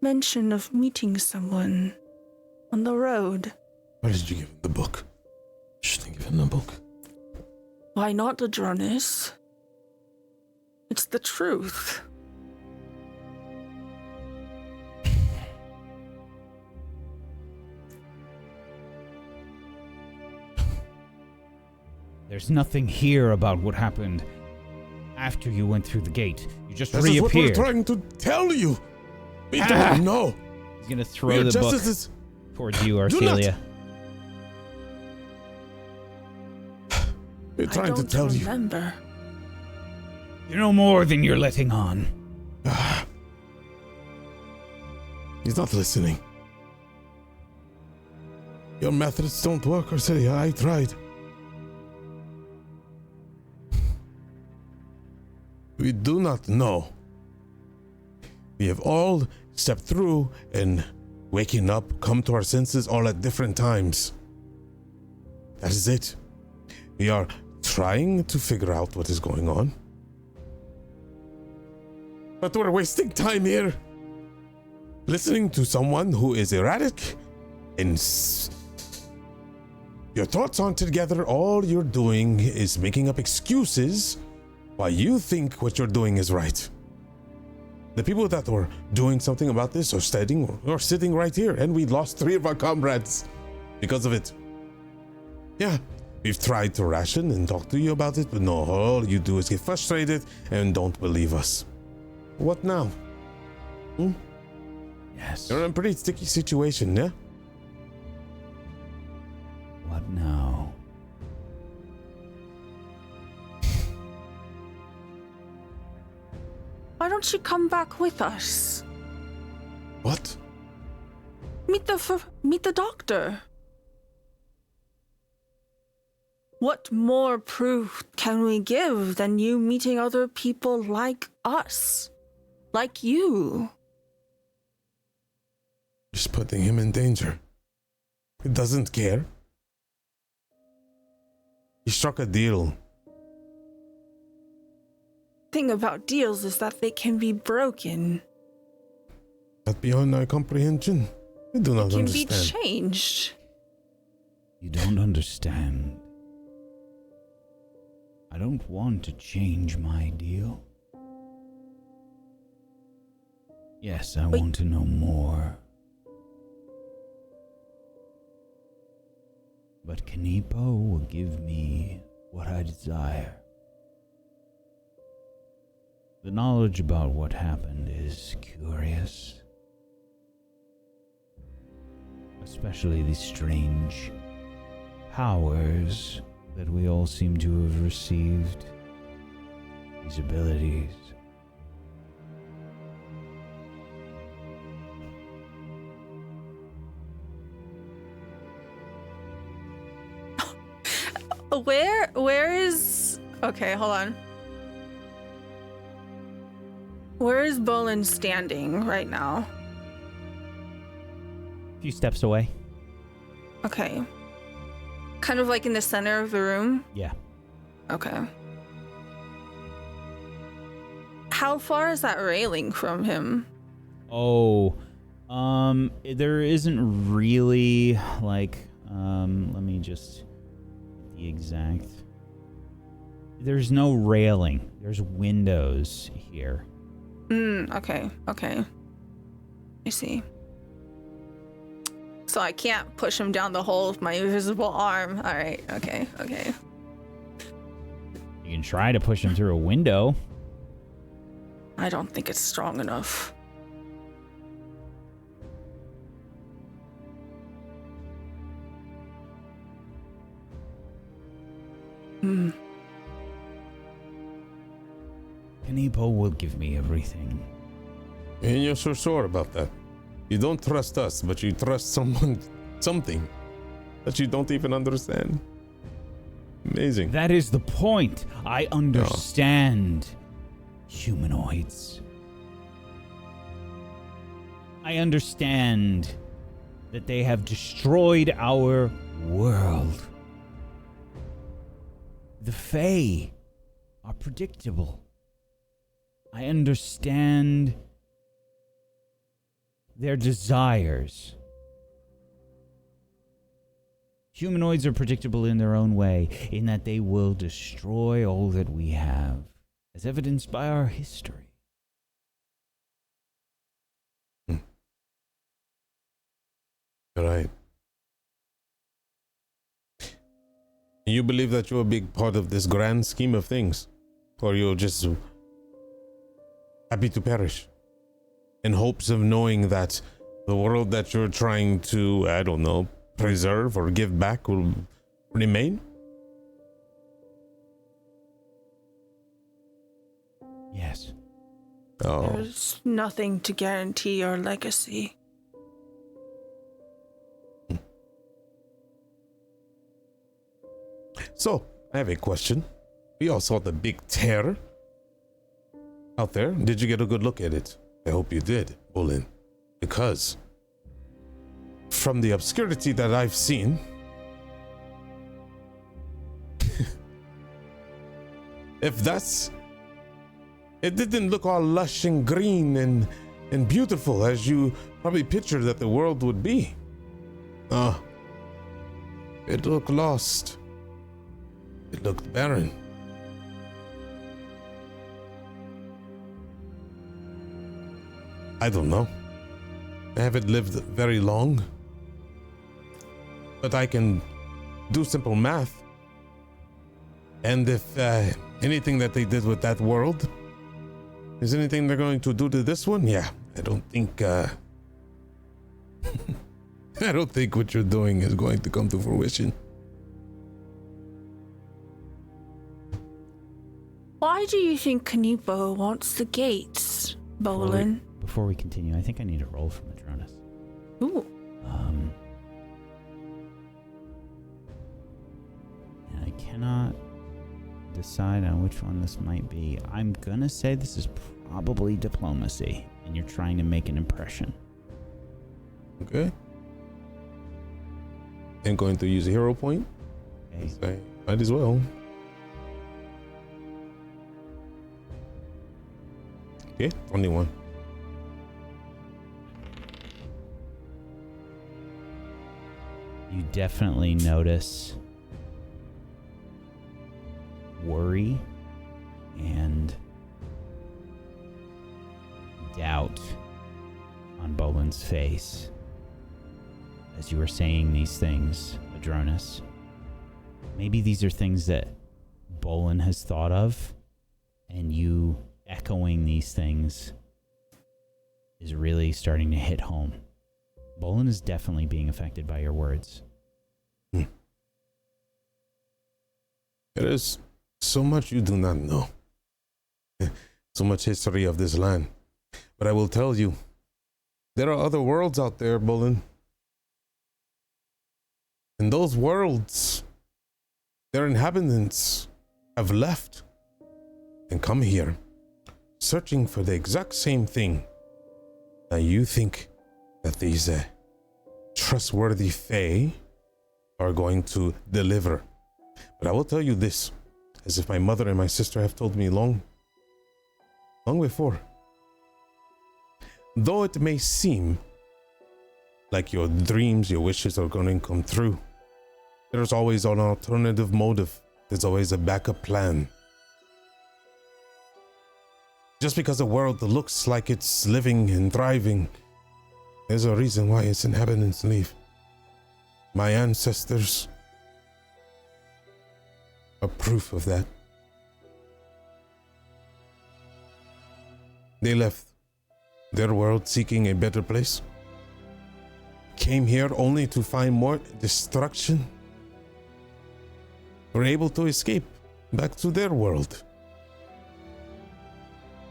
mention of meeting someone on the road. Why did you give him the book? Shouldn't give him the book. Why not, Adronis? It's the truth. There's nothing here about what happened after you went through the gate. You just This reappeared. is what we're trying to tell you. We don't know. He's gonna throw the book towards you, Arcelia. We're trying to tell you. I don't remember. You know more than you're letting on. He's not listening. Your methods don't work, Arcelia. I tried. We do not know. We have all stepped through and waking up, come to our senses all at different times. That is it. We are trying to figure out what is going on. But we're wasting time here. Listening to someone who is erratic and your thoughts aren't together. All you're doing is making up excuses why you think what you're doing is right. The people that were doing something about this are sitting right here, and we lost 3 of our comrades because of it. Yeah, we've tried to ration and talk to you about it, but no, all you do is get frustrated and don't believe us. What now? Yes. You're in a pretty sticky situation, yeah? What now? Why don't you come back with us? What? Meet the doctor. What more proof can we give than you meeting other people like us? Like you? Just putting him in danger. He doesn't care. He struck a deal. Thing about deals is that they can be broken. But beyond our comprehension, we do not Can understand. be changed. You don't understand. I don't want to change my deal. Yes, I want to know more. But Kanipo will give me what I desire. The knowledge about what happened is curious. Especially these strange powers that we all seem to have received. These abilities. Where is... Okay, hold on. Where is Bolan standing right now? A few steps away. Okay. Kind of like in the center of the room? Yeah. Okay. How far is that railing from him? Oh, there isn't really like, let me just get the exact. There's no railing. There's windows here. Okay. I see. So I can't push him down the hole with my invisible arm. All right. Okay. You can try to push him through a window. I don't think it's strong enough. Kanipo will give me everything. And you're so sure about that. You don't trust us, but you trust something that you don't even understand. Amazing. That is the point. I understand humanoids. I understand that they have destroyed our world. The Fae are predictable. I understand their desires. Humanoids are predictable in their own way, in that they will destroy all that we have, as evidenced by our history. Right. You believe that you're a big part of this grand scheme of things? Or you're just happy to perish in hopes of knowing that the world that you're trying to, I don't know, preserve or give back will remain? Yes. Oh. There's nothing to guarantee our legacy. So, I have a question. We all saw the big tear out there. Did you get a good look at it? I hope you did, Bolan. Because from the obscurity that I've seen, if that's... It didn't look all lush and green and beautiful as you probably pictured that the world would be. It looked lost. It looked barren. I don't know. I haven't lived very long. But I can do simple math. And if anything that they did with that world is anything they're going to do to this one, yeah, I don't think I don't think what you're doing is going to come to fruition. Why do you think Kanipo wants the gates, Bolan? Before we continue, I think I need a roll from Adronis. Ooh. And I cannot decide on which one this might be. I'm gonna say this is probably diplomacy, and you're trying to make an impression. Okay. I'm going to use a hero point. Okay. So might as well. Okay, 21. You definitely notice worry and doubt on Bolan's face as you were saying these things, Adronis. Maybe these are things that Bolan has thought of, and you echoing these things is really starting to hit home. Bolan is definitely being affected by your words. There is so much you do not know. So much history of this land. But I will tell you, there are other worlds out there, Bolan. And those worlds, their inhabitants have left and come here, searching for the exact same thing. Now you think that these trustworthy Fae are going to deliver. But I will tell you this, as if my mother and my sister have told me long before. Though it may seem like your dreams, your wishes are going to come true, there's always an alternative motive. There's always a backup plan. Just because the world looks like it's living and thriving, there's a reason why its inhabitants leave. My ancestors are proof of that. They left their world seeking a better place, came here only to find more destruction, were able to escape back to their world.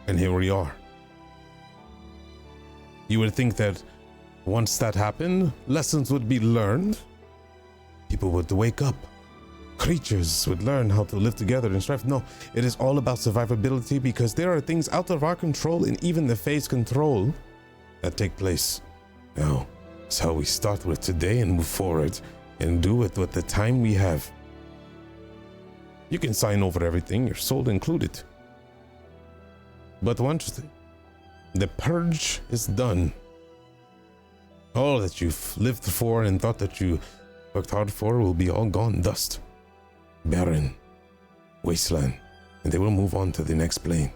And here we are. You would think that once that happened, lessons would be learned. People would wake up. Creatures would learn how to live together and strive. No, it is all about survivability because there are things out of our control and even the Fae's control that take place. Now, it's how we start with today and move forward and do it with the time we have. You can sign over everything, your soul included. But once the purge is done, all that you've lived for and thought that you worked hard for will be all gone dust. Barren, wasteland, and they will move on to the next plane.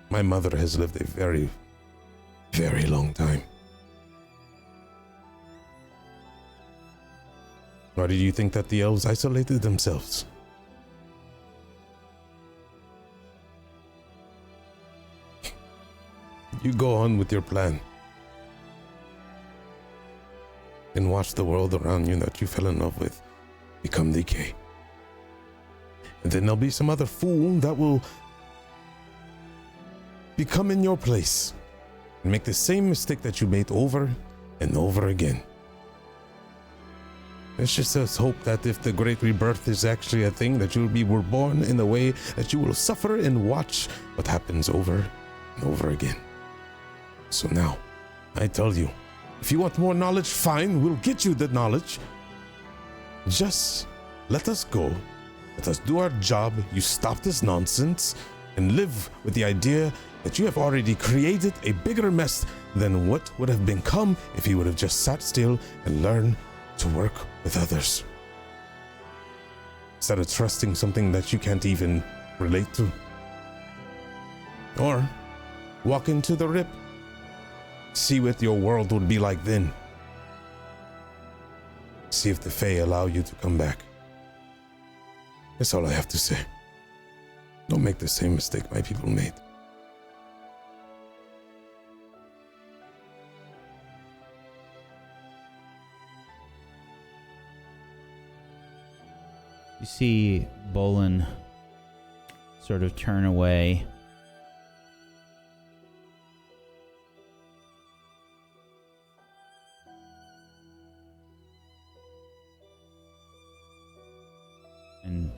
My mother has lived a very, very long time. Why did you think that the elves isolated themselves? You go on with your plan. And watch the world around you that you fell in love with become decay. And then there'll be some other fool that will become in your place and make the same mistake that you made over and over again. Let's just hope that if the Great Rebirth is actually a thing, that you'll be reborn in a way that you will suffer and watch what happens over and over again. So now, I tell you, if you want more knowledge, fine, we'll get you the knowledge. Just let us go. Let us do our job. You stop this nonsense and live with the idea that you have already created a bigger mess than what would have become if you would have just sat still and learned to work with others. Instead of trusting something that you can't even relate to. Or walk into the rip. See what your world would be like then. See if the Fae allow you to come back. That's all I have to say. Don't make the same mistake my people made. You see Bolan sort of turn away. And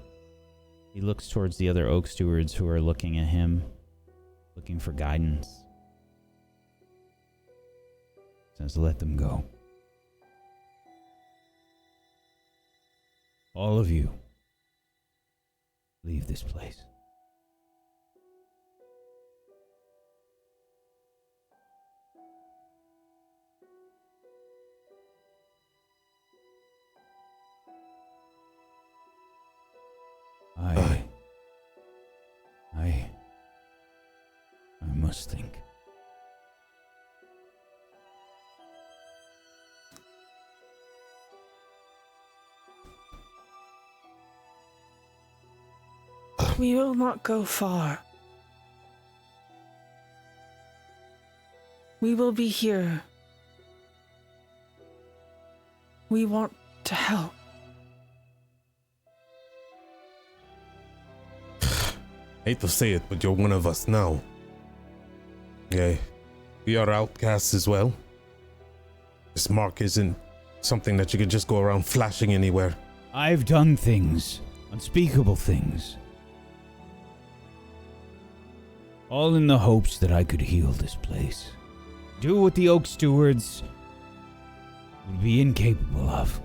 he looks towards the other Oak Stewards who are looking at him, looking for guidance. Says, let them go. All of you, leave this place. I must think. We will not go far. We will be here. We want to help. Hate to say it, but you're one of us now. Yeah, we are outcasts as well. This mark isn't something that you could just go around flashing anywhere. I've done things, unspeakable things. All in the hopes that I could heal this place. Do what the Oak Stewards would be incapable of.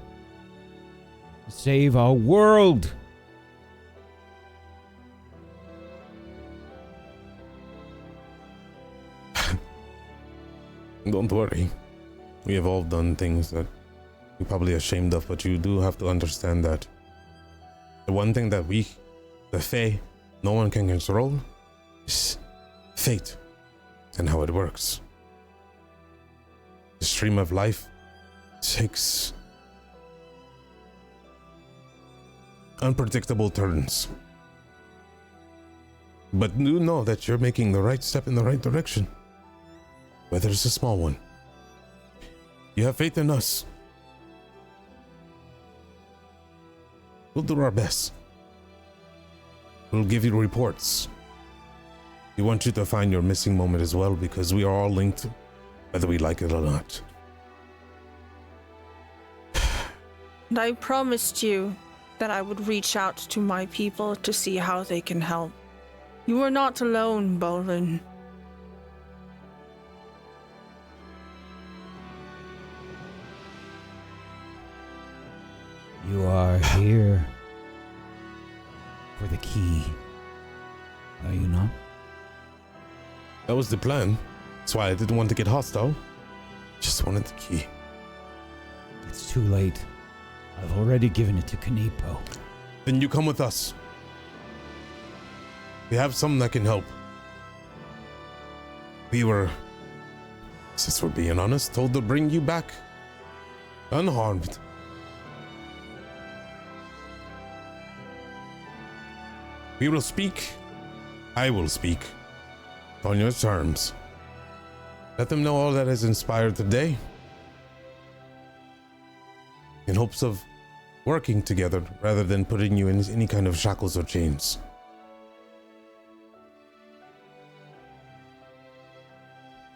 Save our world. Don't worry. We have all done things that we're probably ashamed of, but you do have to understand that the one thing that we, the Fae, no one can control is fate and how it works. The stream of life takes unpredictable turns. But do know that you're making the right step in the right direction. Whether it's a small one. You have faith in us. We'll do our best. We'll give you reports. We want you to find your missing moment as well, because we are all linked, whether we like it or not. And I promised you that I would reach out to my people to see how they can help. You are not alone, Bolan. You are here for the key, are you not? That was the plan. That's why I didn't want to get hostile. Just wanted the key. It's too late. I've already given it to Kanipo. Then you come with us. We have something that can help. We were, since we're being honest, told to bring you back unharmed. We will speak. I will speak on your terms. Let them know all that has inspired today, in hopes of working together rather than putting you in any kind of shackles or chains.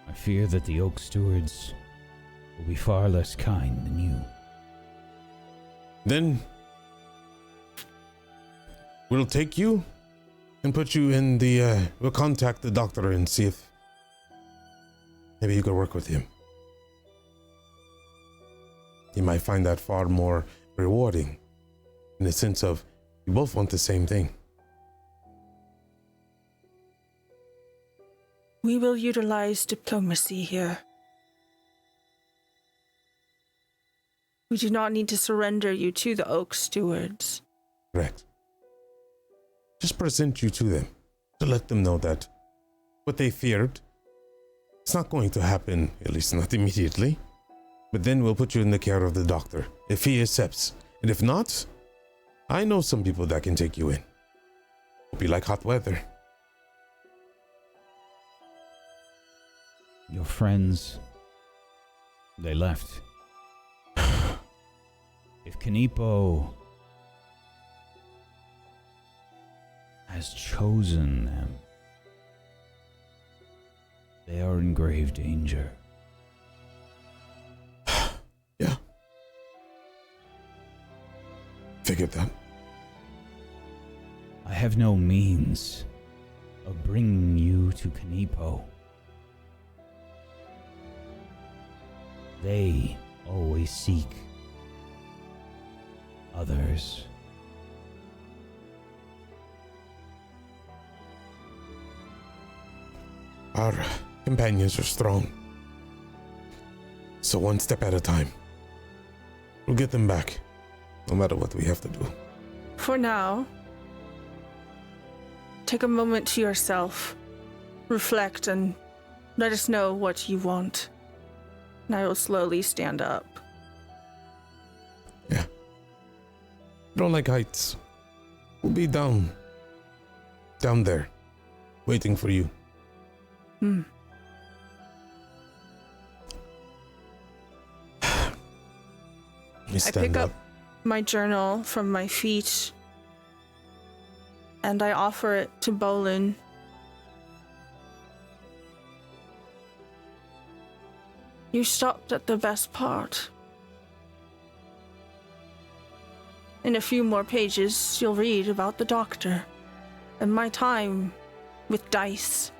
I fear that the Oakstewards will be far less kind than you. Then we'll take you and put you in the, we'll contact the doctor and see if maybe you could work with him. You might find that far more rewarding, in the sense of you both want the same thing. We will utilize diplomacy here. We do not need to surrender you to the Oakstewards. Correct. Just present you to them, to let them know that what they feared, it's not going to happen, at least not immediately. But then we'll put you in the care of the doctor, if he accepts. And if not, I know some people that can take you in. It'll be like hot weather. Your friends, they left. If Kanipo has chosen them, they are in grave danger. Yeah. Figured that. I have no means of bringing you to Kanipo. They always seek others. Our companions are strong. So one step at a time. We'll get them back, no matter what we have to do. For now, take a moment to yourself, reflect, and let us know what you want. And I will slowly stand up. Yeah. I don't like heights. We'll be down there, waiting for you. Hmm. You I stand pick up my journal from my feet and I offer it to Bolan. You stopped at the best part. In a few more pages, you'll read about the doctor and my time with Dice.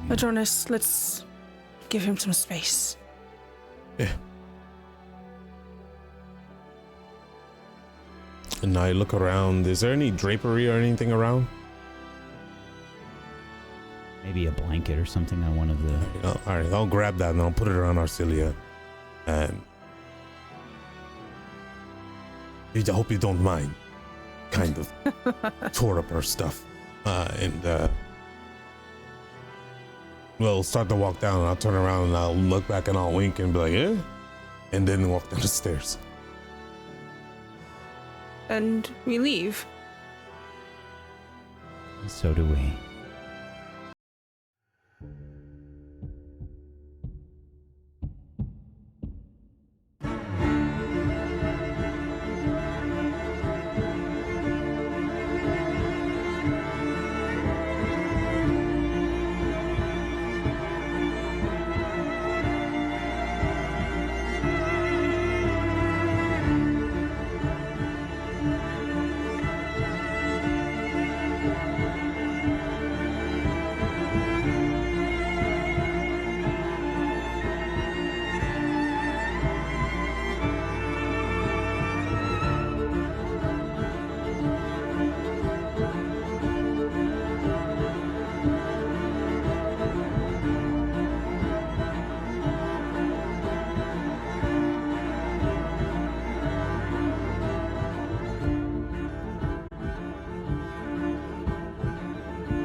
Adronis, let's give him some space. Yeah. And I look around. Is there any drapery or anything around? Maybe a blanket or something on one of the... All right, I'll grab that and I'll put it around Arcelia. And I hope you don't mind. Kind of tore up her stuff. And we'll start to walk down and I'll turn around and I'll look back and I'll wink and be like, yeah? And then walk down the stairs. And we leave. So do we.